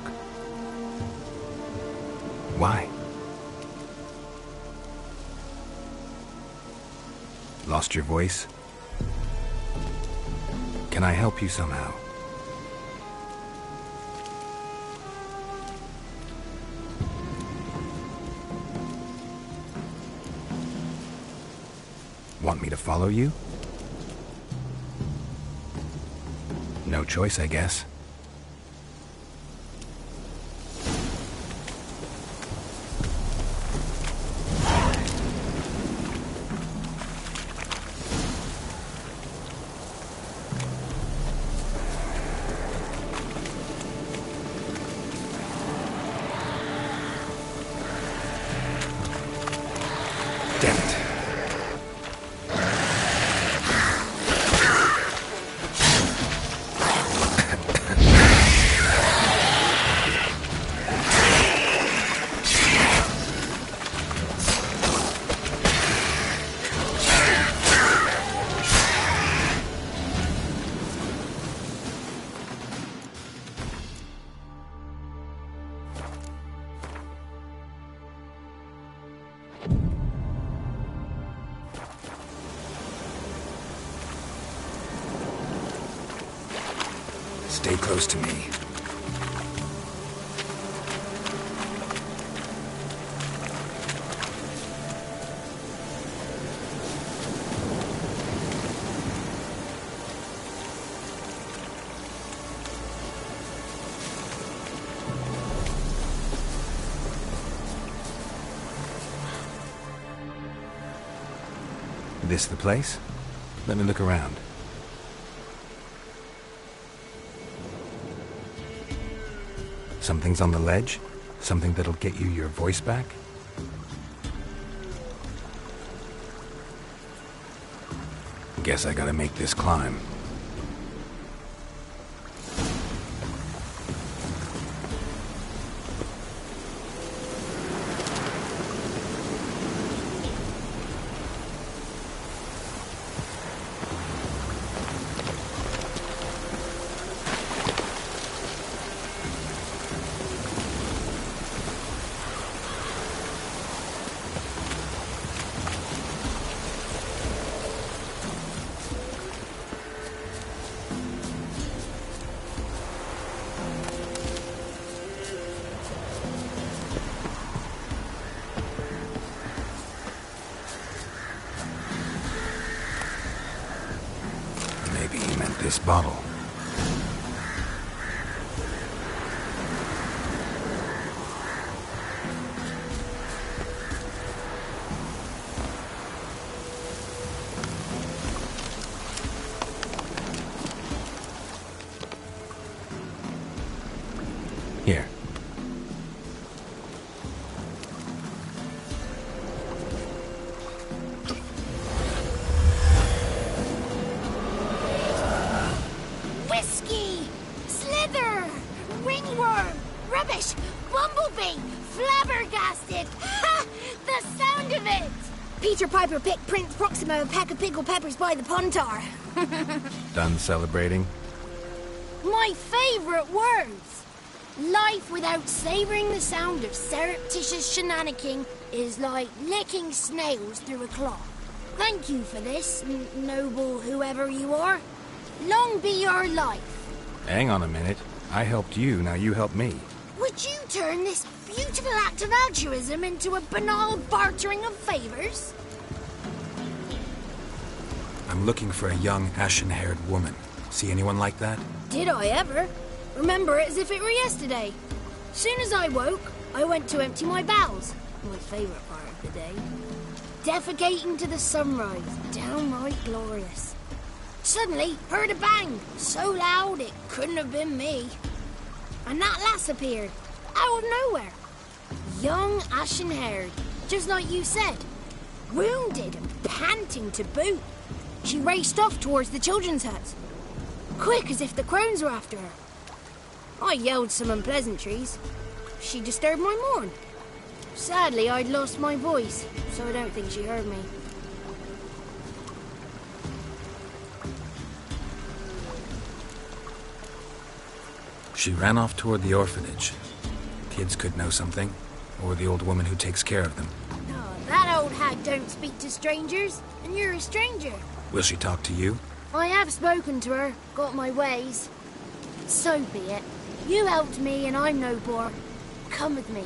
Why? Lost your voice? Can I help you somehow? Want me to follow you? No choice, I guess. Damn it. Stay close to me. This the place? Let me look around. Something's on the ledge? Something that'll get you your voice back? Guess I gotta make this climb. This bottle. Peter Piper picked Prince Proximo a pack of pickled peppers by the Pontar. Done celebrating? My favourite words! Life without savouring the sound of surreptitious shenanigans is like licking snails through a cloth. Thank you for this, noble whoever you are. Long be your life. Hang on a minute. I helped you, now you help me. Would you turn this beautiful act of altruism into a banal bartering of favours? I'm looking for a young, ashen-haired woman. See anyone like that? Did I ever? Remember it as if it were yesterday. Soon as I woke, I went to empty my bowels. My favourite part of the day. Defecating to the sunrise. Downright glorious. Suddenly, heard a bang. So loud it couldn't have been me. And that lass appeared. Out of nowhere. Young, ashen-haired. Just like you said. Wounded and panting to boot. She raced off towards the children's huts. Quick as if the crones were after her. I yelled some unpleasantries. She disturbed my morn. Sadly, I'd lost my voice, so I don't think she heard me. She ran off toward the orphanage. Kids could know something, or the old woman who takes care of them. Oh, that old hag don't speak to strangers, and you're a stranger. Will she talk to you? I have spoken to her, got my ways. So be it. You helped me and I'm no bore. Come with me.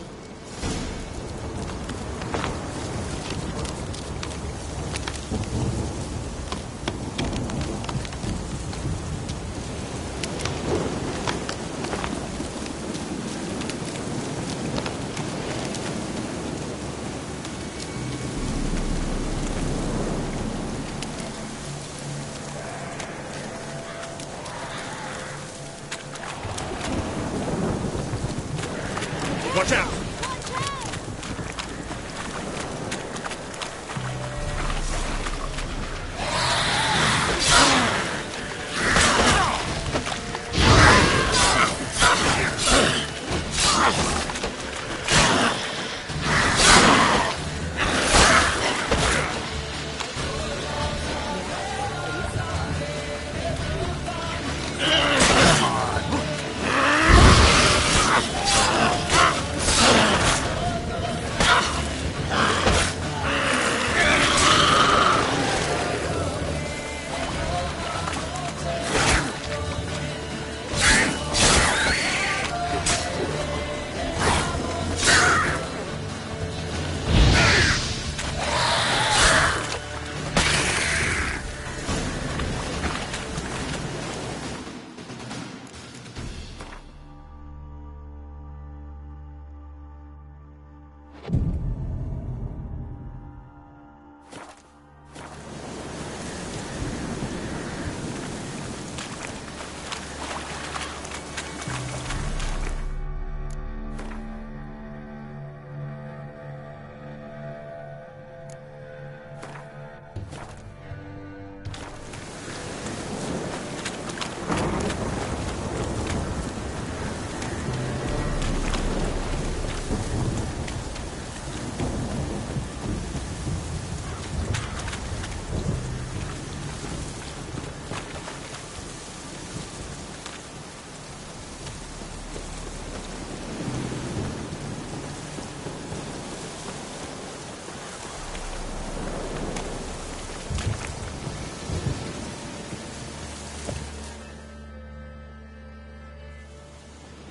Watch out!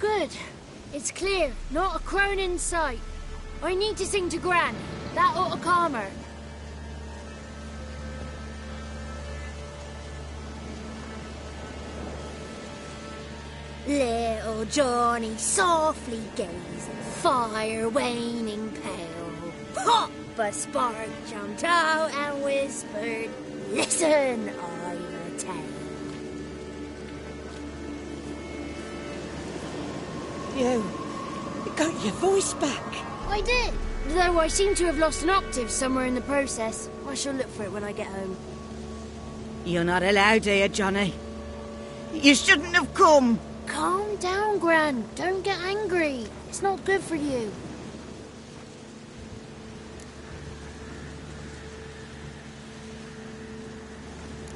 Good. It's clear. Not a crone in sight. I need to sing to Gran. That ought to calm her. Little Johnny softly gazing, fire waning pale. Pop! A spark jumped out and whispered, "Listen, I'm a tale." You got your voice back. I did, though I seem to have lost an octave somewhere in the process. I shall look for it when I get home. You're not allowed here, Johnny. You shouldn't have come. Calm down, Gran. Don't get angry. It's not good for you.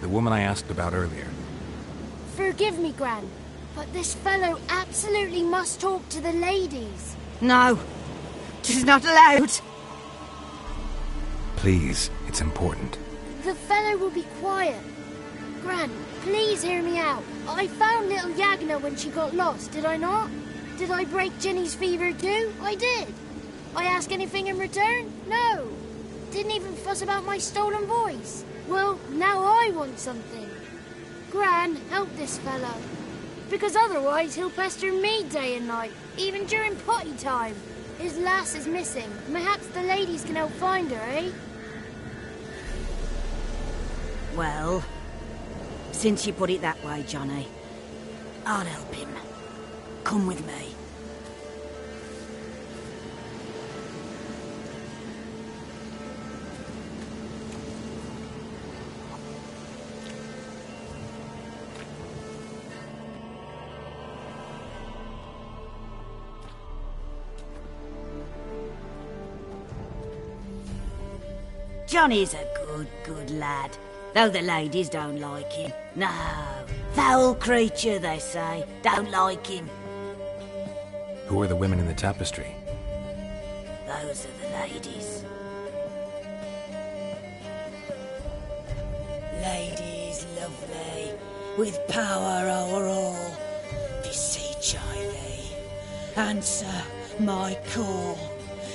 The woman I asked about earlier. Forgive me, Gran, but this fellow absolutely must talk to the ladies. No, she's not allowed. Please, it's important. The fellow will be quiet. Gran, please hear me out. I found little Yagna when she got lost, did I not? Did I break Ginny's fever too? I did. I ask anything in return? No. Didn't even fuss about my stolen voice. Well, now I want something. Gran, help this fellow. Because otherwise he'll pester me day and night, even during potty time. His lass is missing. Perhaps the ladies can help find her, eh? Well, since you put it that way, Johnny, I'll help him. Come with me. Johnny's a good lad, though the ladies don't like him. No, foul creature, they say. Don't like him. Who are the women in the tapestry? Those are the ladies. Ladies lovely, with power o'er all. Beseech I thee, answer my call.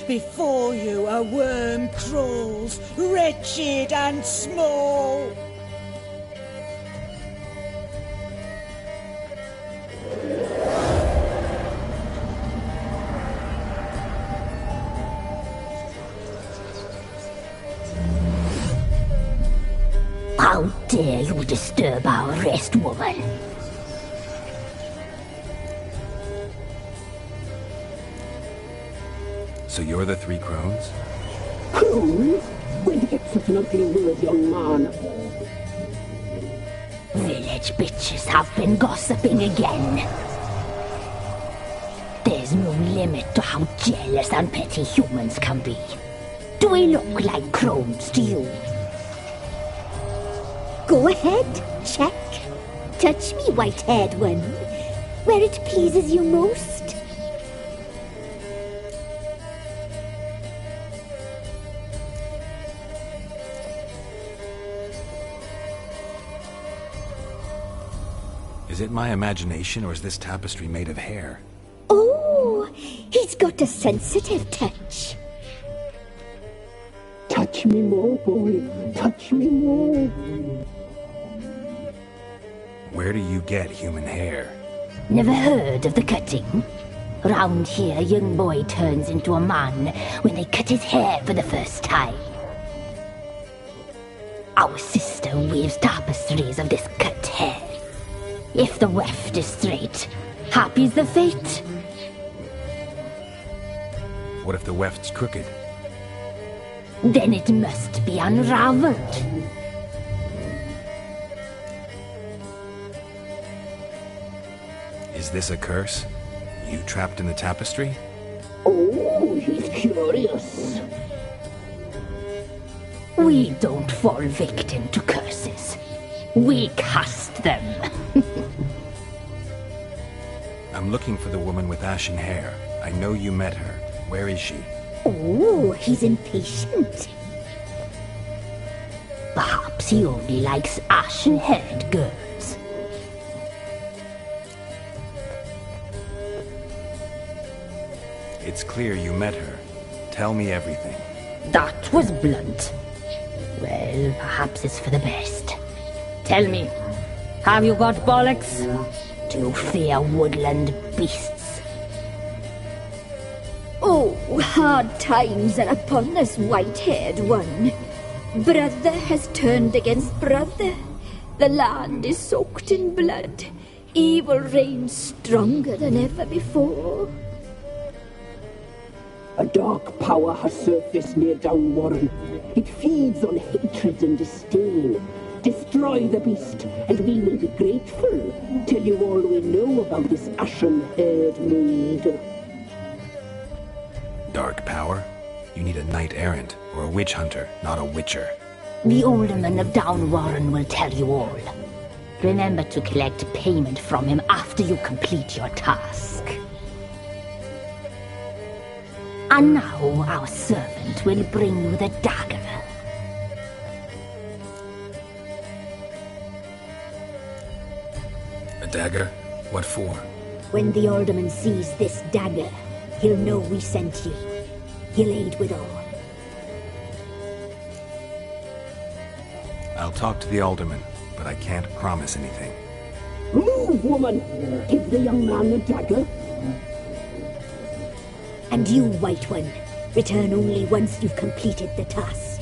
Before you a worm crawls, wretched and small. How dare you disturb our rest, woman? So you're the Three Crones? Crones? Where'd you get such an ugly word, young man? Village bitches have been gossiping again. There's no limit to how jealous and petty humans can be. Do we look like crones to you? Go ahead, check. Touch me, white-haired one, where it pleases you most. Is it my imagination, or is this tapestry made of hair? Oh, he's got a sensitive touch. Touch me more, boy. Touch me more. Where do you get human hair? Never heard of the cutting? Round here, a young boy turns into a man when they cut his hair for the first time. Our sister weaves tapestries of this cut hair. If the weft is straight, happy's the fate. What if the weft's crooked? Then it must be unraveled. Is this a curse? You trapped in the tapestry? Oh, he's curious. We don't fall victim to curses. We cast them. I'm looking for the woman with ashen hair. I know you met her. Where is she? Oh, he's impatient. Perhaps he only likes ashen-haired girls. It's clear you met her. Tell me everything. That was blunt. Well, perhaps it's for the best. Tell me, have you got bollocks? Do you fear woodland beasts? Oh, hard times are upon this white-haired one. Brother has turned against brother. The land is soaked in blood. Evil reigns stronger than ever before. A dark power has surfaced near Downwarren. It feeds on hatred and disdain. Destroy the beast, and we will be grateful. Tell you all we know about this ashen-haired maid. Dark power? You need a knight errant, or a witch hunter, not a witcher. The Alderman of Downwarren will tell you all. Remember to collect payment from him after you complete your task. And now our servant will bring you the dagger. A dagger? What for? When the Alderman sees this dagger, he'll know we sent you. He'll aid with all. I'll talk to the Alderman, but I can't promise anything. Move, woman! Give the young man the dagger. And you, White One, return only once you've completed the task.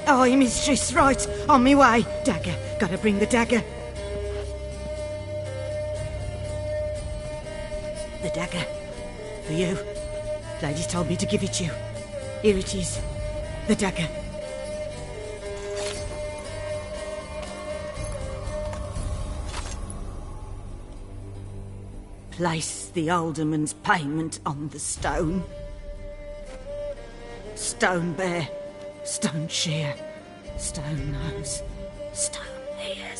Aye, mistress, right. On me way. Dagger. Gotta bring the dagger. The dagger. For you. Lady told me to give it you. Here it is. The dagger. Place the Alderman's payment on the stone. Stone bear. Stone shear, stone nose, stone ear.